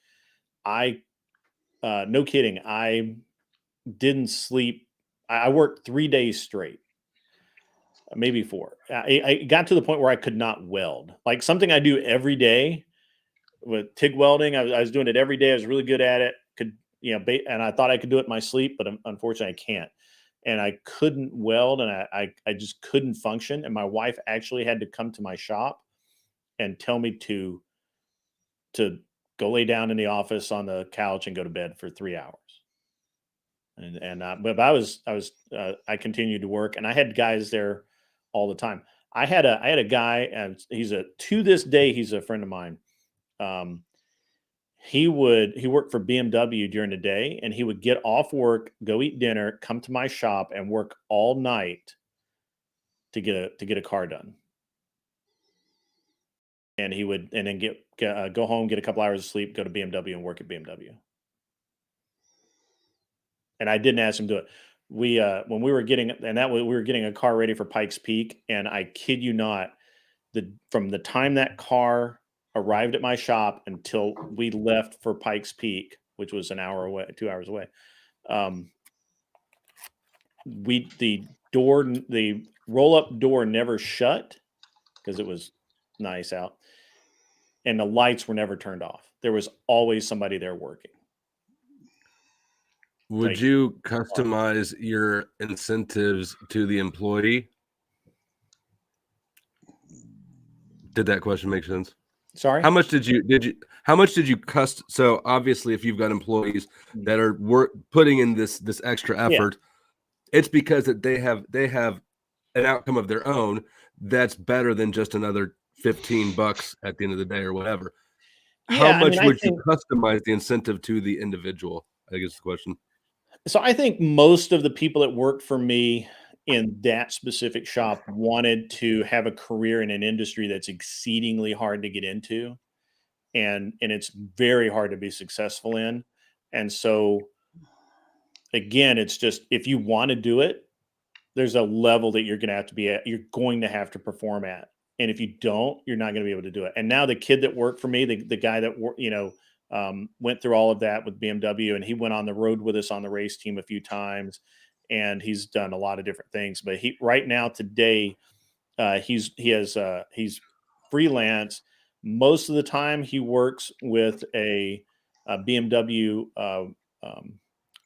[SPEAKER 5] no kidding, I didn't sleep. I worked 3 days straight, maybe 4. I got to the point where I could not weld. Like something I do every day with TIG welding. I was doing it every day. I was really good at it. And I thought I could do it in my sleep, but unfortunately I can't. And I couldn't weld, and I just couldn't function. And my wife actually had to come to my shop and tell me to go lay down in the office on the couch and go to bed for 3 hours. But I continued to work, and I had guys there all the time. I had a guy, and to this day he's a friend of mine. He worked for BMW during the day, and he would get off work, go eat dinner, come to my shop, and work all night to get a car done. And he would, and then go home, get a couple hours of sleep, go to BMW and work at BMW. And I didn't ask him to do it. When we were getting a car ready for Pikes Peak, and I kid you not, from the time that car arrived at my shop until we left for Pikes Peak, which was an hour away, 2 hours away, The roll-up door never shut because it was nice out, and the lights were never turned off. There was always somebody there working.
[SPEAKER 6] Would
[SPEAKER 5] Like,
[SPEAKER 6] you customize your incentives to the employee? Did that question make sense?
[SPEAKER 5] Sorry?
[SPEAKER 6] How much did you so obviously if you've got employees that are putting in this extra effort, it's because that they have an outcome of their own that's better than just another $15 at the end of the day or whatever. How
[SPEAKER 5] Yeah, I
[SPEAKER 6] much
[SPEAKER 5] mean, I
[SPEAKER 6] would
[SPEAKER 5] think
[SPEAKER 6] you customize the incentive to the individual? I guess the question.
[SPEAKER 5] so. I think most of the people that worked for me in that specific shop wanted to have a career in an industry that's exceedingly hard to get into, and it's very hard to be successful in. And so again, it's just if you want to do it, there's a level that you're going to have to be at. You're going to have to perform at, and if you don't, you're not going to be able to do it. And now the kid that worked for me, the guy that went through all of that with BMW, and he went on the road with us on the race team a few times, and he's done a lot of different things. But he right now today, he's freelance. Most of the time, he works with a BMW.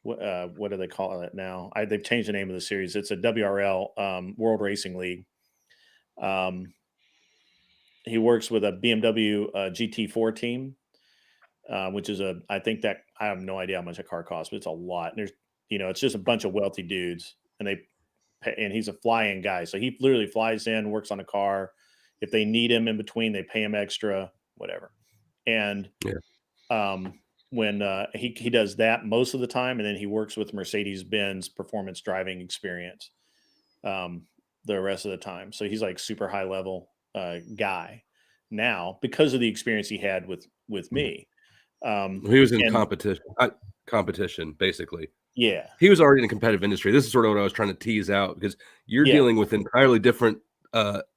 [SPEAKER 5] What do they call it now? They've changed the name of the series. It's a WRL, World Racing League. He works with a BMW GT4 team, which is I think that I have no idea how much a car costs, but it's a lot. And there's, it's just a bunch of wealthy dudes, and he's a fly-in guy. So he literally flies in, works on a car. If they need him in between, they pay him extra, whatever. And when he does that most of the time, and then he works with Mercedes-Benz Performance Driving Experience the rest of the time. So he's like super high level guy now because of the experience he had with me.
[SPEAKER 6] He was in competition, basically.
[SPEAKER 5] Yeah.
[SPEAKER 6] He was already in a competitive industry. This is sort of what I was trying to tease out because you're dealing with an entirely different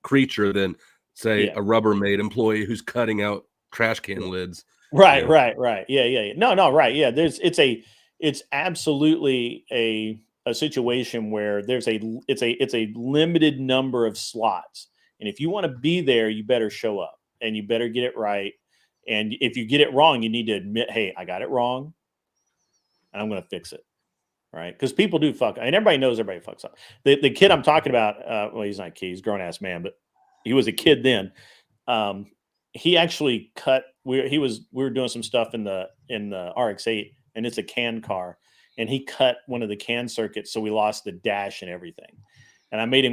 [SPEAKER 6] creature than, say, a Rubbermaid employee who's cutting out trash can lids.
[SPEAKER 5] Right. Yeah. No, right. Yeah. It's absolutely a situation where it's a limited number of slots. And if you want to be there, you better show up and you better get it right. And if you get it wrong, you need to admit, hey, I got it wrong and I'm going to fix it. Right. Because people do fuck. And everybody knows everybody fucks up. The kid I'm talking about, well, he's not a kid, he's a grown ass man, but he was a kid then. He actually cut. We were doing some stuff in the RX-8, and it's a can car, and he cut one of the can circuits, so we lost the dash and everything. And I made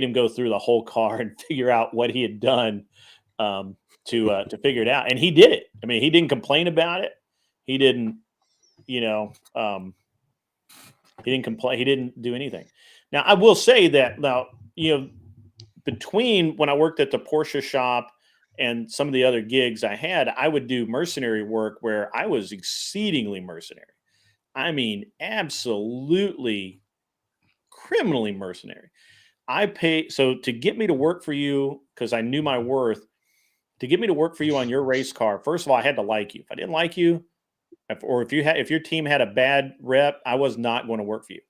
[SPEAKER 5] him go through the whole car and figure out what he had done to figure it out, and he did it. I mean, he didn't complain about it. He didn't, he didn't complain. He didn't do anything. Now, I will say that between when I worked at the Porsche shop and some of the other gigs I had, I would do mercenary work where I was exceedingly mercenary. I mean, absolutely criminally mercenary. So to get me to work for you, because I knew my worth, to get me to work for you on your race car, first of all, I had to like you. If I didn't like you, if your team had a bad rep, I was not going to work for you.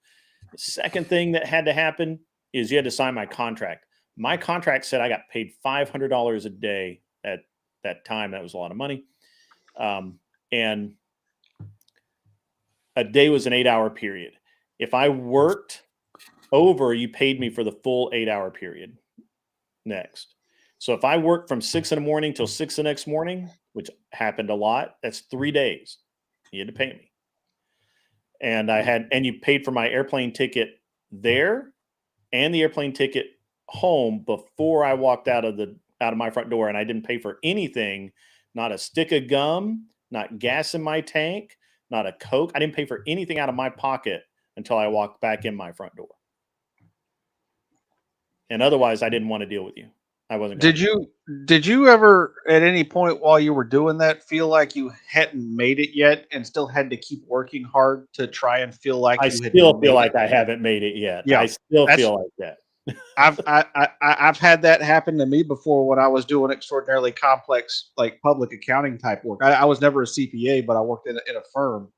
[SPEAKER 5] The second thing that had to happen is you had to sign my contract. My contract said I got paid $500 a day at that time. That was a lot of money. And a day was an 8-hour period. If I worked over, you paid me for the full 8-hour period next. So if I worked from 6 in the morning till 6 the next morning, which happened a lot, that's 3 days. You had to pay me. And you paid for my airplane ticket there and the airplane ticket home before I walked out of my front door, and I didn't pay for anything, not a stick of gum, not gas in my tank, not a Coke. I didn't pay for anything out of my pocket until I walked back in my front door. And otherwise, I didn't want to deal with you. I wasn't.
[SPEAKER 8] Did you ever at any point while you were doing that feel like you hadn't made it yet and still had to keep working hard to try and feel like
[SPEAKER 5] I still feel like I haven't made it yet. Yeah, I still feel like that.
[SPEAKER 8] I've had that happen to me before when I was doing extraordinarily complex, like public accounting type work. I was never a CPA, but I worked in a firm,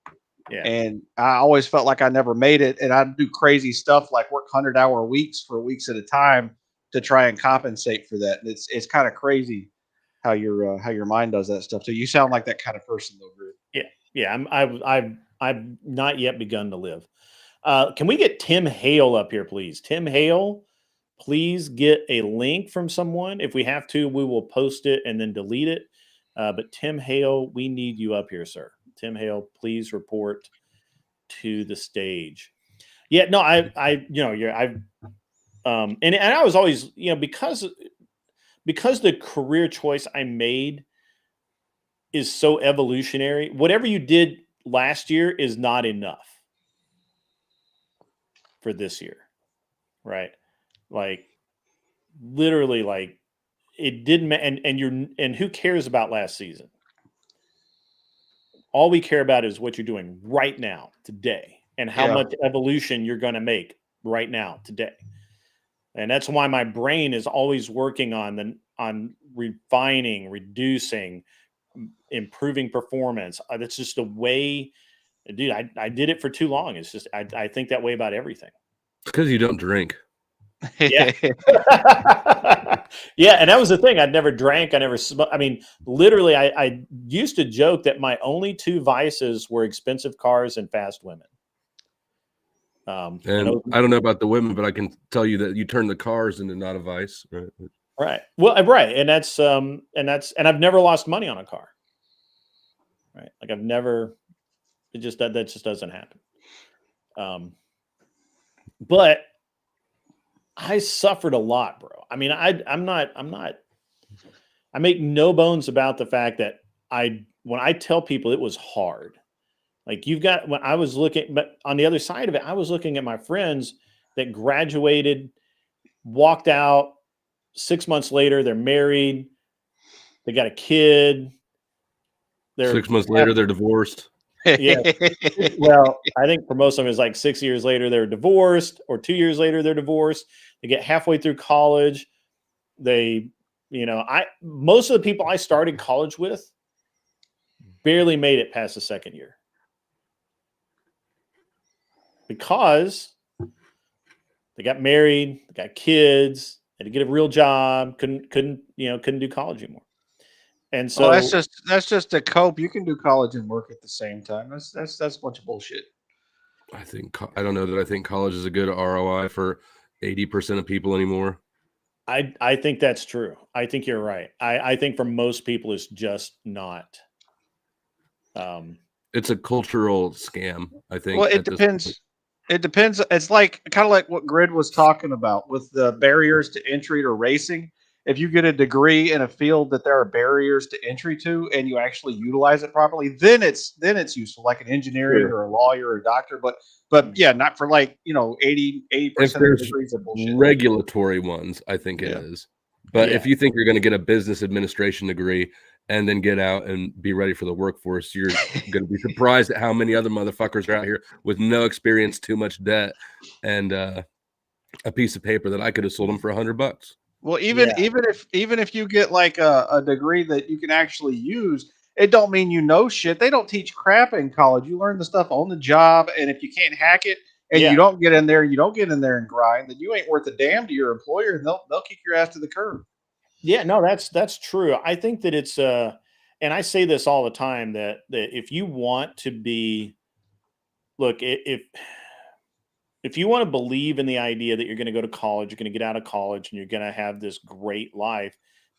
[SPEAKER 5] Yeah.
[SPEAKER 8] And I always felt like I never made it. And I'd do crazy stuff like work 100-hour weeks for weeks at a time to try and compensate for that. And it's kind of crazy how your mind does that stuff. So you sound like that kind of person, though, Drew.
[SPEAKER 5] Yeah. Yeah. I've not yet begun to live. Can we get Tim Hale up here, please? Tim Hale, please get a link from someone. If we have to, we will post it and then delete it. But Tim Hale, we need you up here, sir. Tim Hale, please report to the stage. Yeah, no, and I was always, because the career choice I made is so evolutionary. Whatever you did last year is not enough for this year, right? Like literally, like it didn't. And who cares about last season? All we care about is what you're doing right now, today, and how much evolution you're going to make right now, today. And that's why my brain is always working on refining, reducing, improving performance. That's just the way, dude. I did it for too long. It's just I think that way about everything.
[SPEAKER 6] It's because you don't drink.
[SPEAKER 5] Yeah. Yeah, and that was the thing. I'd never drank. I never smoked. I mean, literally, I used to joke that my only two vices were expensive cars and fast women.
[SPEAKER 6] And I don't know about the women, but I can tell you that you turn the cars into not a vice, right?
[SPEAKER 5] Right. Well, right, and I've never lost money on a car. Right. Like I've never. It just that just doesn't happen. But I suffered a lot, bro. I mean, I'm not. I make no bones about the fact that when I tell people it was hard. Like when I was looking, but on the other side of it, I was looking at my friends that graduated, walked out. 6 months later, they're married. They got a kid.
[SPEAKER 6] 6 months later, they're divorced.
[SPEAKER 5] Yeah. Well, I think for most of them, it's like 6 years later, they're divorced, or 2 years later, they're divorced. They get halfway through college. Most of the people I started college with barely made it past the second year because they got married, they got kids, had to get a real job, couldn't do college anymore. And so
[SPEAKER 8] that's just to cope. You can do college and work at the same time. That's a bunch of bullshit.
[SPEAKER 6] I don't know that I think college is a good ROI for 80% of people anymore.
[SPEAKER 5] I think that's true. I think you're right. I think for most people it's just not.
[SPEAKER 6] It's a cultural scam, I think.
[SPEAKER 8] Well, it depends. It depends. It's like kind of like what Grid was talking about with the barriers to entry to racing. If you get a degree in a field that there are barriers to entry to, and you actually utilize it properly, then it's useful, like an engineering or a lawyer or a doctor. But yeah, not for 80% of the degrees of bullshit.
[SPEAKER 6] Regulatory ones, I think it is. But if you think you're going to get a business administration degree and then get out and be ready for the workforce, you're going to be surprised at how many other motherfuckers are out here with no experience, too much debt, and a piece of paper that I could have sold them for $100.
[SPEAKER 8] Well, even if you get like a degree that you can actually use, it don't mean you know shit. They don't teach crap in college. You learn the stuff on the job, and if you can't hack it and you don't get in there, and grind, then you ain't worth a damn to your employer, and they'll kick your ass to the curb.
[SPEAKER 5] Yeah, no, that's true. I think that it's and I say this all the time that if you want to be, look, if you want to believe in the idea that you're going to go to college, you're going to get out of college, and you're going to have this great life,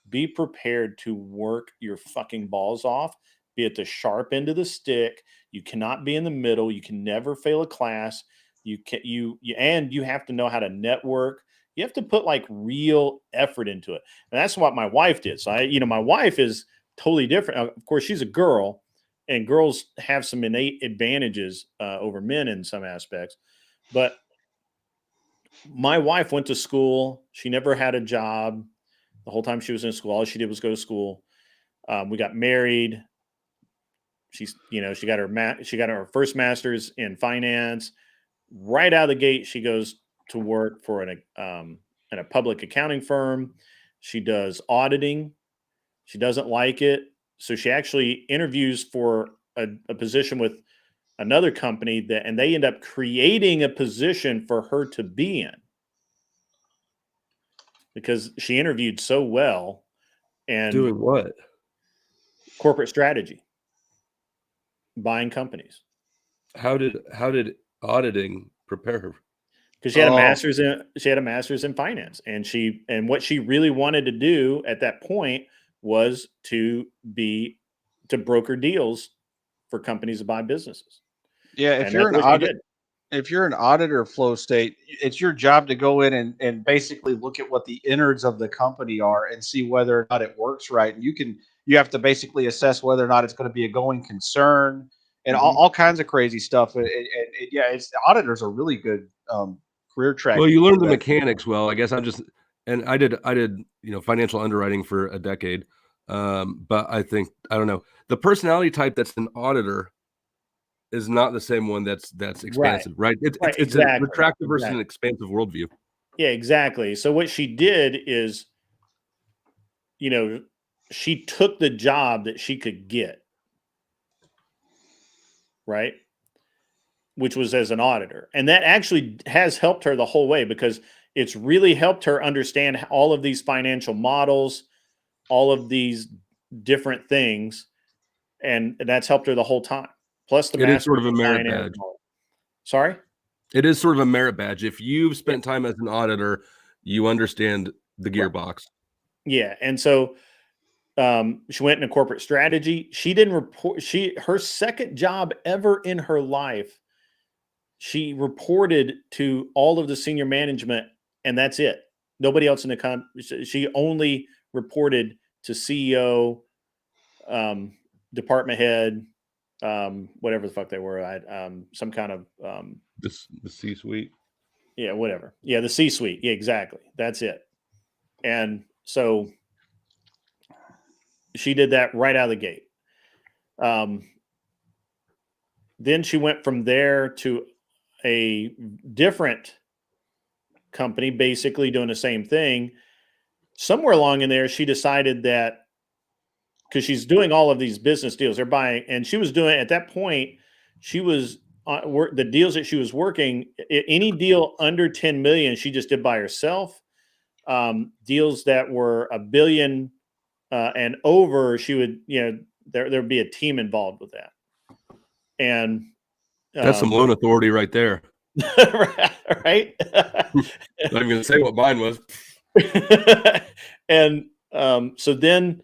[SPEAKER 5] be prepared to work your fucking balls off. Be at the sharp end of the stick. You cannot be in the middle. You can never fail a class. You have to know how to network. You have to put like real effort into it. And that's what my wife did. So my wife is totally different. Of course, she's a girl, and girls have some innate advantages over men in some aspects. But my wife went to school. She never had a job the whole time she was in school. All she did was go to school. We got married. She got her first master's in finance. Right out of the gate, she goes to work for in a public accounting firm. She does auditing. She doesn't like it, so she actually interviews for a position with another company and they end up creating a position for her to be in because she interviewed so well. And
[SPEAKER 6] Doing what?
[SPEAKER 5] Corporate strategy, buying companies.
[SPEAKER 6] How did auditing prepare her?
[SPEAKER 5] Because she had a master's in finance, and what she really wanted to do at that point was to broker deals for companies to buy businesses.
[SPEAKER 8] Yeah, if you're an auditor, Flow State, it's your job to go in and basically look at what the innards of the company are and see whether or not it works right. And you have to basically assess whether or not it's going to be a going concern and all kinds of crazy stuff. Yeah, auditors are really good career track.
[SPEAKER 6] Well, you learn the mechanics well. I guess I did financial underwriting for a decade. But I don't know. The personality type that's an auditor is not the same one that's expansive, right? It's a retractive versus an expansive worldview.
[SPEAKER 5] Yeah, exactly. So what she did is, she took the job that she could get, right? Which was as an auditor. And that actually has helped her the whole way because it's really helped her understand all of these financial models, all of these different things. And that's helped her the whole time. Plus the
[SPEAKER 6] it is sort of a merit badge.
[SPEAKER 5] Sorry?
[SPEAKER 6] It is sort of a merit badge. If you've spent time as an auditor, you understand the gearbox.
[SPEAKER 5] Yeah. And so she went into corporate strategy. She didn't report. Her second job ever in her life, she reported to all of the senior management, and that's it. Nobody else in the company. She only reported to CEO, department head, whatever the fuck they were. Some kind of
[SPEAKER 6] the C-suite.
[SPEAKER 5] Yeah, whatever. Yeah, the C-suite. Yeah, exactly. That's it. And so she did that right out of the gate. Then she went from there to a different company, basically doing the same thing. Somewhere along in there, she decided that because she's doing all of these business deals, they're buying, and she was doing at that point, she was the deals that she was working, any deal under 10 million, she just did by herself. Deals that were $1 billion and over, she would, there'd be a team involved with that. And
[SPEAKER 6] that's some loan authority right there.
[SPEAKER 5] Right?
[SPEAKER 6] Not even gonna say what mine was.
[SPEAKER 5] And so then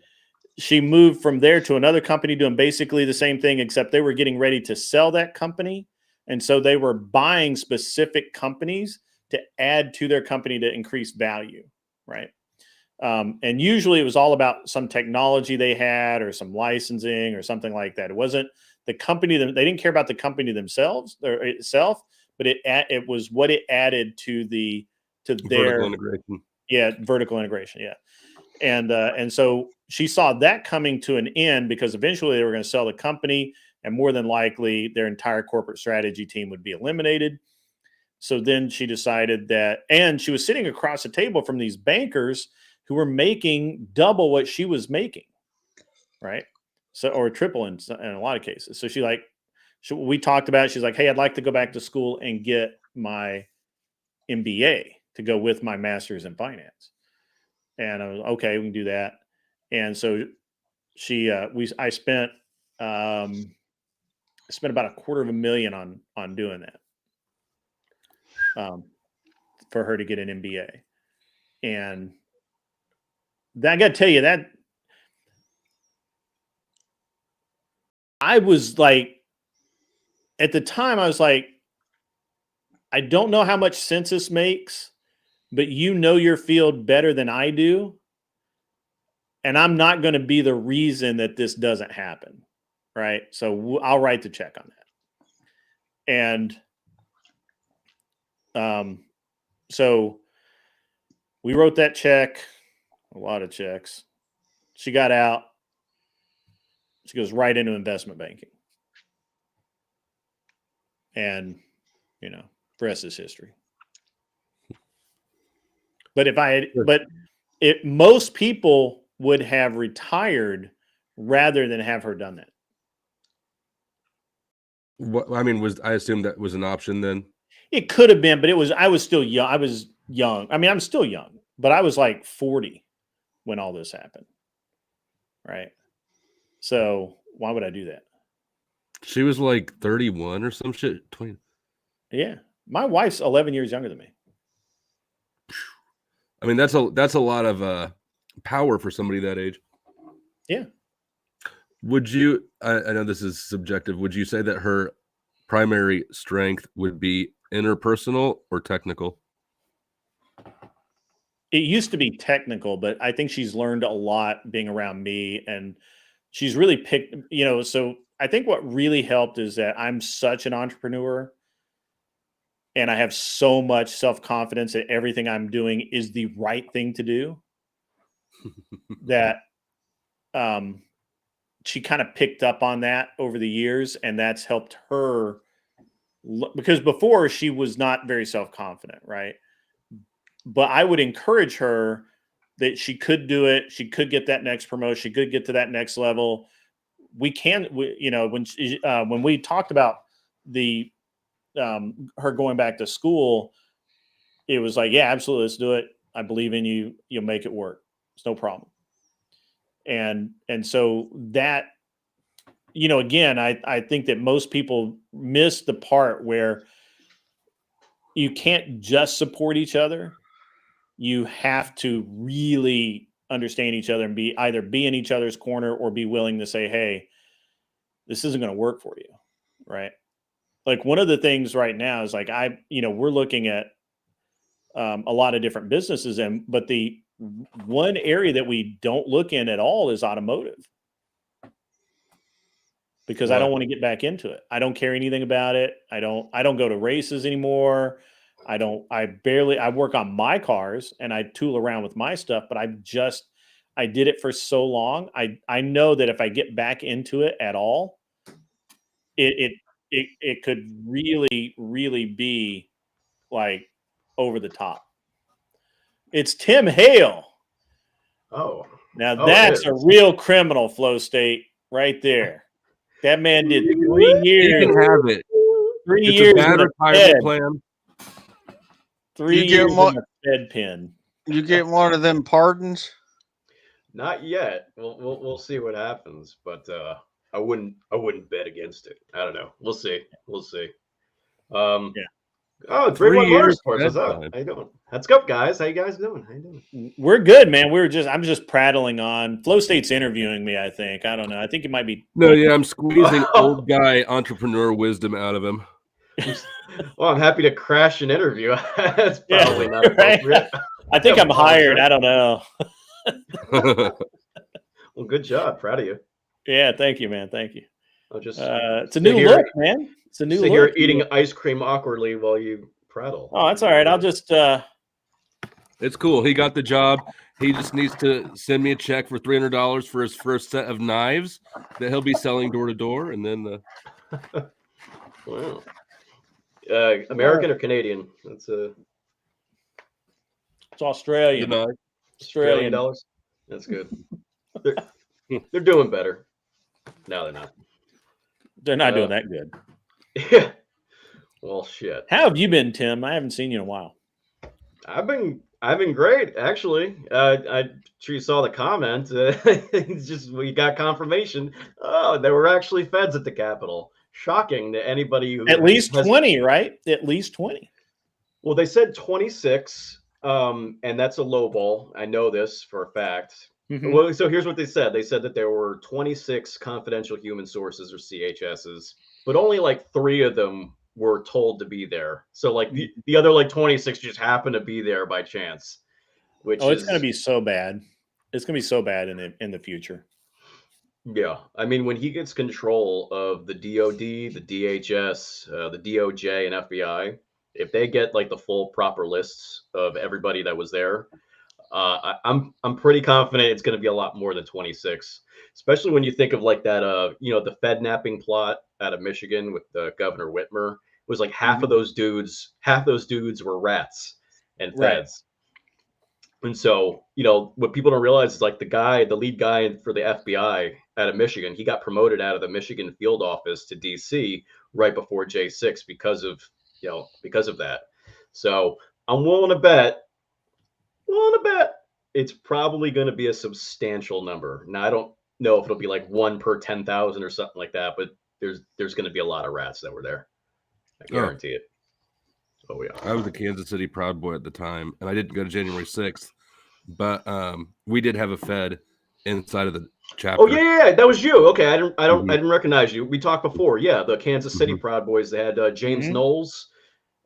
[SPEAKER 5] she moved from there to another company doing basically the same thing, except they were getting ready to sell that company. And so they were buying specific companies to add to their company to increase value, right? And usually it was all about some technology they had or some licensing or something like that. It wasn't the company, they didn't care about the company themselves or itself, but it was what it added to their
[SPEAKER 6] vertical integration.
[SPEAKER 5] Yeah, vertical integration. Yeah. And so she saw that coming to an end because eventually they were going to sell the company and more than likely their entire corporate strategy team would be eliminated. So then she decided that, and she was sitting across the table from these bankers who were making double what she was making, right? So, or triple in a lot of cases. So we talked about it. She's like, hey, I'd like to go back to school and get my MBA to go with my master's in finance. And I was okay, we can do that. And so I spent about $250,000 on doing that for her to get an MBA. And I got to tell you that I was like, at the time I was like, I don't know how much sense this makes, but you know your field better than I do. And I'm not going to be the reason that this doesn't happen. Right. So I'll write the check on that. And so we wrote that check, a lot of checks. She got out. She goes right into investment banking. And, the rest is history. But most people would have retired rather than have her done that.
[SPEAKER 6] What I mean was, I assume that was an option then.
[SPEAKER 5] It could have been, but I was still young. I was young. I mean, I'm still young, but I was like 40 when all this happened. Right. So why would I do that?
[SPEAKER 6] She was like 31 or some shit. 20.
[SPEAKER 5] Yeah. My wife's 11 years younger than me.
[SPEAKER 6] I mean, that's a lot of power for somebody that age.
[SPEAKER 5] Yeah.
[SPEAKER 6] Would you? I know this is subjective. Would you say that her primary strength would be interpersonal or technical?
[SPEAKER 5] It used to be technical, but I think she's learned a lot being around me, and she's really picked, so I think what really helped is that I'm such an entrepreneur and I have so much self-confidence that everything I'm doing is the right thing to do that she kind of picked up on that over the years, and that's helped her because before she was not very self-confident, right? But I would encourage her that she could do it. She could get that next promotion. She could get to that next level. When we talked about the her going back to school, it was like, yeah, absolutely, let's do it. I believe in you. You'll make it work. It's no problem. And so that, again, I think that most people miss the part where you can't just support each other. You have to really understand each other and be in each other's corner or be willing to say, hey, this isn't going to work for you. Right. Like one of the things right now is like, we're looking at a lot of different businesses, but the one area that we don't look in at all is automotive, because I don't want to get back into it. I don't care anything about it. I don't go to races anymore. I work on my cars and I tool around with my stuff, but I did it for so long. I know that if I get back into it at all, it could really, really be like over the top. It's Tim Hale.
[SPEAKER 10] Oh,
[SPEAKER 5] now that's a real criminal, Flow State, right there. That man did 3 years.
[SPEAKER 6] You can have it.
[SPEAKER 5] 3
[SPEAKER 6] it's
[SPEAKER 5] years.
[SPEAKER 6] A bad retirement plan.
[SPEAKER 5] 3 years in a Fed pen.
[SPEAKER 8] You get one of them pardons?
[SPEAKER 10] Not yet. We'll see what happens, but I wouldn't bet against it. I don't know. We'll see. Yeah. Oh, 3 years. What's up? How you doing? Let's go, guys. How you guys doing?
[SPEAKER 5] We're good, man. I'm just prattling on. Flow State's interviewing me, I think. I don't know. I think it might be.
[SPEAKER 6] No, yeah, I'm squeezing old guy entrepreneur wisdom out of him.
[SPEAKER 10] Well, I'm happy to crash an interview. That's probably not appropriate.
[SPEAKER 5] I think I'm hired. I don't know.
[SPEAKER 10] Well, good job. Proud of you.
[SPEAKER 5] Yeah, thank you, man. Thank you.
[SPEAKER 10] I'll just
[SPEAKER 5] it's a new look, man. It's a new look.
[SPEAKER 10] Here eating ice cream awkwardly while you prattle.
[SPEAKER 5] Oh, that's all right. I'll just.
[SPEAKER 6] It's cool. He got the job. He just needs to send me a check for $300 for his first set of knives that he'll be selling door to door, and then.
[SPEAKER 10] Wow. American or Canadian? It's
[SPEAKER 5] Australian.
[SPEAKER 10] Australian dollars. That's good. They're doing better. No, they're not.
[SPEAKER 5] They're not doing that good.
[SPEAKER 10] Yeah. Well, shit.
[SPEAKER 5] How have you been, Tim? I haven't seen you in a while.
[SPEAKER 10] I've been great, actually. I'm sure you saw the comment. It's just we got confirmation. Oh, there were actually feds at the Capitol. Shocking to anybody who
[SPEAKER 5] at least 20, right? At least 20.
[SPEAKER 10] Well, they said 26, and that's a low ball. I know this for a fact. Mm-hmm. Well, so here's what they said. They said that there were 26 confidential human sources or CHSs, but only like 3 of them were told to be there. So like the other like 26 just happened to be there by chance.
[SPEAKER 5] It's going to be so bad. It's going to be so bad in the future.
[SPEAKER 10] Yeah, I mean, when he gets control of the DOD, the DHS, the DOJ, and FBI, if they get like the full proper lists of everybody that was there, I'm pretty confident it's going to be a lot more than 26. Especially when you think of like that, the Fed napping plot out of Michigan with Governor Whitmer. It was like half of those dudes were rats and feds. Right. And so, what people don't realize is like the lead guy for the FBI, out of Michigan. He got promoted out of the Michigan field office to DC right before J6 because of that. So I'm willing to bet it's probably going to be a substantial number. Now I don't know if it'll be like 1 per 10,000 or something like that, but there's going to be a lot of rats that were there. I guarantee it. Oh yeah.
[SPEAKER 6] I was a Kansas City Proud Boy at the time, and I didn't go to January 6th, but we did have a Fed inside of the chapter.
[SPEAKER 10] Oh yeah, that was you. Okay, I didn't recognize you. We talked before. Yeah, the Kansas City Proud Boys. They had James Knowles,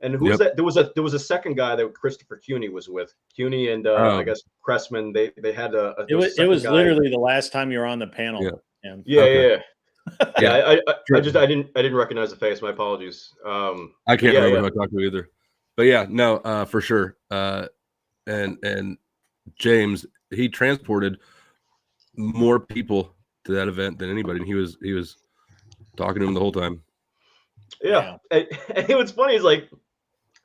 [SPEAKER 10] and who was that? There was a second guy that Christopher Cuny was with. Cuny and I guess Cressman. They had
[SPEAKER 5] it was literally the last time you were on the panel.
[SPEAKER 10] Yeah. I didn't recognize the face. My apologies.
[SPEAKER 6] I can't remember who I talked to either. But yeah, no, for sure. And James, he transported more people to that event than anybody. And he was talking to him the whole time.
[SPEAKER 10] Yeah. And what's funny is like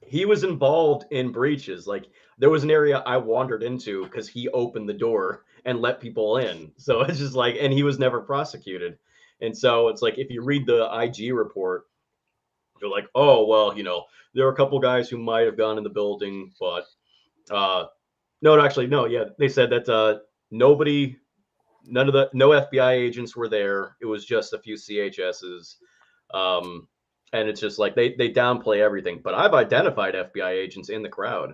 [SPEAKER 10] he was involved in breaches. Like there was an area I wandered into because he opened the door and let people in. So it's just like, and he was never prosecuted. And so it's like if you read the IG report, you're like, oh well, there are a couple guys who might have gone in the building, but no, yeah, they said that no FBI agents were there. It was just a few CHSs, and it's just like they downplay everything. But I've identified FBI agents in the crowd.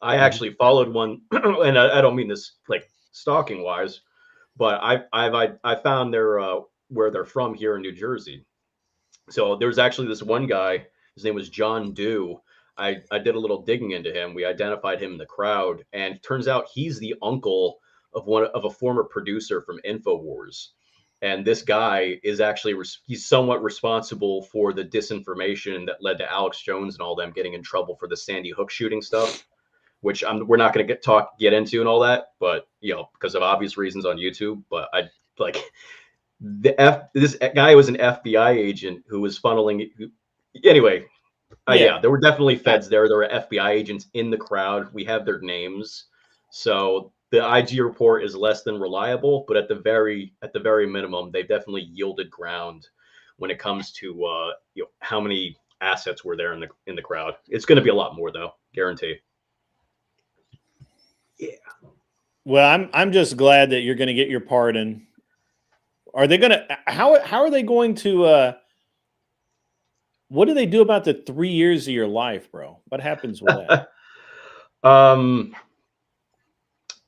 [SPEAKER 10] I actually followed one, and I don't mean this like stalking wise, but I found where they're from here in New Jersey. So there's actually this one guy. His name was John Dew. I did a little digging into him. We identified him in the crowd, and it turns out he's the uncle of a former producer from InfoWars. And this guy is actually he's somewhat responsible for the disinformation that led to Alex Jones and all them getting in trouble for the Sandy Hook shooting stuff, which we're not going to get into and all that, but because of obvious reasons on YouTube. But I like this guy was an FBI agent who was funneling. Anyway, there were definitely feds there. There were FBI agents in the crowd. We have their names, so the IG report is less than reliable. But at the very minimum, they definitely yielded ground when it comes to how many assets were there in the crowd. It's going to be a lot more though, guarantee. Yeah.
[SPEAKER 5] Well, I'm just glad that you're going to get your pardon. Are they going to? How are they going to? What do they do about the 3 years of your life, bro? What happens with that?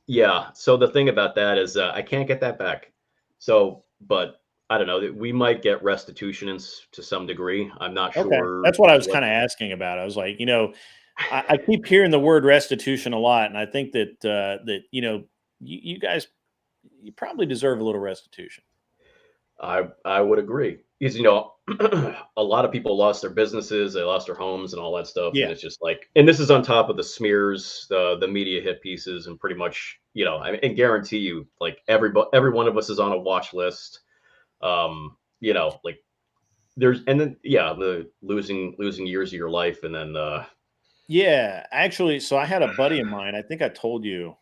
[SPEAKER 10] Yeah. So the thing about that is I can't get that back. So, but I don't know. We might get restitution to some degree. I'm not sure.
[SPEAKER 5] That's what I was kind of asking about. I was like, I keep hearing the word restitution a lot, and I think that you guys, you probably deserve a little restitution.
[SPEAKER 10] I would agree. Because a lot of people lost their businesses, they lost their homes and all that stuff.
[SPEAKER 5] Yeah.
[SPEAKER 10] And it's just like, and this is on top of the smears, the media hit pieces, and pretty much, I guarantee you, like every one of us is on a watch list. Like there's, and then the losing years of your life, and then
[SPEAKER 5] yeah, actually, so I had a buddy of mine. I think I told you.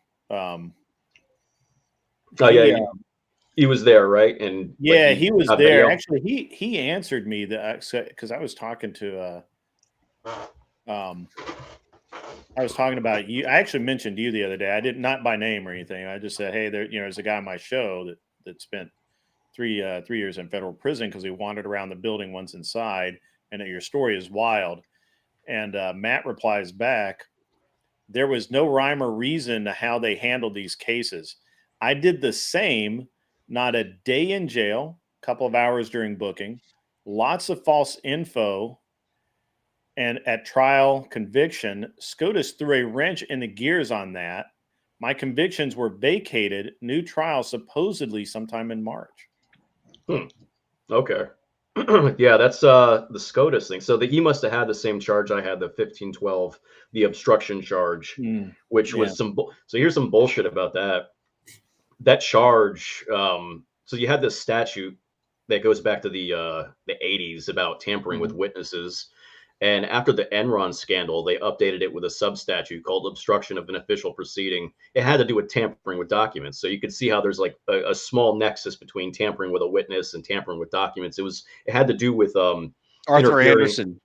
[SPEAKER 10] He was there, right? And
[SPEAKER 5] yeah, he was there. Video. Actually, he answered me because I was talking to I was talking about you. I actually mentioned you the other day. I did not by name or anything. I just said, hey, there's a guy on my show that spent 3 years in federal prison because he wandered around the building once inside, and that your story is wild. And Matt replies back, there was no rhyme or reason to how they handled these cases. I did the same. Not a day in jail, a couple of hours during booking, lots of false info, and at trial conviction, SCOTUS threw a wrench in the gears on that. My convictions were vacated, new trial supposedly sometime in March.
[SPEAKER 10] Okay. Yeah, that's the SCOTUS thing. So he must have had the same charge I had, the 1512, the obstruction charge, which was so here's some bullshit about that. That charge, so you had this statute that goes back to the 80s about tampering with witnesses, And after the Enron scandal, they updated it with a sub-statute called obstruction of an official proceeding. It had to do with tampering with documents. So you could see how there's like a small nexus between tampering with a witness and tampering with documents. It had to do with
[SPEAKER 8] Arthur
[SPEAKER 10] interfering.
[SPEAKER 8] Anderson.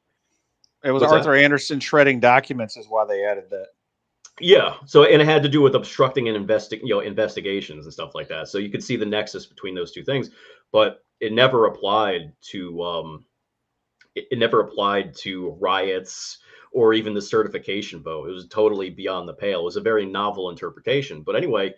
[SPEAKER 8] It was
[SPEAKER 10] What's
[SPEAKER 8] Arthur
[SPEAKER 10] that?
[SPEAKER 8] Anderson shredding documents is why they added that.
[SPEAKER 10] Yeah. So, and it had to do with obstructing and investigations and stuff like that. So you could see the nexus between those two things, but it never applied to it never applied to riots or even the certification vote. It was totally beyond the pale. It was a very novel interpretation. But anyway,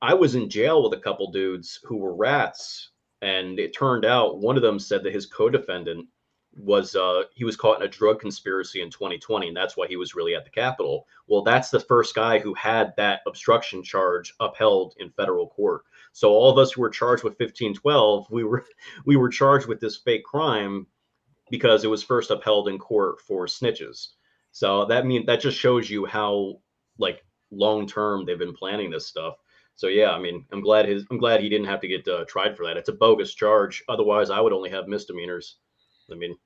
[SPEAKER 10] I was in jail with a couple dudes who were rats, and it turned out one of them said that his co-defendant was he was caught in a drug conspiracy in 2020, and that's why he was really at the Capitol. Well, that's the first guy who had that obstruction charge upheld in federal court. So all of us who were charged with 1512, we were charged with this fake crime because it was first upheld in court for snitches. So that just shows you how like long term they've been planning this stuff. So yeah, I mean, I'm glad he didn't have to get tried for that. It's a bogus charge. Otherwise, I would only have misdemeanors. I mean,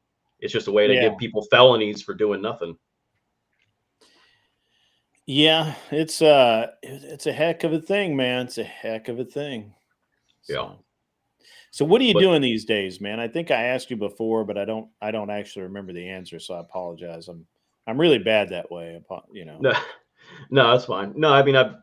[SPEAKER 10] it's just a way to give people felonies for doing nothing.
[SPEAKER 5] Yeah, it's a heck of a thing, man. It's a heck of a thing.
[SPEAKER 10] Yeah.
[SPEAKER 5] So what are you doing these days, man? I think I asked you before, but I don't actually remember the answer, so I apologize. I'm really bad that way, you know.
[SPEAKER 10] No, that's fine. No, I mean, I've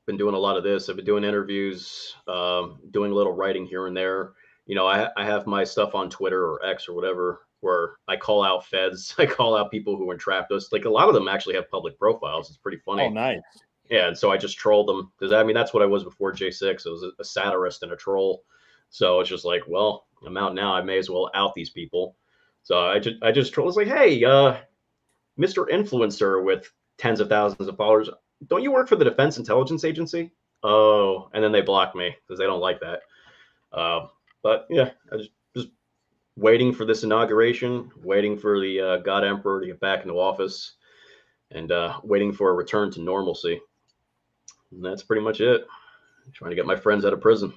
[SPEAKER 10] been doing a lot of this. I've been doing interviews, doing a little writing here and there. You know, I have my stuff on Twitter or X or whatever, where I call out feds. I call out people who entrap us. Like a lot of them actually have public profiles. It's pretty funny.
[SPEAKER 5] Oh, nice.
[SPEAKER 10] Yeah, and so I just troll them because I mean that's what I was before J6. I was a satirist and a troll. So it's just like, well, I'm out now. I may as well out these people. So I just troll. It's like, hey, Mr. Influencer with tens of thousands of followers, don't you work for the Defense Intelligence Agency? Oh, and then they block me because they don't like that. But yeah, I just waiting for this inauguration, waiting for the God Emperor to get back into office, and waiting for a return to normalcy. And that's pretty much it. I'm trying to get my friends out of prison.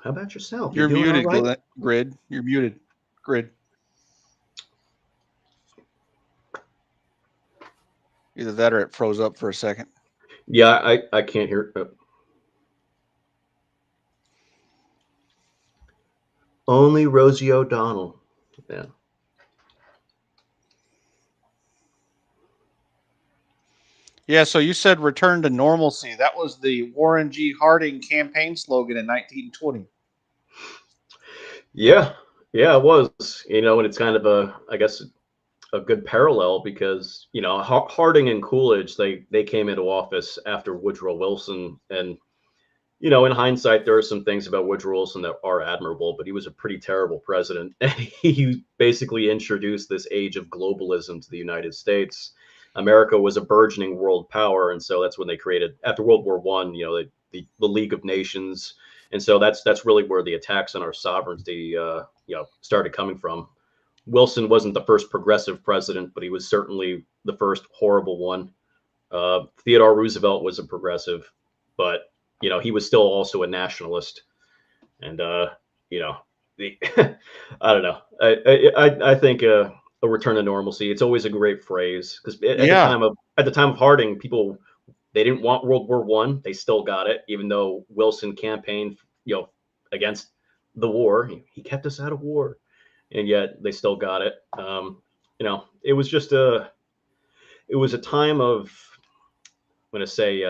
[SPEAKER 10] How about yourself?
[SPEAKER 8] You're muted,
[SPEAKER 10] right?
[SPEAKER 8] Grid. You're muted, Grid. Either that or it froze up for a second.
[SPEAKER 10] Yeah, I can't hear it. Only Rosie O'Donnell. Yeah.
[SPEAKER 8] Yeah, so you said return to normalcy. That was the Warren G. Harding campaign slogan in 1920.
[SPEAKER 10] Yeah, it was. You know, and it's kind of I guess, a good parallel because, you know, Harding and Coolidge, they came into office after Woodrow Wilson. And, you know, in hindsight, there are some things about Woodrow Wilson that are admirable, but he was a pretty terrible president. He basically introduced this age of globalism to the United States. America was a burgeoning world power, and so that's when they created, after World War I, you know, the League of Nations, and so that's really where the attacks on our sovereignty, you know, started coming from. Wilson wasn't the first progressive president, but he was certainly the first horrible one. Theodore Roosevelt was a progressive, but you know, he was still also a nationalist, and you know, I don't know. I think a return to normalcy. It's always a great phrase because at the time of Harding, people, they didn't want World War I. They still got it, even though Wilson campaigned, you know, against the war. He kept us out of war, and yet they still got it. You know, it was just a time of, I'm going to say,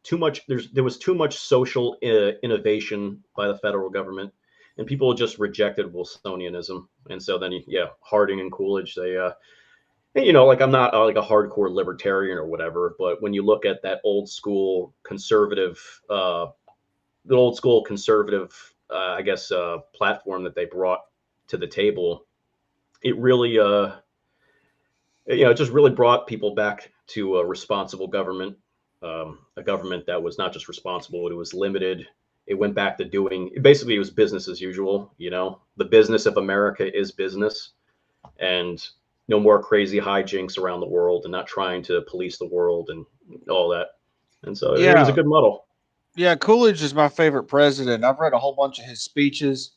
[SPEAKER 10] too much. There was too much social innovation by the federal government, and people just rejected Wilsonianism. And so then, yeah, Harding and Coolidge, they, you know, like I'm not like a hardcore libertarian or whatever, but when you look at that old school conservative, I guess, platform that they brought to the table, it really, you know, it just really brought people back to a responsible government. A government that was not just responsible, but it was limited. It went back to doing, basically it was business as usual. You know, the business of America is business, and no more crazy hijinks around the world and not trying to police the world and all that. And so it was a good model.
[SPEAKER 8] Yeah, Coolidge is my favorite president. I've read a whole bunch of his speeches.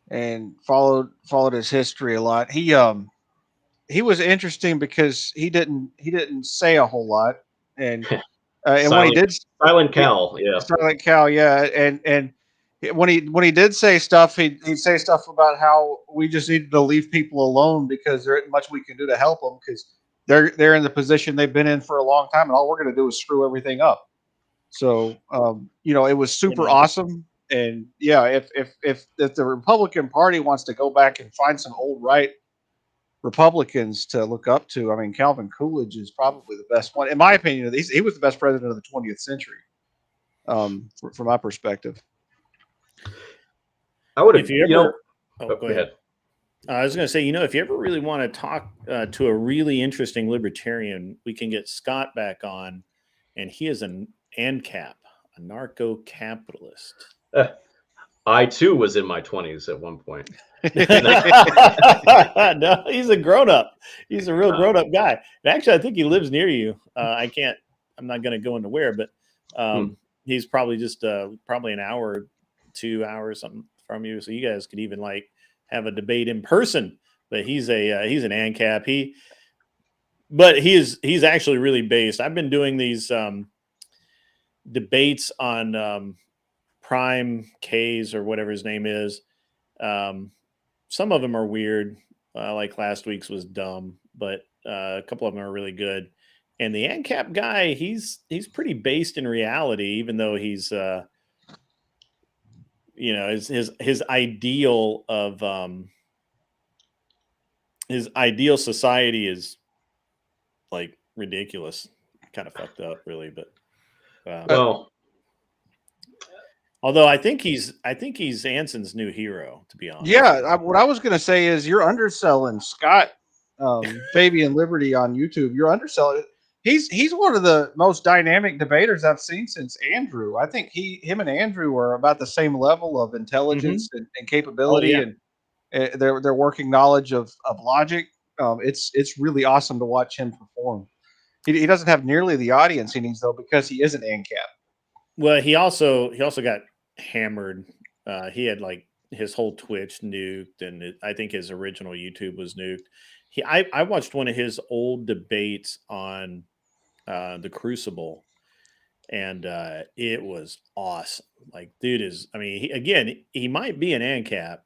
[SPEAKER 8] and followed his history a lot. He was interesting because he didn't say a whole lot, and when he
[SPEAKER 10] Silent
[SPEAKER 8] did,
[SPEAKER 10] Silent
[SPEAKER 8] yeah,
[SPEAKER 10] Cal, yeah.
[SPEAKER 8] Silent Cal, yeah, and when he did say stuff, he'd say stuff about how we just needed to leave people alone because there isn't much we can do to help them because they're in the position they've been in for a long time, and all we're going to do is screw everything up. So it was
[SPEAKER 5] You
[SPEAKER 8] super
[SPEAKER 5] know,
[SPEAKER 8] awesome. And yeah, if the Republican Party wants to go back and find some old right Republicans to look up to, I mean, Calvin Coolidge is probably the best one, in my opinion. He was the best president of the 20th century, from my perspective.
[SPEAKER 10] I would
[SPEAKER 5] if
[SPEAKER 10] have,
[SPEAKER 5] you ever, oh, go
[SPEAKER 10] go
[SPEAKER 5] ahead.
[SPEAKER 10] ahead.
[SPEAKER 5] I was going to say, if you ever really want to talk to a really interesting libertarian, we can get Scott back on, and he is an ANCAP, a narco capitalist.
[SPEAKER 10] I too was in my 20s at one point.
[SPEAKER 5] No, he's a grown up. He's a real grown up guy. And actually, I think he lives near you. I'm not going to go into where, but he's probably just probably an hour, 2 hours something from you. So you guys could even like have a debate in person. But he's an ANCAP. But he's actually really based. I've been doing these debates on Prime K's or whatever his name is. Some of them are weird, like last week's was dumb, but a couple of them are really good. And the ANCAP guy, he's pretty based in reality, even though he's his ideal of his ideal society is like ridiculous, kind of fucked up, really. But
[SPEAKER 10] well,
[SPEAKER 5] although I think he's Anson's new hero, to be honest.
[SPEAKER 8] Yeah, what I was going to say is you're underselling Scott, Fabian Liberty on YouTube. You're underselling. He's one of the most dynamic debaters I've seen since Andrew. I think him and Andrew are about the same level of intelligence and capability, and their working knowledge of logic. It's really awesome to watch him perform. He doesn't have nearly the audience he needs though because he is an ANCAP.
[SPEAKER 5] Well, he also got hammered. He had like his whole Twitch nuked, and I think his original YouTube was nuked. I watched one of his old debates on the Crucible, and it was awesome. Like, dude is, I mean, he might be an ANCAP,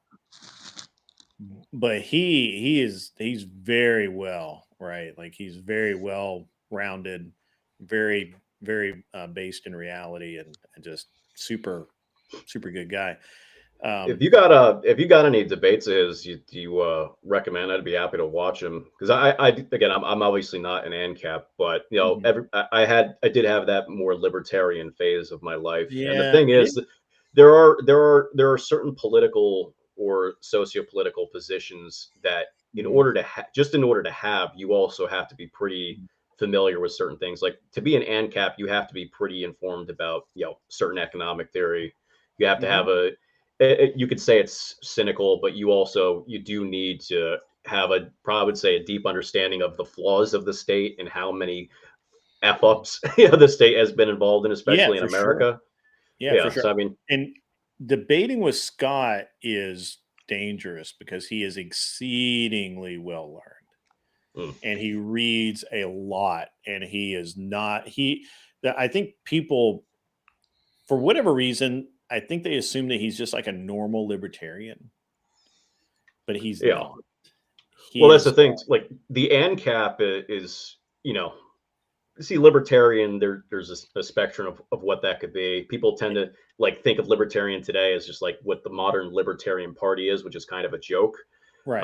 [SPEAKER 5] but he's very well, right? Like he's very well rounded, very based in reality, and just super good guy.
[SPEAKER 10] If you got any debates you recommend, I'd be happy to watch them because I'm obviously not an ANCAP, but I did have that more libertarian phase of my life, and the thing is that there are certain political or socio-political positions that in order to have, you also have to be pretty familiar with certain things. Like to be an ANCAP, you have to be pretty informed about certain economic theory. You have to have you could say it's cynical, but you do need to have probably would say a deep understanding of the flaws of the state and how many f ups the state has been involved in, especially in America.
[SPEAKER 5] Sure. Yeah, for sure.
[SPEAKER 10] So I mean,
[SPEAKER 5] and debating with Scott is dangerous because he is exceedingly well learned, and he reads a lot, and he is not I think people, for whatever reason, I think they assume that he's just like a normal libertarian, but he's not.
[SPEAKER 10] Well, that's the thing. Like the ANCAP is, see, libertarian. There's a spectrum of what that could be. People tend to like think of libertarian today as just like what the modern Libertarian Party is, which is kind of a joke,
[SPEAKER 5] right?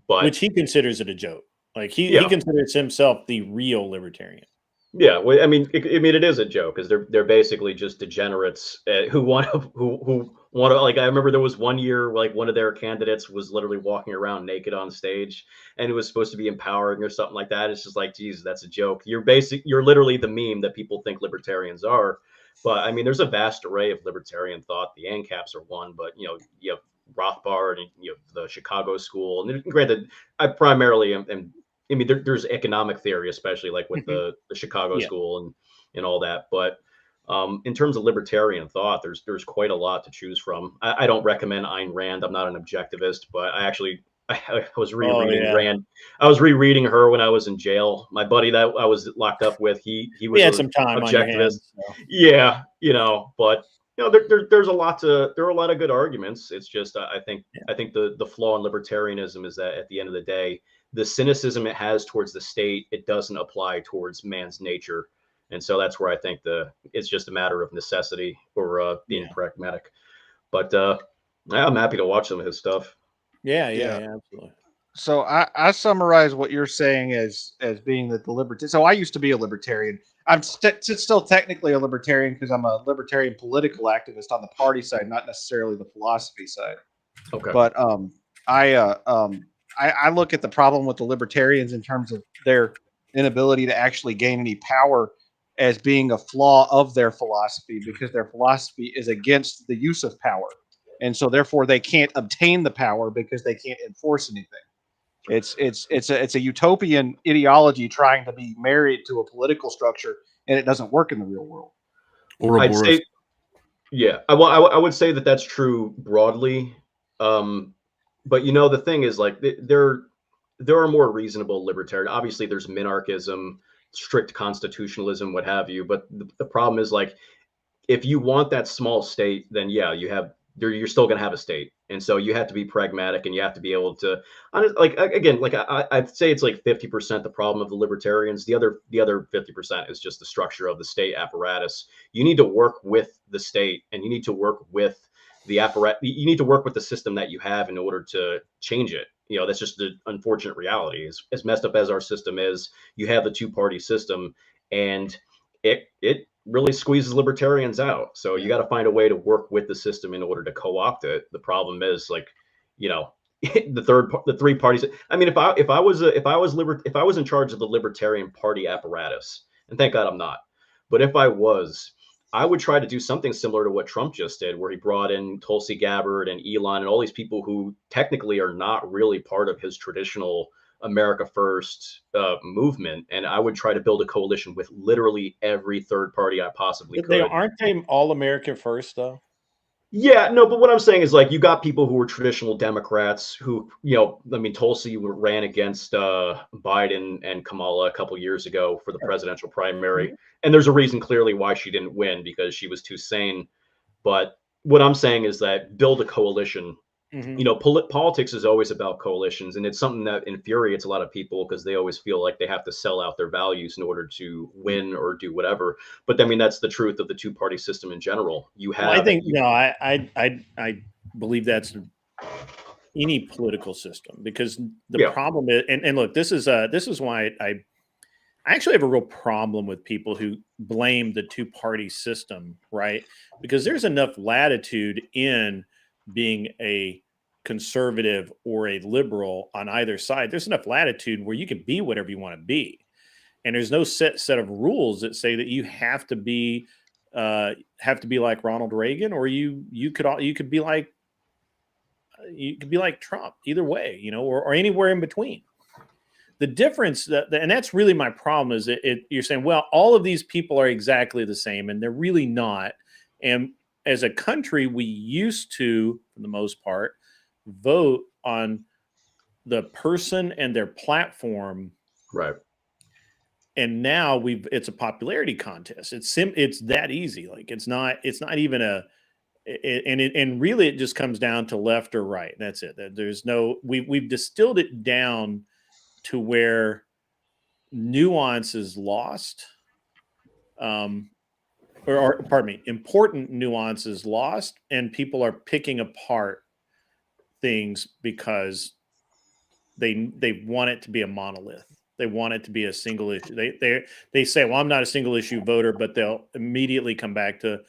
[SPEAKER 10] But
[SPEAKER 5] which he considers it a joke. Like he considers himself the real libertarian.
[SPEAKER 10] Yeah, well, I mean, it is a joke because they're basically just degenerates who want to like. I remember there was one year like one of their candidates was literally walking around naked on stage, and it was supposed to be empowering or something like that. It's just like, geez, that's a joke. You're literally the meme that people think libertarians are. But I mean, there's a vast array of libertarian thought. The ANCAPs are one, but you have Rothbard and you have the Chicago School. And granted, I primarily am I mean, there's economic theory, especially like with the Chicago School and all that. But In terms of libertarian thought, there's quite a lot to choose from. I don't recommend Ayn Rand. I'm not an objectivist, but I was rereading
[SPEAKER 5] yeah.
[SPEAKER 10] Rand. I was rereading her when I was in jail. My buddy that I was locked up with, he
[SPEAKER 5] We
[SPEAKER 10] was
[SPEAKER 5] had
[SPEAKER 10] an
[SPEAKER 5] some time on your
[SPEAKER 10] objectivist.
[SPEAKER 5] hands. So.
[SPEAKER 10] Yeah, but there's a lot there are a lot of good arguments. It's just I think the flaw in libertarianism is that at the end of the day, the cynicism it has towards the state, it doesn't apply towards man's nature. And so that's where I think it's just a matter of necessity or being pragmatic. But I'm happy to watch some of his stuff.
[SPEAKER 5] Yeah, absolutely.
[SPEAKER 8] So I summarize what you're saying as being that the libertarian. So I used to be a libertarian. I'm still technically a libertarian because I'm a libertarian political activist on the party side, not necessarily the philosophy side.
[SPEAKER 10] Okay.
[SPEAKER 8] But I look at the problem with the libertarians in terms of their inability to actually gain any power as being a flaw of their philosophy, because their philosophy is against the use of power. And so therefore they can't obtain the power because they can't enforce anything. It's a utopian ideology trying to be married to a political structure, and it doesn't work in the real world.
[SPEAKER 10] I'd say, I would say that that's true broadly. But the thing is, like, there are more reasonable libertarian. Obviously, there's minarchism, strict constitutionalism, what have you. But the problem is, like, if you want that small state, then you're still going to have a state. And so you have to be pragmatic, and you have to be able to, I'd say it's like 50% the problem of the libertarians. The other 50% is just the structure of the state apparatus. You need to work with the state, and you need to work with the apparatus. You need to work with the system that you have in order to change it. That's just the unfortunate reality. As messed up as our system is, you have the two-party system, and it really squeezes libertarians out. So you got to find a way to work with the system in order to co-opt it. The problem is, like, the three parties. I mean, if I was in charge of the Libertarian Party apparatus, and thank God I'm not, but if I was, I would try to do something similar to what Trump just did, where he brought in Tulsi Gabbard and Elon and all these people who technically are not really part of his traditional America First movement, and I would try to build a coalition with literally every third party I possibly could.
[SPEAKER 5] Aren't they all American First though?
[SPEAKER 10] Yeah, no, but what I'm saying is, like, you got people who are traditional Democrats who, Tulsi ran against Biden and Kamala a couple years ago for the presidential primary, and there's a reason clearly why she didn't win, because she was too sane. But what I'm saying is that build a coalition. Politics is always about coalitions, and it's something that infuriates a lot of people because they always feel like they have to sell out their values in order to win or do whatever. But I mean, that's the truth of the two-party system in general.
[SPEAKER 5] I believe that's any political system, because the problem is, and look, this is why I actually have a real problem with people who blame the two-party system, right? Because there's enough latitude in being a conservative or a liberal on either side. There's enough latitude where you can be whatever you want to be, and there's no set of rules that say that you have to be like Ronald Reagan, or you could be like Trump. Either way, or anywhere in between. The difference and that's really my problem is you're saying, well, all of these people are exactly the same, and they're really not. And as a country, we used to, for the most part, vote on the person and their platform,
[SPEAKER 10] right?
[SPEAKER 5] And now it's a popularity contest. It's that easy. Like it's not even and really it just comes down to left or right. That's it. There's no we've distilled it down to where nuance is lost. Or pardon me, important nuance is lost, and people are picking apart things because they want it to be a monolith. They want it to be a single issue. They say, well, I'm not a single issue voter, but they'll immediately come back to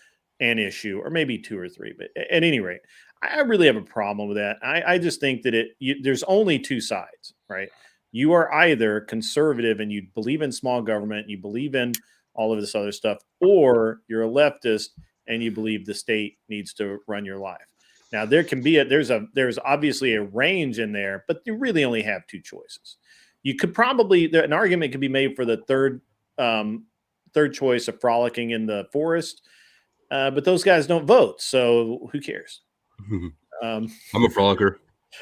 [SPEAKER 5] an issue or maybe two or three. But at any rate, I really have a problem with that. I just think that there's only two sides, right? You are either conservative and you believe in small government, you believe in all of this other stuff, or you're a leftist and you believe the state needs to run your life. Now there can be there's obviously a range in there, but you really only have two choices. You could probably an argument could be made for the third third choice of frolicking in the forest. But those guys don't vote, so who cares?
[SPEAKER 6] I'm a frolicker.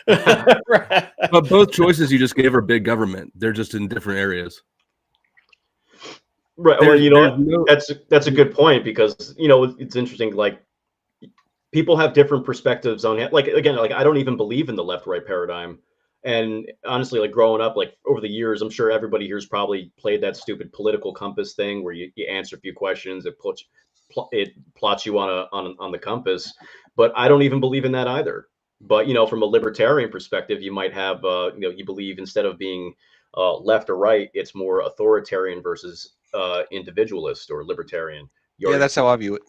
[SPEAKER 5] Right.
[SPEAKER 6] But both choices you just gave are big government. They're just in different areas.
[SPEAKER 10] Right. Well, you know, that's a good point, because, you know, it's interesting. Like, people have different perspectives on it. Like, again, like, I don't even believe in the left-right paradigm. And honestly, like, growing up, like, over the years, I'm sure everybody here's probably played that stupid political compass thing where you answer a few questions, it plots you on the compass. But I don't even believe in that either. But, you know, from a libertarian perspective, you might have, you know, you believe instead of being left or right, it's more authoritarian versus individualist or libertarian.
[SPEAKER 8] Yeah, that's how I view it.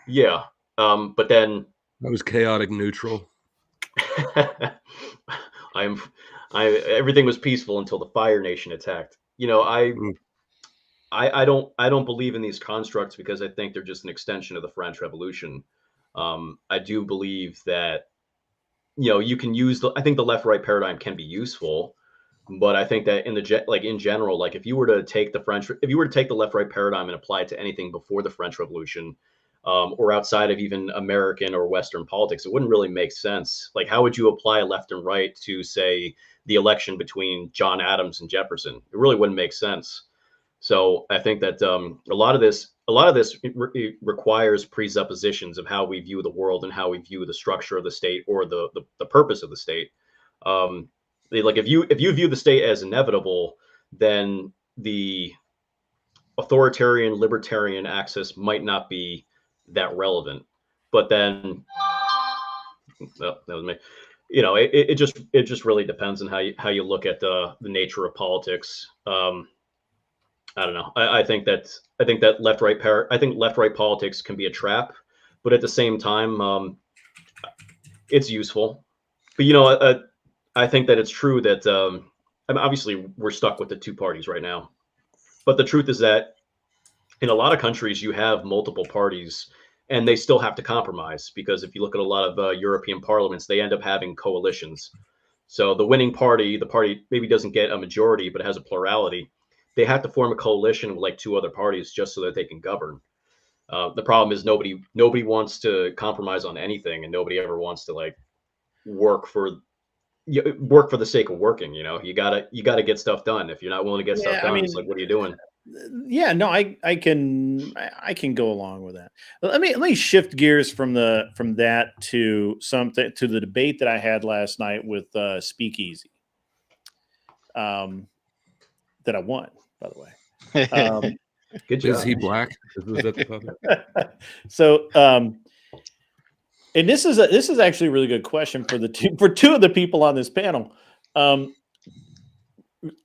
[SPEAKER 10] Yeah. But then
[SPEAKER 6] I was chaotic neutral.
[SPEAKER 10] Everything was peaceful until the Fire Nation attacked. You know, I don't believe in these constructs because I think they're just an extension of the French Revolution. I do believe that, you know, you can use I think the left right paradigm can be useful, but I think that in general, like, if you were to take the left right paradigm and apply it to anything before the French Revolution, or outside of even American or Western politics, it wouldn't really make sense. Like, how would you apply left and right to, say, the election between John Adams and Jefferson? It really wouldn't make sense. So I think that a lot of this requires presuppositions of how we view the world and how we view the structure of the state, or the purpose of the state. Like, if you view the state as inevitable, then the authoritarian libertarian axis might not be that relevant. But then, that was me. You know, it just really depends on how you look at the nature of politics. I don't know. I think that left right politics can be a trap, but at the same time, it's useful. But, you know, I think that it's true that, I mean, obviously we're stuck with the two parties right now, but the truth is that in a lot of countries you have multiple parties, and they still have to compromise, because if you look at a lot of European parliaments, they end up having coalitions. So the winning party, the party maybe doesn't get a majority, but it has a plurality. They have to form a coalition with like two other parties just so that they can govern. The problem is nobody wants to compromise on anything, and nobody ever wants to, like, work for the sake of working. You know, you gotta get stuff done. If you're not willing to get stuff
[SPEAKER 5] Yeah, I
[SPEAKER 10] done,
[SPEAKER 5] mean,
[SPEAKER 10] it's like, what are you doing?
[SPEAKER 5] yeah, no, I can go along with that. Let me shift gears from that to the debate that I had last night with Speakeasy, that I won, by the way.
[SPEAKER 10] Good job.
[SPEAKER 6] Is he black? Was that the topic?
[SPEAKER 5] So, and this is actually a really good question for two of the people on this panel.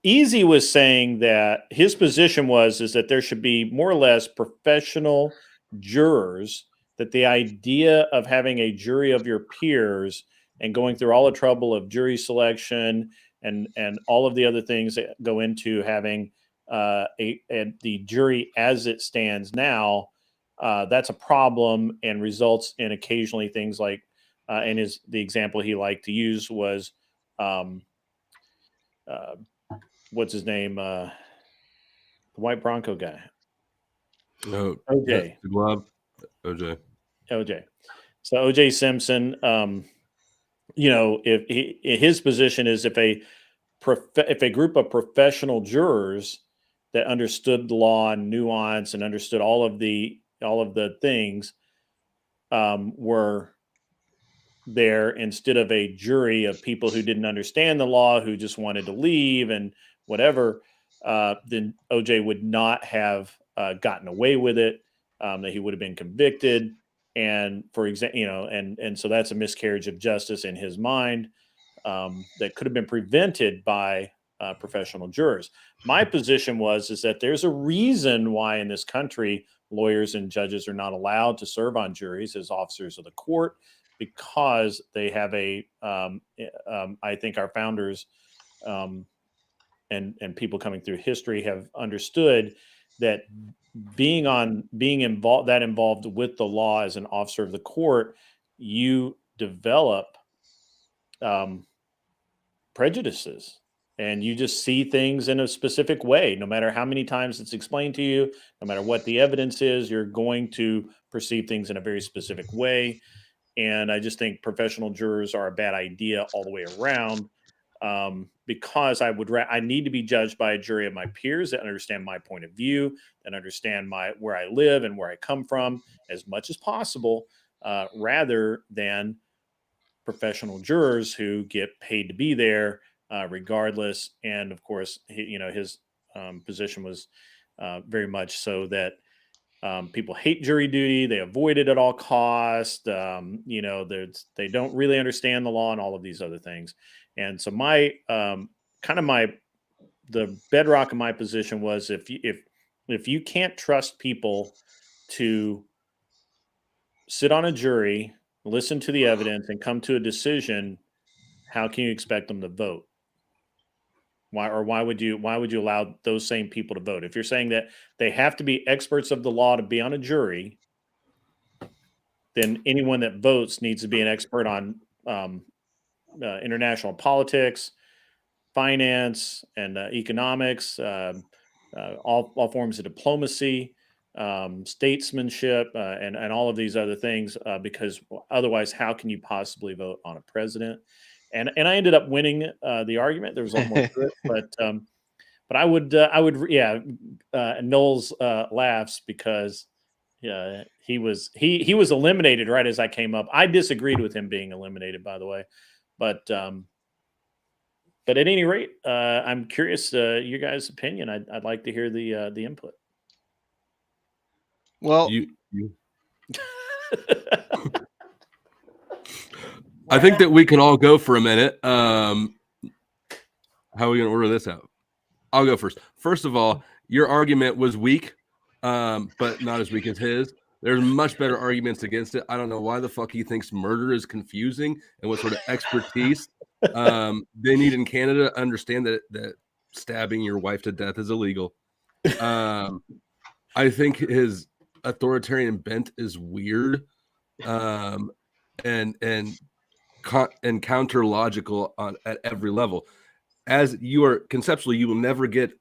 [SPEAKER 5] Easy was saying that his position is that there should be more or less professional jurors, that the idea of having a jury of your peers and going through all the trouble of jury selection and all of the other things that go into having the jury as it stands now, that's a problem and results in occasionally things like, and the example he liked to use was, what's his name? The white Bronco guy.
[SPEAKER 6] No.
[SPEAKER 5] OJ.
[SPEAKER 6] The glove. OJ.
[SPEAKER 5] OJ. So OJ Simpson, you know, his position is if a group of professional jurors that understood the law and nuance and understood all of the things were there instead of a jury of people who didn't understand the law, who just wanted to leave and whatever, then OJ would not have gotten away with it, that he would have been convicted. And for example, you know, and so that's a miscarriage of justice in his mind, that could have been prevented by professional jurors. My position is that there's a reason why in this country lawyers and judges are not allowed to serve on juries as officers of the court, because they have I think our founders and people coming through history have understood that being involved with the law as an officer of the court, you develop prejudices and you just see things in a specific way. No matter how many times it's explained to you, no matter what the evidence is, you're going to perceive things in a very specific way. And I just think professional jurors are a bad idea all the way around, because I need to be judged by a jury of my peers that understand my point of view, that understand where I live and where I come from as much as possible, rather than professional jurors who get paid to be there, regardless. And of course, his position was very much so that people hate jury duty. They avoid it at all costs. They don't really understand the law and all of these other things. And so the bedrock of my position was, if you can't trust people to sit on a jury, listen to the evidence, and come to a decision, how can you expect them to vote? Why would you allow those same people to vote? If you're saying that they have to be experts of the law to be on a jury, then anyone that votes needs to be an expert on international politics, finance, and economics, all forms of diplomacy, statesmanship, and all of these other things. Because otherwise, how can you possibly vote on a president? And I ended up winning the argument. There was a lot more to it, but I would Knowles laughs because he was eliminated right as I came up. I disagreed with him being eliminated, by the way, but at any rate, I'm curious your guys' opinion. I'd like to hear the input.
[SPEAKER 8] Well,
[SPEAKER 6] I think that we can all go for a minute. How are we going to order this out? I'll go first. First of all, your argument was weak, but not as weak as his. There's much better arguments against it. I don't know why the fuck he thinks murder is confusing and what sort of expertise they need in Canada to understand that stabbing your wife to death is illegal. I think his authoritarian bent is weird, and counter logical at every level. As you are conceptually, you will never get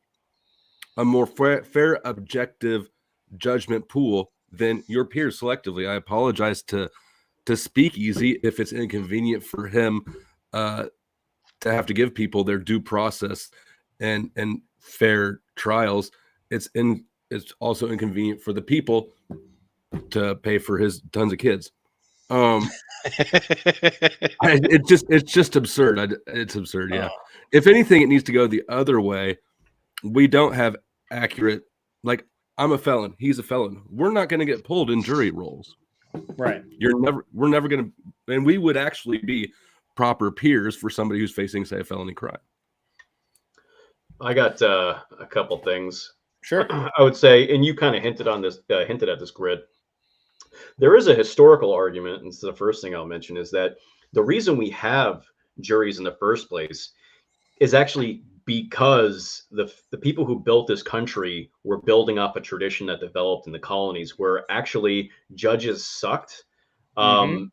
[SPEAKER 6] a more fair objective judgment pool than your peers selectively. I apologize to Speakeasy if it's inconvenient for him to have to give people their due process and fair trials. It's also inconvenient for the people to pay for his tons of kids. It's just absurd. It's absurd. Yeah. If anything, it needs to go the other way. We don't have accurate, like, I'm a felon, he's a felon. We're not going to get pulled in jury roles.
[SPEAKER 5] Right.
[SPEAKER 6] We're never going to, and we would actually be proper peers for somebody who's facing, say, a felony crime.
[SPEAKER 10] I got a couple things.
[SPEAKER 5] Sure.
[SPEAKER 10] I would say, and you kind of hinted at this, Grid. There is a historical argument, and so the first thing I'll mention is that the reason we have juries in the first place is actually because the people who built this country were building up a tradition that developed in the colonies where actually judges sucked. And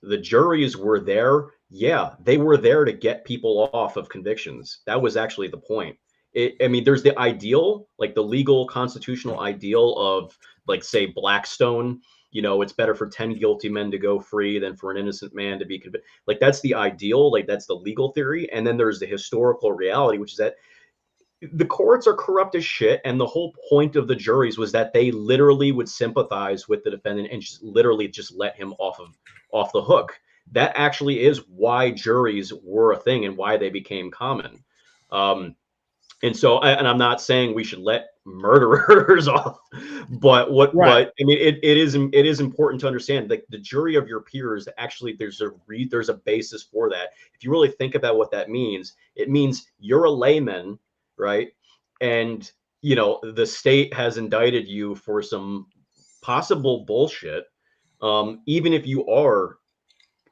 [SPEAKER 10] the juries were there. Yeah, they were there to get people off of convictions. That was actually the point. There's the ideal, like the legal constitutional ideal of, like, say, Blackstone. It's better for 10 guilty men to go free than for an innocent man to be convicted. Like, that's the ideal, like that's the legal theory. And then there's the historical reality, which is that the courts are corrupt as shit. And the whole point of the juries was that they literally would sympathize with the defendant and just let him off the hook. That actually is why juries were a thing and why they became common. And so, and I'm not saying we should let murderers off, but it is important to understand that the jury of your peers, actually, there's a basis for that. If you really think about what that means, it means you're a layman, right? And the state has indicted you for some possible bullshit. Even if you are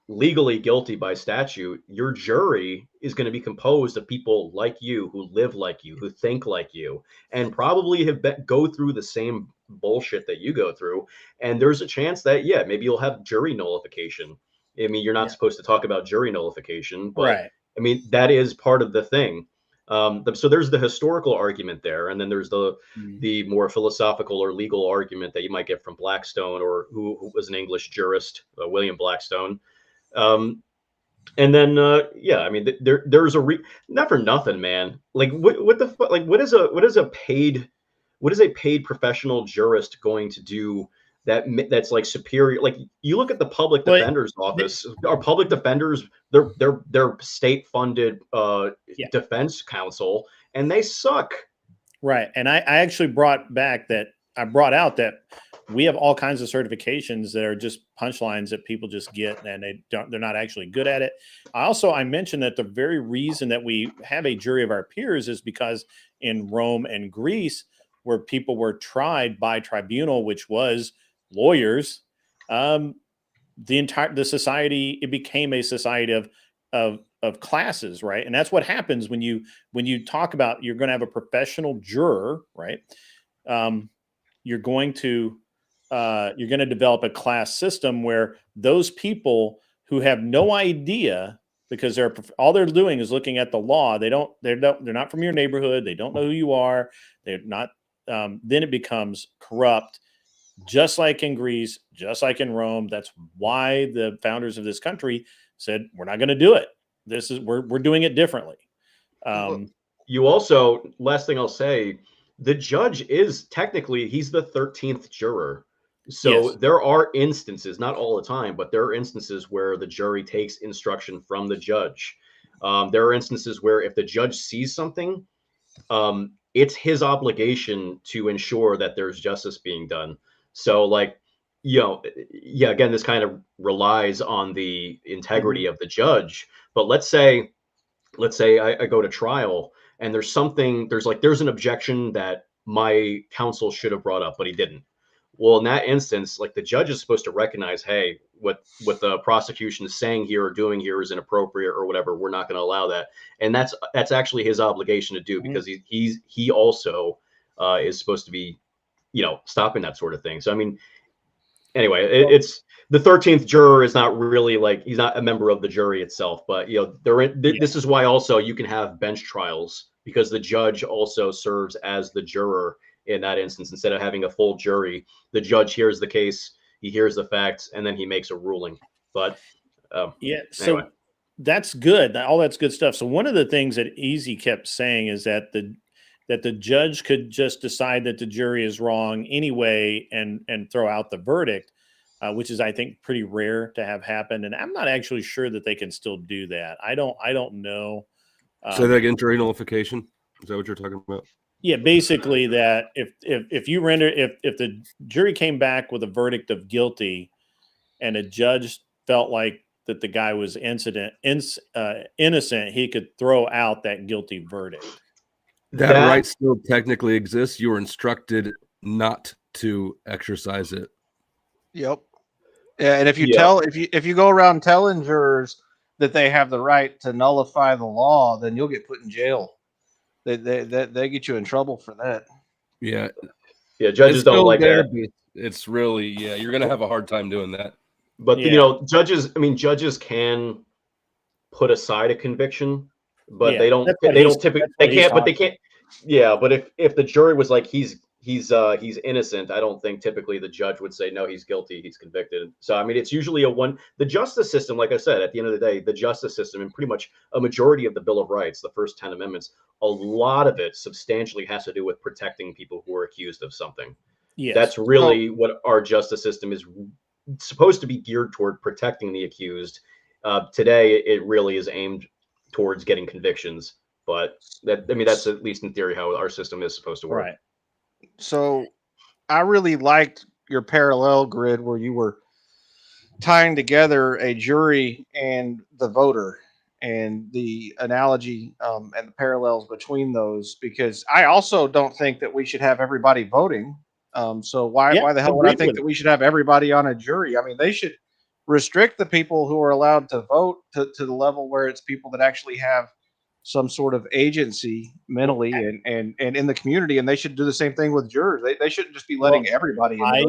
[SPEAKER 10] legally guilty by statute, your jury is going to be composed of people like you, who live like you, who think like you, and probably go through the same bullshit that you go through. And there's a chance that, yeah, maybe you'll have jury nullification. You're not supposed to talk about jury nullification, but right. That is part of the thing. So there's the historical argument there, and then there's the
[SPEAKER 5] Mhm.
[SPEAKER 10] the more philosophical or legal argument that you might get from Blackstone, or who was an English jurist, William Blackstone. Um, and then yeah, I mean there's not for nothing, man. Like what the fuck? Like what is a paid professional jurist going to do that's like superior? Like you look at the public
[SPEAKER 5] But
[SPEAKER 10] defender's office. Our public defenders, they're state funded
[SPEAKER 5] Yeah.
[SPEAKER 10] defense counsel, and they suck.
[SPEAKER 5] Right. And I actually brought out that we have all kinds of certifications that are just punchlines that people just get, and they're not actually good at it. I mentioned that the very reason that we have a jury of our peers is because in Rome and Greece, where people were tried by tribunal, which was lawyers, the society, it became a society of classes, right? And that's what happens when you talk about you're going to have a professional juror, right? You're going to develop a class system where those people who have no idea, because all they're doing is looking at the law. They're not from your neighborhood. They don't know who you are. They're not. Then it becomes corrupt, just like in Greece, just like in Rome. That's why the founders of this country said, we're not going to do it. We're doing it differently.
[SPEAKER 10] You also, last thing I'll say, the judge is technically, he's the 13th juror. So
[SPEAKER 5] Yes.
[SPEAKER 10] there are instances, not all the time, but there are instances where the jury takes instruction from the judge. There are instances where if the judge sees something, it's his obligation to ensure that there's justice being done. So like, yeah, again, this kind of relies on the integrity of the judge. But let's say I go to trial and there's an objection that my counsel should have brought up, but he didn't. Well, in that instance, like the judge is supposed to recognize, hey, what the prosecution is saying here or doing here is inappropriate or whatever. We're not going to allow that, and that's actually his obligation to do, because he also is supposed to be, stopping that sort of thing. So I mean, anyway, it's the 13th juror is not really like, he's not a member of the jury itself, but this is why also you can have bench trials, because the judge also serves as the juror in that instance. Instead of having a full jury, the judge hears the case, he hears the facts, and then he makes a ruling. But
[SPEAKER 5] so
[SPEAKER 10] anyway.
[SPEAKER 5] that's good. All that's good stuff. So one of the things that Easy kept saying is that the judge could just decide that the jury is wrong anyway and throw out the verdict, which is, I think, pretty rare to have happen. And I'm not actually sure that they can still do that. I don't know.
[SPEAKER 6] So like jury nullification, is that what you're talking about?
[SPEAKER 5] Yeah, basically that if the jury came back with a verdict of guilty and a judge felt like that the guy was innocent, he could throw out that guilty verdict.
[SPEAKER 6] That right still technically exists. You were instructed not to exercise it.
[SPEAKER 8] Yep. Yeah, and if you go around telling jurors that they have the right to nullify the law, then you'll get put in jail. They get you in trouble for that.
[SPEAKER 6] Yeah.
[SPEAKER 10] Yeah, judges don't like that.
[SPEAKER 6] It's really, you're gonna have a hard time doing that.
[SPEAKER 10] But judges can put aside a conviction, but they can't. Yeah, but if the jury was like he's innocent, I don't think typically the judge would say no, he's guilty, he's convicted. So I mean, it's usually the justice system, like I said, at the end of the day, the justice system, and pretty much a majority of the Bill of Rights, the first 10 amendments, a lot of it substantially has to do with protecting people who are accused of something.
[SPEAKER 5] Yes.
[SPEAKER 10] That's really what our justice system is supposed to be geared toward, protecting the accused. Today, it really is aimed towards getting convictions. But that's at least in theory how our system is supposed to work.
[SPEAKER 5] Right.
[SPEAKER 8] So I really liked your parallel grid where you were tying together a jury and the voter, and the analogy and the parallels between those, because I also don't think that we should have everybody voting. So why the hell would I think that we should have everybody on a jury? I mean, they should restrict the people who are allowed to vote to the level where it's people that actually have some sort of agency mentally and in the community, and they should do the same thing with jurors. They shouldn't just be letting everybody in. I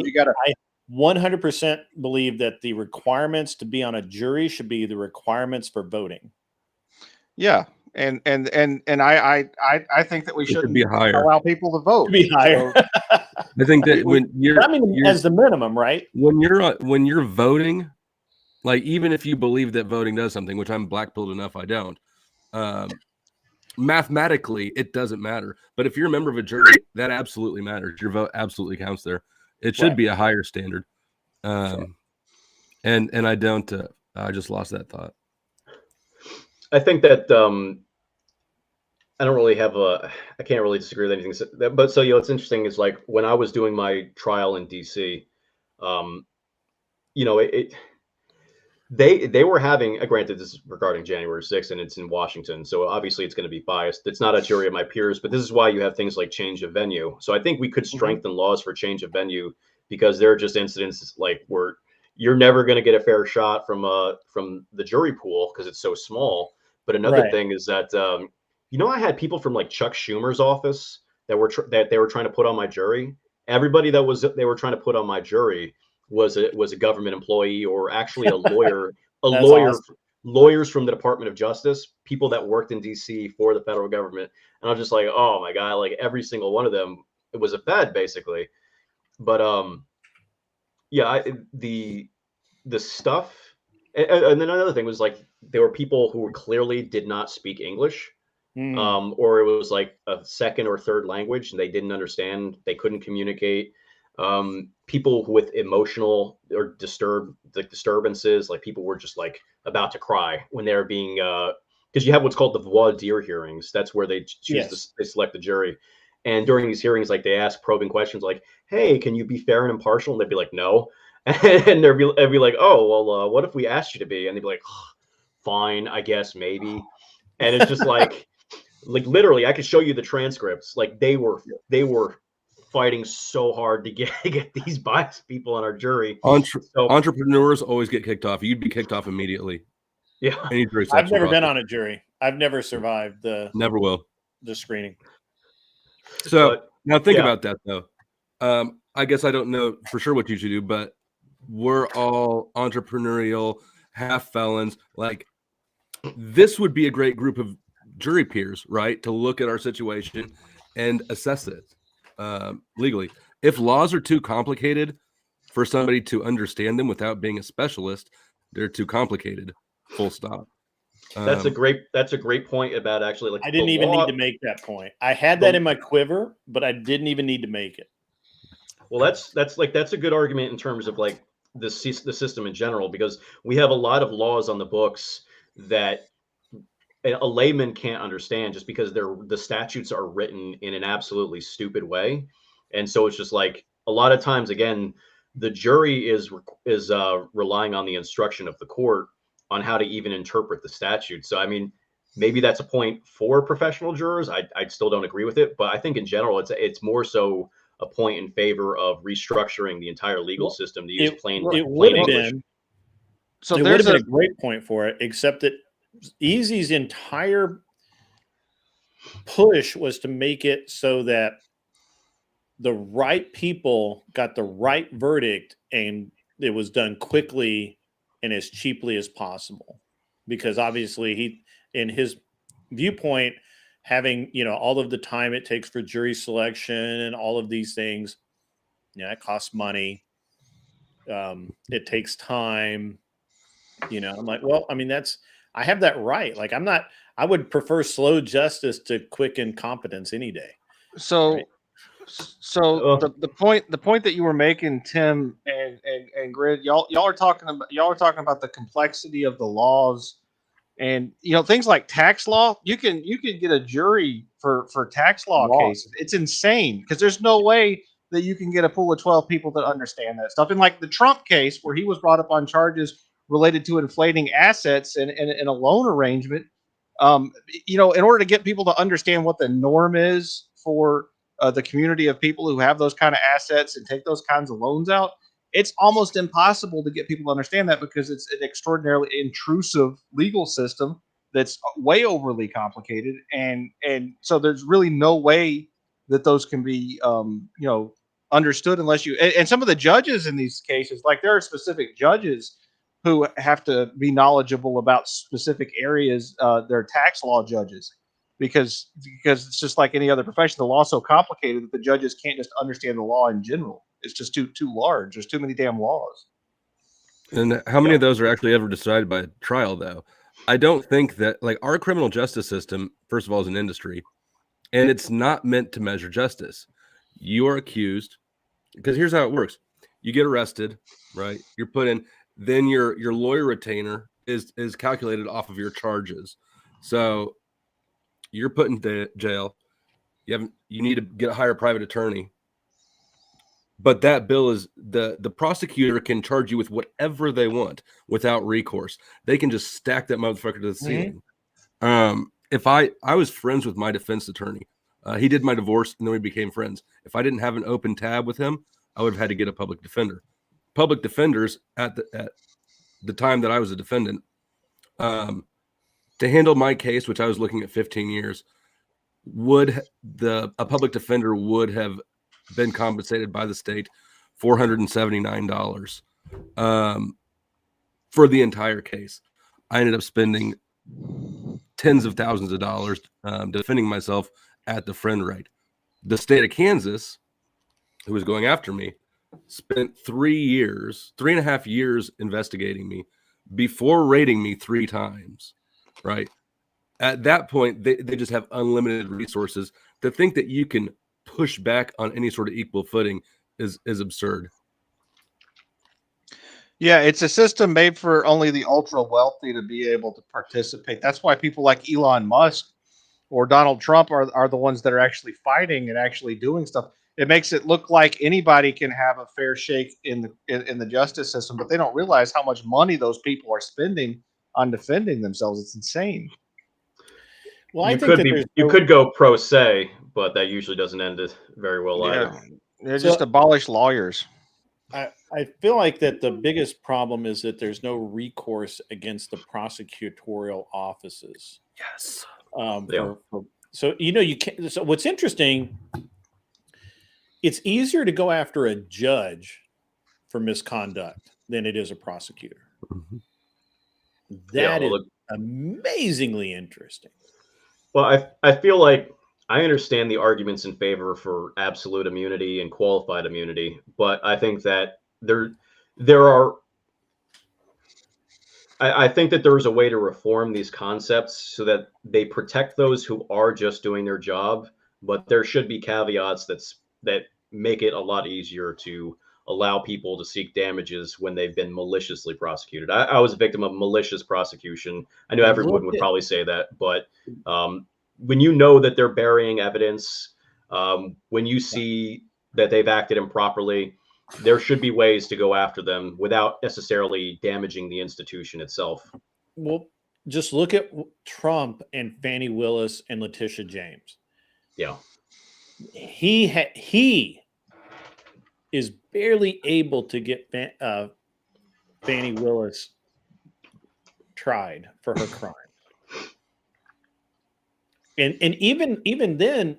[SPEAKER 5] 100% believe that the requirements to be on a jury should be the requirements for voting.
[SPEAKER 8] Yeah, and I think that we
[SPEAKER 6] It should
[SPEAKER 8] shouldn't
[SPEAKER 6] be higher.
[SPEAKER 8] allow people to vote.
[SPEAKER 5] To be higher.
[SPEAKER 6] I think that when you're,
[SPEAKER 5] I mean, as the minimum, right?
[SPEAKER 6] when you're voting, like even if you believe that voting does something, which I'm black-pilled enough, I don't. Mathematically, it doesn't matter. But if you're a member of a jury, that absolutely matters. Your vote absolutely counts there. It should be a higher standard. And I don't. I just lost that thought.
[SPEAKER 10] I think that I don't really have I can't really disagree with anything. But so, it's interesting is like when I was doing my trial in DC, they were having, granted this is regarding January 6th and it's in Washington, so obviously it's going to be biased. It's not a jury of my peers, but this is why you have things like change of venue. So I think we could strengthen laws for change of venue, because there are just incidents like where you're never going to get a fair shot from the jury pool because it's so small. But another thing is that I had people from like Chuck Schumer's office that they were trying to put on my jury. Everybody they were trying to put on my jury was a government employee or actually a lawyer,
[SPEAKER 5] Awesome.
[SPEAKER 10] lawyers from the Department of Justice, people that worked in DC for the federal government. And I'm just like, oh my God, like every single one of them, it was a Fed basically. But the stuff. And then another thing was like, there were people who clearly did not speak English. Or it was like a second or third language and they didn't understand, they couldn't communicate. People with emotional or disturbances, like people were just like about to cry when they're being because you have what's called the voir dire hearings. That's where they choose they select the jury. And during these hearings, like they ask probing questions like, hey, can you be fair and impartial? And they'd be like, no. And they'd be like, oh, well, what if we asked you to be? And they'd be like, oh, fine, I guess, maybe. And it's just like literally, I could show you the transcripts. Like they were fighting so hard to get these biased people on our jury.
[SPEAKER 6] Entrepreneurs always get kicked off. You'd be kicked off immediately.
[SPEAKER 10] Yeah,
[SPEAKER 5] I've never been on a jury. I've never survived
[SPEAKER 6] never will
[SPEAKER 5] the screening.
[SPEAKER 6] So now think about that though. I guess I don't know for sure what you should do, but we're all entrepreneurial, half felons. Like this would be a great group of jury peers, right? To look at our situation and assess it legally. If laws are too complicated for somebody to understand them without being a specialist, they're too complicated. Full stop.
[SPEAKER 10] That's a great point about actually like
[SPEAKER 5] I didn't even need to make that point. I had that in my quiver, but I didn't even need to make it.
[SPEAKER 10] Well, that's a good argument in terms of like the system in general, because we have a lot of laws on the books that a layman can't understand just because the statutes are written in an absolutely stupid way. And so it's just like a lot of times, again, the jury is relying on the instruction of the court on how to even interpret the statute. So, I mean, maybe that's a point for professional jurors. I still don't agree with it, but I think in general, it's more so a point in favor of restructuring the entire legal system to use plain English.
[SPEAKER 5] So it would have been a great point for it, except that Easy's entire push was to make it so that the right people got the right verdict and it was done quickly and as cheaply as possible. Because obviously he, in his viewpoint, having, all of the time it takes for jury selection and all of these things, it costs money. It takes time. I'm like, well, I mean, I have that right. Like, I would prefer slow justice to quick incompetence any day.
[SPEAKER 8] So, right? The point that you were making, Tim and Grid, y'all are talking about the complexity of the laws, and things like tax law. You can get a jury for tax law cases. It's insane because there's no way that you can get a pool of 12 people that understand that stuff. And like the Trump case where he was brought up on charges related to inflating assets and a loan arrangement, in order to get people to understand what the norm is for the community of people who have those kind of assets and take those kinds of loans out, it's almost impossible to get people to understand that because it's an extraordinarily intrusive legal system that's way overly complicated. And so there's really no way that those can be, understood unless you, and some of the judges in these cases, like there are specific judges who have to be knowledgeable about specific areas. They're tax law judges, because it's just like any other profession. The law's so complicated that the judges can't just understand the law in general. It's just too large. There's too many damn laws.
[SPEAKER 6] And how many of those are actually ever decided by trial, though? I don't think that, like, our criminal justice system, first of all, is an industry, and it's not meant to measure justice. You are accused, because here's how it works: you get arrested, right? You're put in, then your lawyer retainer is calculated off of your charges. So you're put in jail. You need to hire a private attorney. But that bill is the prosecutor can charge you with whatever they want without recourse. They can just stack that motherfucker to the ceiling. If I was friends with my defense attorney, he did my divorce and then we became friends. If I didn't have an open tab with him, I would have had to get a public defender. Public defenders at the time that I was a defendant, to handle my case, which I was looking at 15 years, a public defender would have been compensated by the state $479 for the entire case. I ended up spending tens of thousands of dollars defending myself at the friend rate. The state of Kansas, who was going after me, spent 3.5 years investigating me before rating me 3 times, right? At that point, they just have unlimited resources. To think that you can push back on any sort of equal footing is absurd.
[SPEAKER 8] Yeah, it's a system made for only the ultra wealthy to be able to participate. That's why people like Elon Musk or Donald Trump are the ones that are actually fighting and actually doing stuff. It makes it look like anybody can have a fair shake in the justice system, but they don't realize how much money those people are spending on defending themselves. It's insane.
[SPEAKER 5] Well,
[SPEAKER 10] you could go pro se, but that usually doesn't end it very well either.
[SPEAKER 8] They're just abolished lawyers.
[SPEAKER 5] I feel like that the biggest problem is that there's no recourse against the prosecutorial offices.
[SPEAKER 6] Yes.
[SPEAKER 5] So you can't. So what's interesting, it's easier to go after a judge for misconduct than it is a prosecutor.
[SPEAKER 6] Mm-hmm.
[SPEAKER 5] That is amazingly interesting.
[SPEAKER 10] Well, I feel like I understand the arguments in favor for absolute immunity and qualified immunity, but I think that I think that there is a way to reform these concepts so that they protect those who are just doing their job, but there should be caveats that make it a lot easier to allow people to seek damages when they've been maliciously prosecuted. I was a victim of malicious prosecution. I know everyone would probably say that, but when you know that they're burying evidence, when you see that they've acted improperly, there should be ways to go after them without necessarily damaging the institution itself.
[SPEAKER 5] Well, just look at Trump and Fani Willis and Letitia James.
[SPEAKER 10] Yeah.
[SPEAKER 5] He is barely able to get Fani Willis tried for her crime. And even then,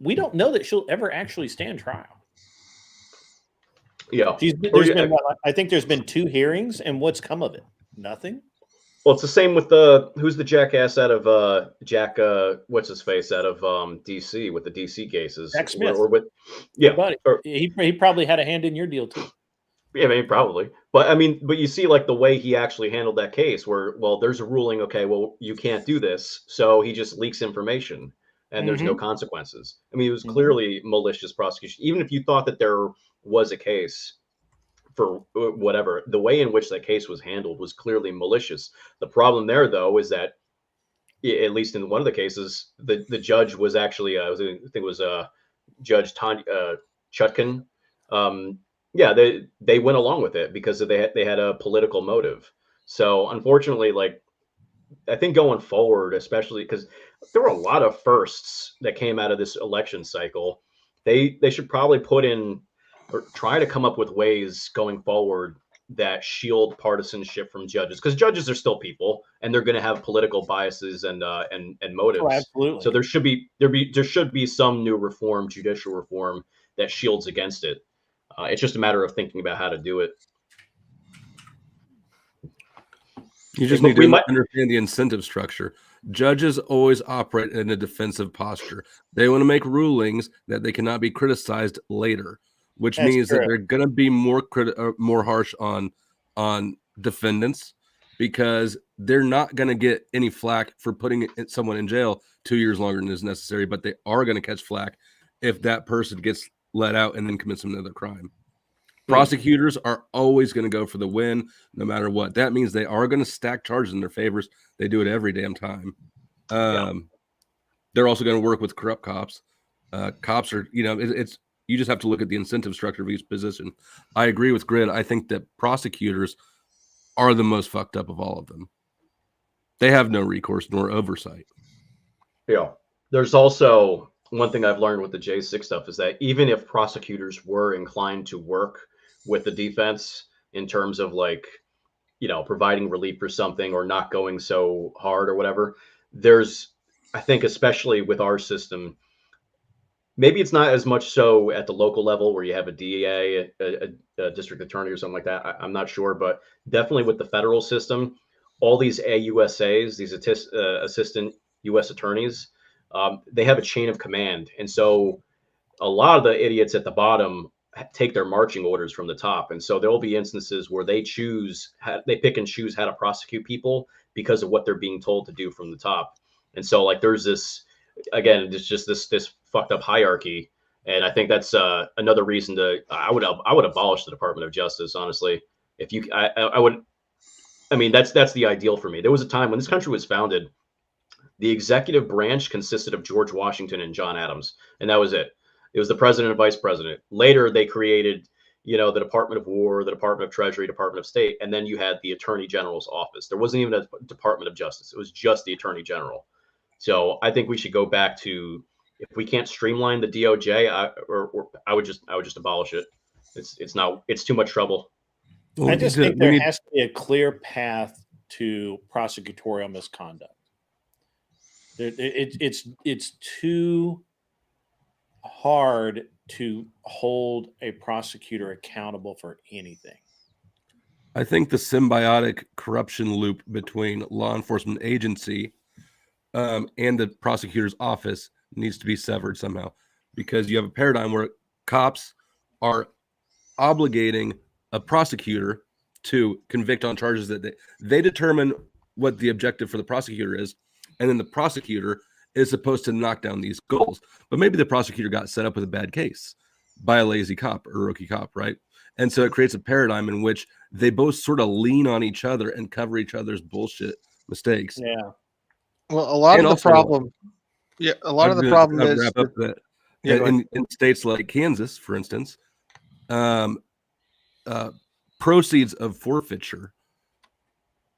[SPEAKER 5] we don't know that she'll ever actually stand trial.
[SPEAKER 10] Yeah.
[SPEAKER 5] I think there's been 2 hearings, and what's come of it? Nothing.
[SPEAKER 10] Well, it's the same with who's the jackass out of what's his face out of DC with the DC cases.
[SPEAKER 5] Jack Smith. He probably had a hand in your deal too.
[SPEAKER 10] Yeah, maybe probably. But you see like the way he actually handled that case where, well, there's a ruling, okay, well, you can't do this. So he just leaks information and there's no consequences. I mean, it was clearly malicious prosecution. Even if you thought that there was a case for whatever, the way in which that case was handled was clearly malicious. The problem there, though, is that at least in one of the cases, the judge was actually, I think it was Judge Chutkan. Yeah, they went along with it because they had a political motive. So unfortunately, like, I think going forward, especially because there were a lot of firsts that came out of this election cycle, they should probably put in or try to come up with ways going forward that shield partisanship from judges, because judges are still people and they're going to have political biases and motives.
[SPEAKER 5] Oh, absolutely.
[SPEAKER 10] So there should be some new reform, judicial reform, that shields against it. It's just a matter of thinking about how to do it.
[SPEAKER 6] You just need to understand the incentive structure. Judges always operate in a defensive posture. They want to make rulings that they cannot be criticized later, which means that they're going to be more harsh on defendants, because they're not going to get any flack for putting someone in jail 2 years longer than is necessary, but they are going to catch flack if that person gets let out and then commits another crime. Prosecutors are always going to go for the win, no matter what. That means they are going to stack charges in their favors. They do it every damn time. They're also going to work with corrupt cops. Cops are, it's you just have to look at the incentive structure of each position. I agree with Grid. I think that prosecutors are the most fucked up of all of them. They have no recourse nor oversight.
[SPEAKER 10] Yeah. There's also one thing I've learned with the J6 stuff is that even if prosecutors were inclined to work with the defense in terms of providing relief for something or not going so hard or whatever, I think, especially with our system, maybe it's not as much so at the local level where you have a DA, a district attorney or something like that. I'm not sure, but definitely with the federal system, all these AUSAs, these assistant U.S. attorneys, they have a chain of command. And so a lot of the idiots at the bottom take their marching orders from the top. And so there will be instances where they pick and choose how to prosecute people because of what they're being told to do from the top. And so there's this, again, it's just this fucked up hierarchy. And I think that's another reason I would abolish the Department of Justice, honestly. If you, I would, I mean, that's the ideal for me. There was a time when this country was founded, the executive branch consisted of George Washington and John Adams, and that was it. It was the president and vice president. Later, they created, the Department of War, the Department of Treasury, Department of State, and then you had the Attorney General's office. There wasn't even a Department of Justice. It was just the Attorney General. So I think we should go back to, if we can't streamline the DOJ, I would just abolish it. It's too much trouble.
[SPEAKER 5] Well, I just think there has to be a clear path to prosecutorial misconduct. It's too hard to hold a prosecutor accountable for anything.
[SPEAKER 6] I think the symbiotic corruption loop between law enforcement agency and the prosecutor's office needs to be severed somehow, because you have a paradigm where cops are obligating a prosecutor to convict on charges that they determine what the objective for the prosecutor is, and then the prosecutor is supposed to knock down these goals. But maybe the prosecutor got set up with a bad case by a lazy cop or a rookie cop, right? And so it creates a paradigm in which they both sort of lean on each other and cover each other's bullshit mistakes.
[SPEAKER 5] Yeah.
[SPEAKER 8] Well, a lot of the problem is
[SPEAKER 6] wrap up that in states like Kansas, for instance, proceeds of forfeiture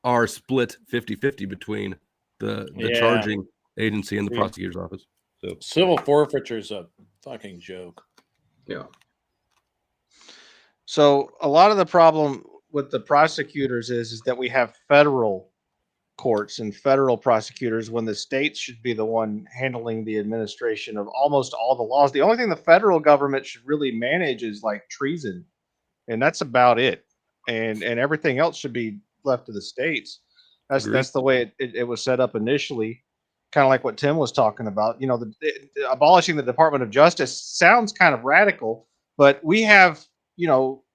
[SPEAKER 6] are split 50-50 between the charging agency and the prosecutor's office. So
[SPEAKER 5] civil forfeiture is a fucking joke.
[SPEAKER 10] Yeah.
[SPEAKER 8] So a lot of the problem with the prosecutors is that we have federal courts and federal prosecutors when the states should be the one handling the administration of almost all the laws. The only thing the federal government should really manage is treason, and that's about it. And everything else should be left to the states. That's the way it was set up initially, kind of like what Tim was talking about. Abolishing the Department of Justice sounds kind of radical, but we have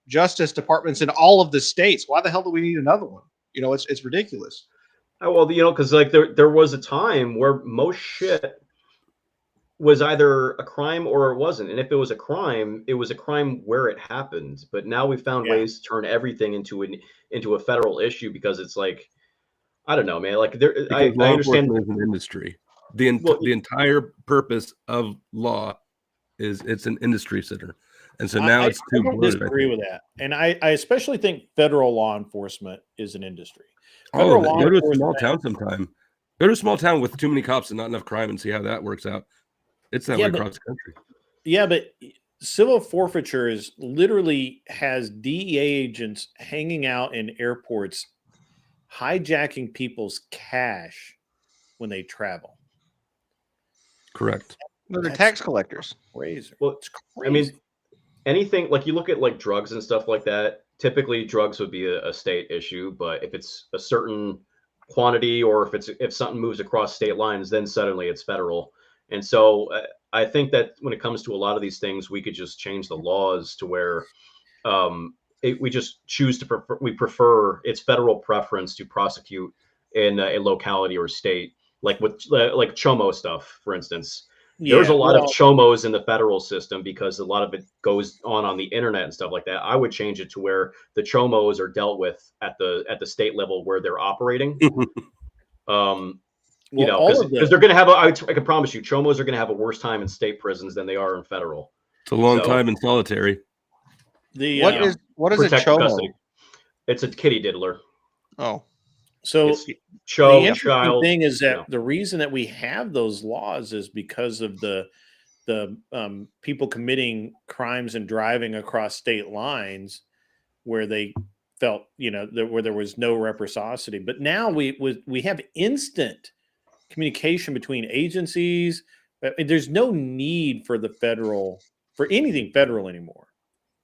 [SPEAKER 8] justice departments in all of the states. Why the hell do we need another one? It's ridiculous.
[SPEAKER 10] Oh, well, because there was a time where most shit was either a crime or it wasn't. And if it was a crime, it was a crime where it happened. But now we've found ways to turn everything into a federal issue, because it's I don't know, man. I understand
[SPEAKER 6] as an industry. The entire purpose of law is it's an industry center. And so now it's too
[SPEAKER 5] I disagree with that. And I especially think federal law enforcement is an industry. Go
[SPEAKER 6] to a small town sometime. Go to a small town with too many cops and not enough crime and see how that works out. It's that way across the country.
[SPEAKER 5] Yeah, but civil forfeiture has DEA agents hanging out in airports, hijacking people's cash when they travel.
[SPEAKER 6] Correct.
[SPEAKER 8] They're tax collectors.
[SPEAKER 5] Crazy.
[SPEAKER 10] Well,
[SPEAKER 5] it's crazy.
[SPEAKER 10] I mean, anything you look at drugs and stuff like that. Typically, drugs would be a state issue, but if it's a certain quantity, or if something moves across state lines, then suddenly it's federal. And so I think that when it comes to a lot of these things, we could just change the laws to where we just choose to prefer it's federal preference to prosecute in a locality or state, like with like chomo stuff, for instance. There's a lot of chomos in the federal system because a lot of it goes on the internet and stuff like that. I would change it to where the chomos are dealt with at the state level where they're operating. You know, because they're going to have I can promise you, chomos are going to have a worse time in state prisons than they are in federal.
[SPEAKER 6] It's a long time in solitary.
[SPEAKER 8] What is a chomo?
[SPEAKER 10] Custody. It's a kitty diddler.
[SPEAKER 8] Oh,
[SPEAKER 5] so
[SPEAKER 10] the
[SPEAKER 5] interesting thing is that the reason that we have those laws is because of the people committing crimes and driving across state lines where they felt, you know, where there was no reciprocity. But now we have instant communication between agencies. There's no need for for anything federal anymore.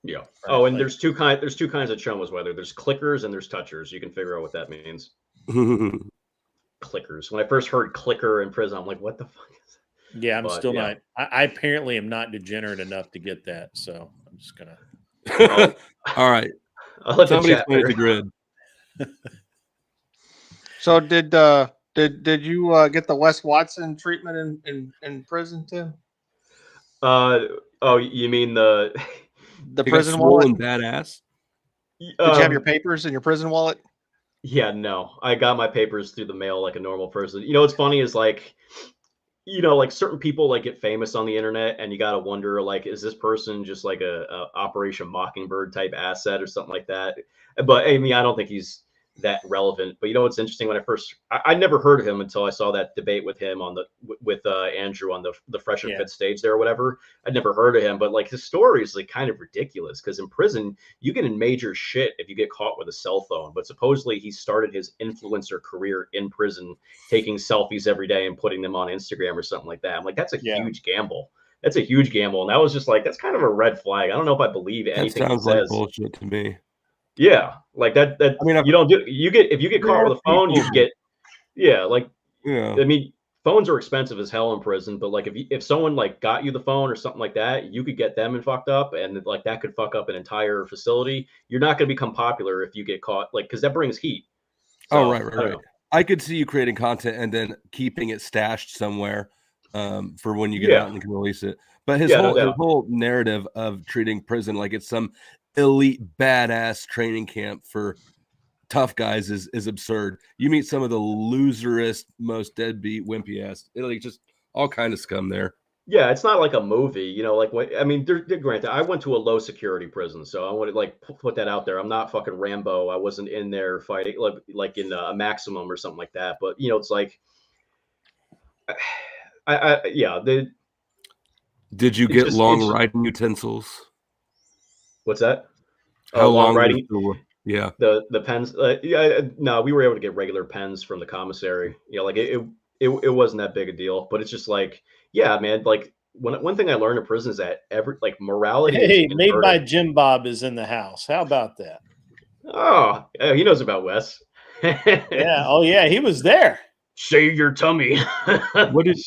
[SPEAKER 10] Yeah. Right. Oh, and there's two kinds of chomos. Whether there's clickers and there's touchers. You can figure out what that means. Clickers. When I first heard clicker in prison, I'm like, what the fuck is that?
[SPEAKER 5] Yeah, I'm still not. I apparently am not degenerate enough to get that. So I'm just gonna.
[SPEAKER 6] All right. Somebody explain the grid.
[SPEAKER 8] So did you get the Wes Watson treatment in prison, Tim?
[SPEAKER 10] Oh, you mean the
[SPEAKER 8] prison wallet?
[SPEAKER 6] Badass.
[SPEAKER 8] Did you have your papers in your prison wallet?
[SPEAKER 10] Yeah, no. I got my papers through the mail like a normal person. You know, what's funny is like, you know, like certain people like get famous on the internet, and you gotta wonder, like, is this person just like a Operation Mockingbird type asset or something like that? But I mean, I don't think he's that relevant. But you know what's interesting? When I never heard of him until I saw that debate with him with Andrew on the Fresh and Fit stage there or whatever. I'd never heard of him, but like his story is like kind of ridiculous because in prison you get in major shit if you get caught with a cell phone. But supposedly he started his influencer career in prison, taking selfies every day and putting them on Instagram or something like that. I'm like, that's a huge gamble. That's a huge gamble, and that was just like that's kind of a red flag. I don't know if I believe anything
[SPEAKER 6] that sounds
[SPEAKER 10] he says.
[SPEAKER 6] Like bullshit to me.
[SPEAKER 10] Yeah, like that. I mean, you don't do. If you get caught with a phone, you get. Yeah, like. Yeah. I mean, phones are expensive as hell in prison, but like if someone like got you the phone or something like that, you could get them and fucked up, and like that could fuck up an entire facility. You're not going to become popular if you get caught, like because that brings heat.
[SPEAKER 6] So, right. I could see you creating content and then keeping it stashed somewhere for when you get out and you can release it. But his whole narrative of treating prison like it's some elite badass training camp for tough guys is absurd. You meet some of the loserest, most deadbeat, wimpy ass, like just all kind of scum there.
[SPEAKER 10] Yeah, it's not like a movie, you know. Like what I mean, granted, I went to a low security prison, so I want to like put that out there. I'm not fucking Rambo. I wasn't in there fighting like in a maximum or something like that. But you know, it's like,
[SPEAKER 6] Did you get long riding utensils?
[SPEAKER 10] What's that?
[SPEAKER 6] How long
[SPEAKER 10] riding?
[SPEAKER 6] Yeah.
[SPEAKER 10] The pens. No, we were able to get regular pens from the commissary. You know, like it wasn't that big a deal. But it's just like, yeah, man. Like one thing I learned in prison is that morality.
[SPEAKER 5] Hey, made by Jim Bob is in the house. How about that?
[SPEAKER 10] Oh, he knows about Wes.
[SPEAKER 5] Yeah. Oh, yeah. He was there.
[SPEAKER 10] Shave your tummy.
[SPEAKER 6] What did you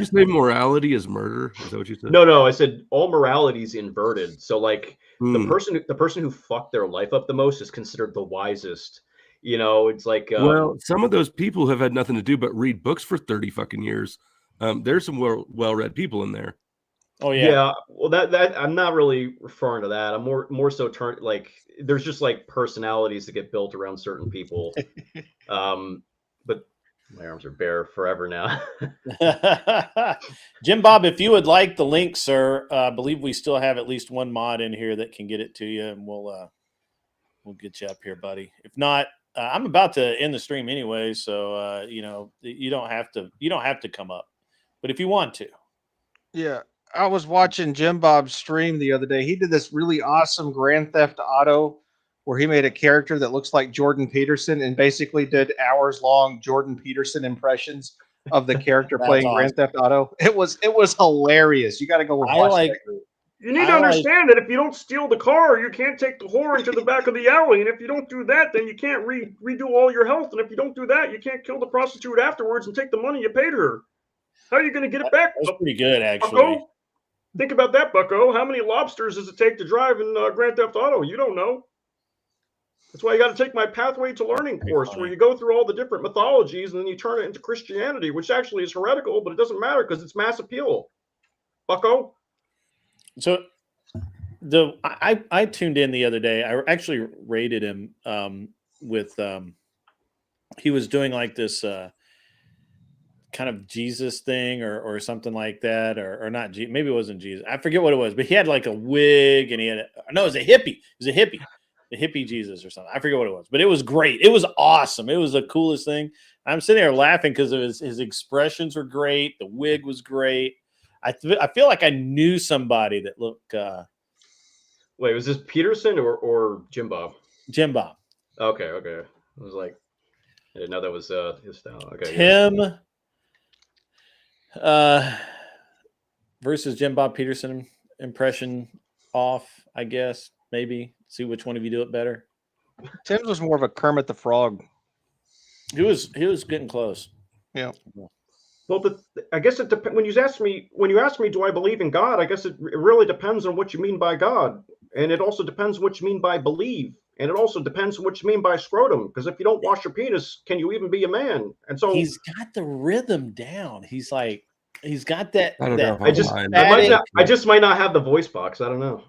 [SPEAKER 6] say? Morality is murder? Is that what you said?
[SPEAKER 10] No. I said all morality is inverted. So like the person who fucked their life up the most is considered the wisest. You know, it's like
[SPEAKER 6] well, some of those people have had nothing to do but read books for 30 fucking years. There's some well-read people in there.
[SPEAKER 5] Oh yeah.
[SPEAKER 10] Yeah. Well, that I'm not really referring to that. I'm more so like there's just like personalities that get built around certain people. But my arms are bare forever now.
[SPEAKER 5] Jim Bob, if you would like the link, sir, I believe we still have at least one mod in here that can get it to you, and we'll get you up here, buddy. If not, I'm about to end the stream anyway, so you know, you don't have to come up, but if you want to.
[SPEAKER 8] Yeah, I was watching Jim Bob's stream the other day. He did this really awesome Grand Theft Auto where he made a character that looks like Jordan Peterson and basically did hours-long Jordan Peterson impressions of the character playing
[SPEAKER 5] awesome.
[SPEAKER 8] Grand Theft Auto. It was hilarious. You got to go watch that group.
[SPEAKER 11] You need to understand that if you don't steal the car, you can't take the whore into the back of the alley. And if you don't do that, then you can't redo all your health. And if you don't do that, you can't kill the prostitute afterwards and take the money you paid her. How are you going to get it back?
[SPEAKER 5] That's pretty good, actually.
[SPEAKER 11] Bucko? Think about that, Bucko. How many lobsters does it take to drive in Grand Theft Auto? You don't know. That's why you got to take my Pathway to Learning course, where you go through all the different mythologies and then you turn it into Christianity, which actually is heretical, but it doesn't matter because it's mass appeal. Bucko?
[SPEAKER 5] So I tuned in the other day. I actually rated him with he was doing like this kind of Jesus thing or something like that, or not. Maybe it wasn't Jesus. I forget what it was, but he had like a wig and he had no, it was a hippie. It was a hippie, the hippie Jesus or something. I forget what it was, but it was great. It was awesome. It was the coolest thing. I'm sitting there laughing because his expressions were great. The wig was great. I feel like I knew somebody that looked.
[SPEAKER 10] Wait, was this Peterson or Jim Bob?
[SPEAKER 5] Jim Bob.
[SPEAKER 10] Okay. I was like, I didn't know that was his style. Okay.
[SPEAKER 5] Tim versus Jim Bob Peterson impression off, I guess. Maybe see which one of you do it better.
[SPEAKER 8] Tim's was more of a Kermit the Frog.
[SPEAKER 5] He was getting close.
[SPEAKER 8] Yeah.
[SPEAKER 11] Well, I guess it depends. When you ask me, do I believe in God? I guess it really depends on what you mean by God, and it also depends what you mean by believe, and it also depends on what you mean by scrotum. Because if you don't wash your penis, can you even be a man? And so
[SPEAKER 5] he's got the rhythm down. He's got that.
[SPEAKER 6] I don't know.
[SPEAKER 10] I just might not have the voice box. I don't know.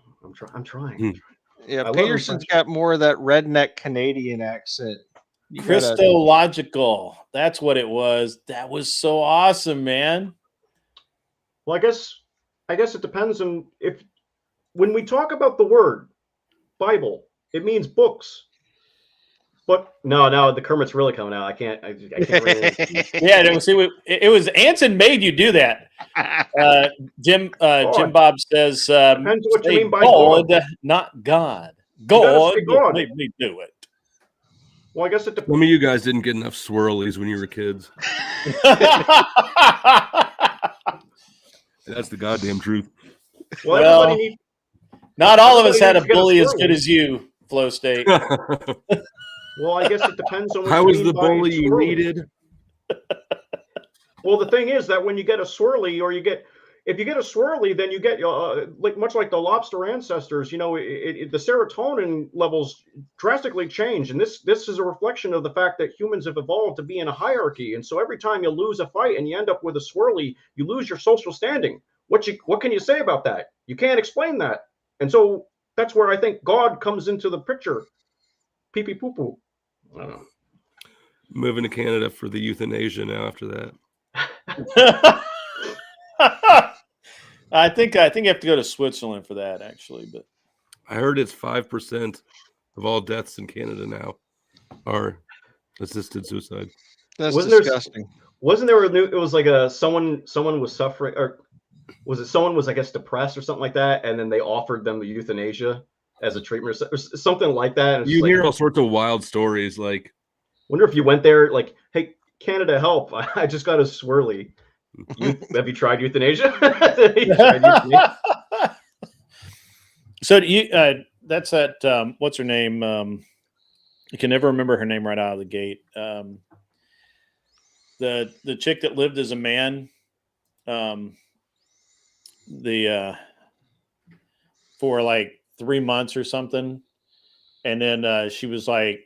[SPEAKER 10] I'm trying.
[SPEAKER 8] Yeah, Peterson's got more of that redneck Canadian accent.
[SPEAKER 5] Christological. That's what it was. That was so awesome, man.
[SPEAKER 11] Well, I guess it depends on when we talk about the word Bible, it means books. But no, the Kermit's really coming out. I can't read it.
[SPEAKER 5] Yeah, it was Anson made you do that. Jim Bob says,
[SPEAKER 11] depends what you mean by
[SPEAKER 5] God,
[SPEAKER 11] God.
[SPEAKER 5] not God. God
[SPEAKER 11] God.
[SPEAKER 5] made me do it.
[SPEAKER 11] Well, I guess it depends.
[SPEAKER 6] Some of you guys didn't get enough swirlies when you were kids. That's the goddamn truth.
[SPEAKER 11] Well,
[SPEAKER 5] not all of us had a bully as good as you, Flow State.
[SPEAKER 11] Well, I guess it depends on what
[SPEAKER 6] How
[SPEAKER 11] you
[SPEAKER 6] was
[SPEAKER 11] mean
[SPEAKER 6] the
[SPEAKER 11] by
[SPEAKER 6] bully you
[SPEAKER 11] swirly.
[SPEAKER 6] needed?
[SPEAKER 11] Well, the thing is that when you get a swirly, or if you get a swirly, then you get much like the lobster ancestors. The serotonin levels drastically change, and this is a reflection of the fact that humans have evolved to be in a hierarchy. And so every time you lose a fight and you end up with a swirly, you lose your social standing. What can you say about that? You can't explain that, and so that's where I think God comes into the picture. Pee pee poo poo. I don't know.
[SPEAKER 6] Moving to Canada for the euthanasia now after that.
[SPEAKER 5] I think you have to go to Switzerland for that, actually. But
[SPEAKER 6] I heard it's 5% of all deaths in Canada now are assisted suicide.
[SPEAKER 8] That's disgusting.
[SPEAKER 10] Wasn't there it was like someone was suffering, or was it someone was, I guess, depressed or something like that, and then they offered them the euthanasia as a treatment or something like that.
[SPEAKER 6] You hear all sorts of wild stories. Like,
[SPEAKER 10] wonder if you went there, like, hey, Canada, help! I just got a swirly. Have you tried euthanasia?
[SPEAKER 5] So that's that. What's her name? You can never remember her name right out of the gate. The chick that lived as a man. For like 3 months or something, and then she was a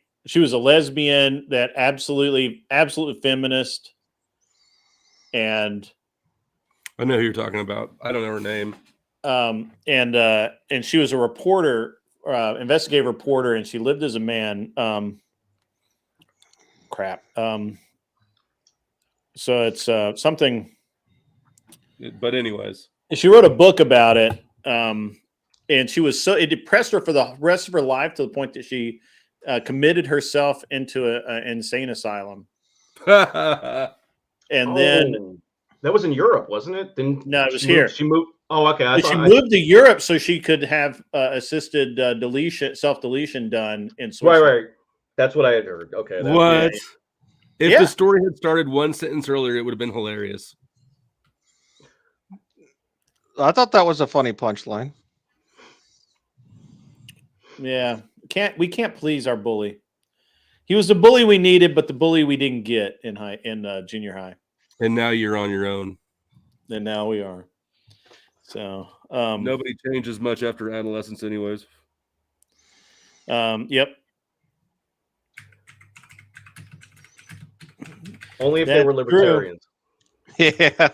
[SPEAKER 5] lesbian that absolutely feminist. And
[SPEAKER 6] I know who you're talking about. I don't know her name.
[SPEAKER 5] And she was a reporter, investigative reporter, and she lived as a man. So it's something.
[SPEAKER 6] But anyways,
[SPEAKER 5] she wrote a book about it. And she was it depressed her for the rest of her life to the point that she committed herself into an insane asylum. And then
[SPEAKER 11] that was in Europe, wasn't it?
[SPEAKER 5] No, it was here.
[SPEAKER 11] She moved. Oh, okay.
[SPEAKER 5] She moved to Europe so she could have assisted self-deletion done in Switzerland.
[SPEAKER 10] Right. That's what I had heard. Okay.
[SPEAKER 6] What? Yeah. If the story had started one sentence earlier, it would have been hilarious.
[SPEAKER 8] I thought that was a funny punchline.
[SPEAKER 5] Yeah, we can't please our bully. He was the bully we needed, but the bully we didn't get in junior high.
[SPEAKER 6] And now you're on your own.
[SPEAKER 5] And now we are. So
[SPEAKER 6] nobody changes much after adolescence, anyways.
[SPEAKER 5] Yep.
[SPEAKER 10] Only if they were libertarians.
[SPEAKER 8] Yeah.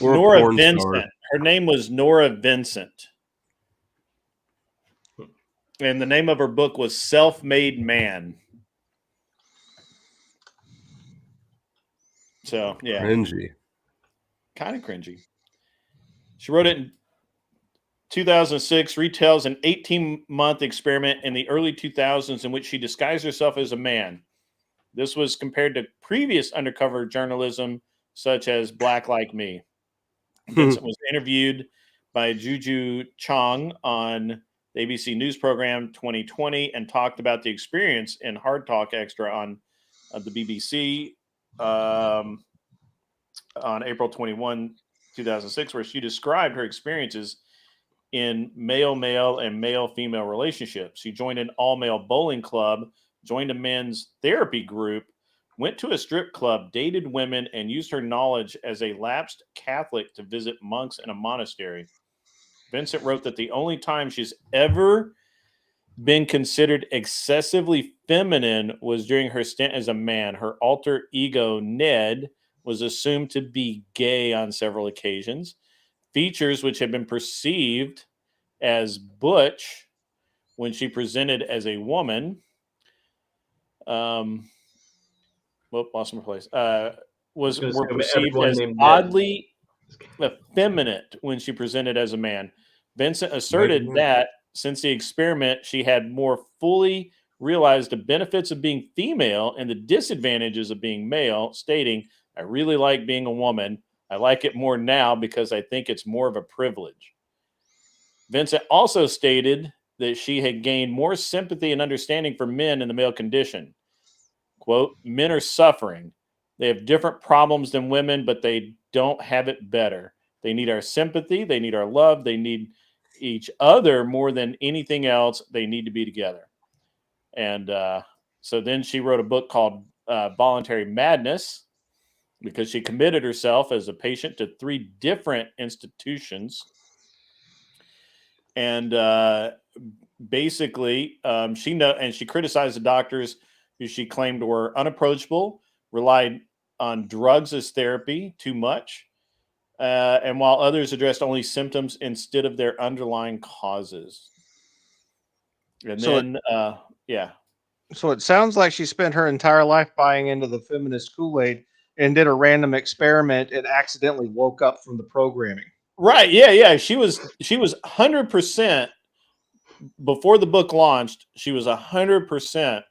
[SPEAKER 5] Nora Vincent. Her name was Nora Vincent. And the name of her book was Self-Made Man. So, yeah.
[SPEAKER 6] Cringy.
[SPEAKER 5] Kind of cringy. She wrote it in 2006, retells an 18-month experiment in the early 2000s in which she disguised herself as a man. This was compared to previous undercover journalism, such as Black Like Me. Vincent was interviewed by Juju Chong on the ABC News program 2020 and talked about the experience in Hard Talk Extra on the BBC on April 21, 2006, where she described her experiences in male-male and male-female relationships. She joined an all-male bowling club, joined a men's therapy group, went to a strip club, dated women, and used her knowledge as a lapsed Catholic to visit monks in a monastery. Vincent wrote that the only time she's ever been considered excessively feminine was during her stint as a man. Her alter ego, Ned, was assumed to be gay on several occasions. Features which had been perceived as butch when she presented as a woman. Lost my place. Were perceived as oddly effeminate when she presented as a man. Vincent asserted that since the experiment, she had more fully realized the benefits of being female and the disadvantages of being male, stating, "I really like being a woman. I like it more now because I think it's more of a privilege." Vincent also stated that she had gained more sympathy and understanding for men in the male condition. Quote, "Men are suffering. They have different problems than women, but they don't have it better. They need our sympathy. They need our love. They need each other more than anything else. They need to be together." And so then she wrote a book called Voluntary Madness, because she committed herself as a patient to 3 different institutions. And basically, she criticized the doctors who she claimed were unapproachable, relied on drugs as therapy too much, and while others addressed only symptoms instead of their underlying causes. And
[SPEAKER 8] So
[SPEAKER 5] then,
[SPEAKER 8] So it sounds like she spent her entire life buying into the feminist Kool-Aid and did a random experiment and accidentally woke up from the programming.
[SPEAKER 5] Right. Yeah. She was 100% before the book launched. She was 100%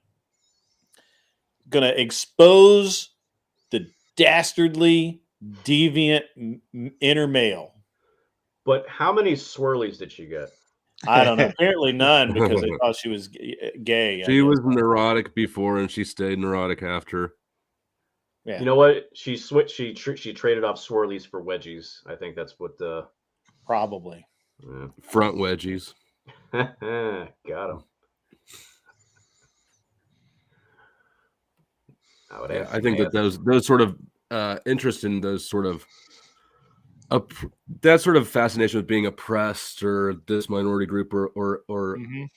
[SPEAKER 5] going to expose the dastardly, deviant inner male.
[SPEAKER 10] But how many swirlies did she get?
[SPEAKER 5] I don't know. Apparently none, because they thought she was gay.
[SPEAKER 6] She was neurotic before, and she stayed neurotic after.
[SPEAKER 5] Yeah.
[SPEAKER 10] You know what? She switched. She traded off swirlies for wedgies. I think that's what the
[SPEAKER 5] probably
[SPEAKER 6] front wedgies.
[SPEAKER 10] Got him.
[SPEAKER 6] I think that those sort of interest in those sort of that sort of fascination with being oppressed or this minority group or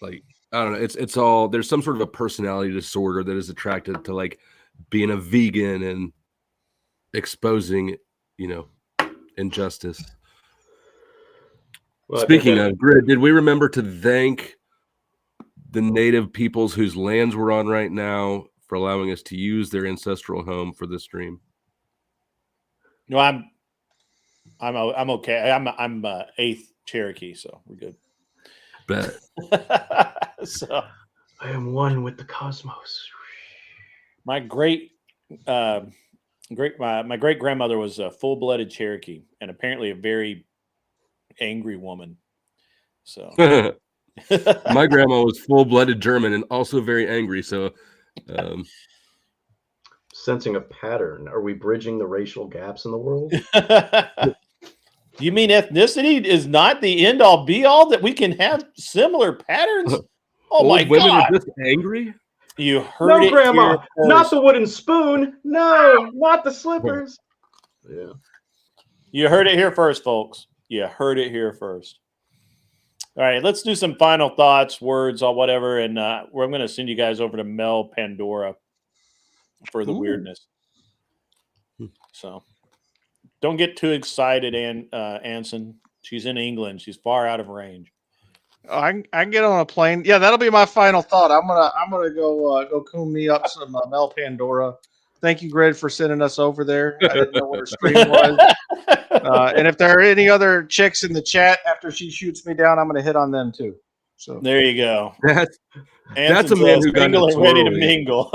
[SPEAKER 6] like, I don't know, it's all, there's some sort of a personality disorder that is attracted to like being a vegan and exposing, injustice. Well, speaking of Grid, did we remember to thank the native peoples whose lands we're on right now for allowing us to use their ancestral home for this stream?
[SPEAKER 5] No, I'm okay. I'm 8th Cherokee, so we're good.
[SPEAKER 6] Bet.
[SPEAKER 5] So
[SPEAKER 10] I am one with the cosmos.
[SPEAKER 5] My great grandmother was a full-blooded Cherokee, and apparently a very angry woman. So
[SPEAKER 6] my grandma was full-blooded German and also very angry. So
[SPEAKER 10] sensing a pattern. Are we bridging the racial gaps in the world?
[SPEAKER 5] You mean ethnicity is not the end all be all, that we can have similar patterns? Oh
[SPEAKER 6] Old
[SPEAKER 5] my
[SPEAKER 6] women
[SPEAKER 5] God.
[SPEAKER 6] are just angry?
[SPEAKER 5] You heard
[SPEAKER 11] No,
[SPEAKER 5] it
[SPEAKER 11] Grandma,
[SPEAKER 5] here
[SPEAKER 11] not
[SPEAKER 5] first.
[SPEAKER 11] the wooden spoon. No, not the slippers.
[SPEAKER 10] Yeah.
[SPEAKER 5] You heard it here first, folks. You heard it here first. All right, let's do some final thoughts, words, or whatever, and I'm going to send you guys over to Mel Pandora for the weirdness. So don't get too excited, Anson. She's in England. She's far out of range.
[SPEAKER 8] I can get on a plane. Yeah, that'll be my final thought. I'm gonna go coon me up some Mel Pandora. Thank you, Grid, for sending us over there. I didn't know what her stream was. And if there are any other chicks in the chat after she shoots me down, I'm gonna hit on them too. So
[SPEAKER 5] there you go.
[SPEAKER 6] That's a man who got his
[SPEAKER 5] single and ready to
[SPEAKER 6] swirlies.
[SPEAKER 5] mingle.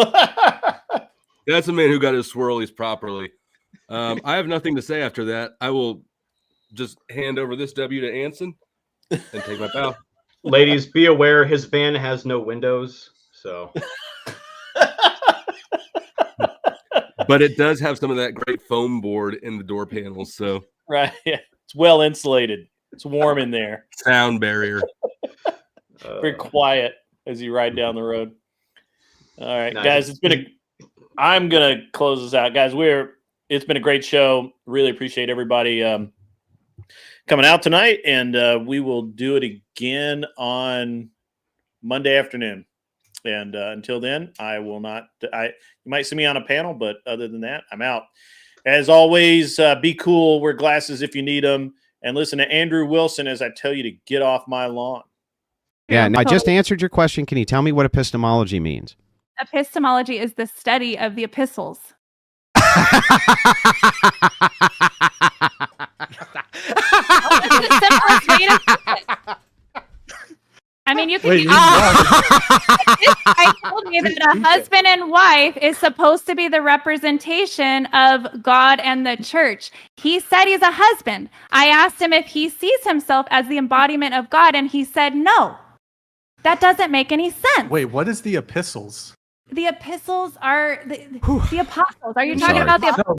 [SPEAKER 6] That's a man who got his swirlies properly. I have nothing to say after that. I will just hand over this W to Anson and take my bow.
[SPEAKER 11] Ladies, be aware his van has no windows. So,
[SPEAKER 6] but it does have some of that great foam board in the door panels. So
[SPEAKER 5] right, yeah. It's well insulated. It's warm in there.
[SPEAKER 6] Sound barrier.
[SPEAKER 5] Very quiet as you ride down the road. All right,
[SPEAKER 11] Nice.
[SPEAKER 5] guys. I'm gonna close this out, guys. It's been a great show. Really appreciate everybody coming out tonight, and we will do it again on Monday afternoon. And until then, I will not. You might see me on a panel, but other than that, I'm out. As always, be cool. Wear glasses if you need them, and listen to Andrew Wilson as I tell you to get off my lawn.
[SPEAKER 12] Yeah, now I just answered your question. Can you tell me what epistemology means?
[SPEAKER 13] Epistemology is the study of the epistles. I mean, you can. I told me that a husband and wife is supposed to be the representation of God and the church. He said he's a husband. I asked him if he sees himself as the embodiment of God, and he said no. That doesn't make any sense.
[SPEAKER 14] Wait, what is the epistles?
[SPEAKER 13] The epistles are the apostles. Are you talking about the apostles?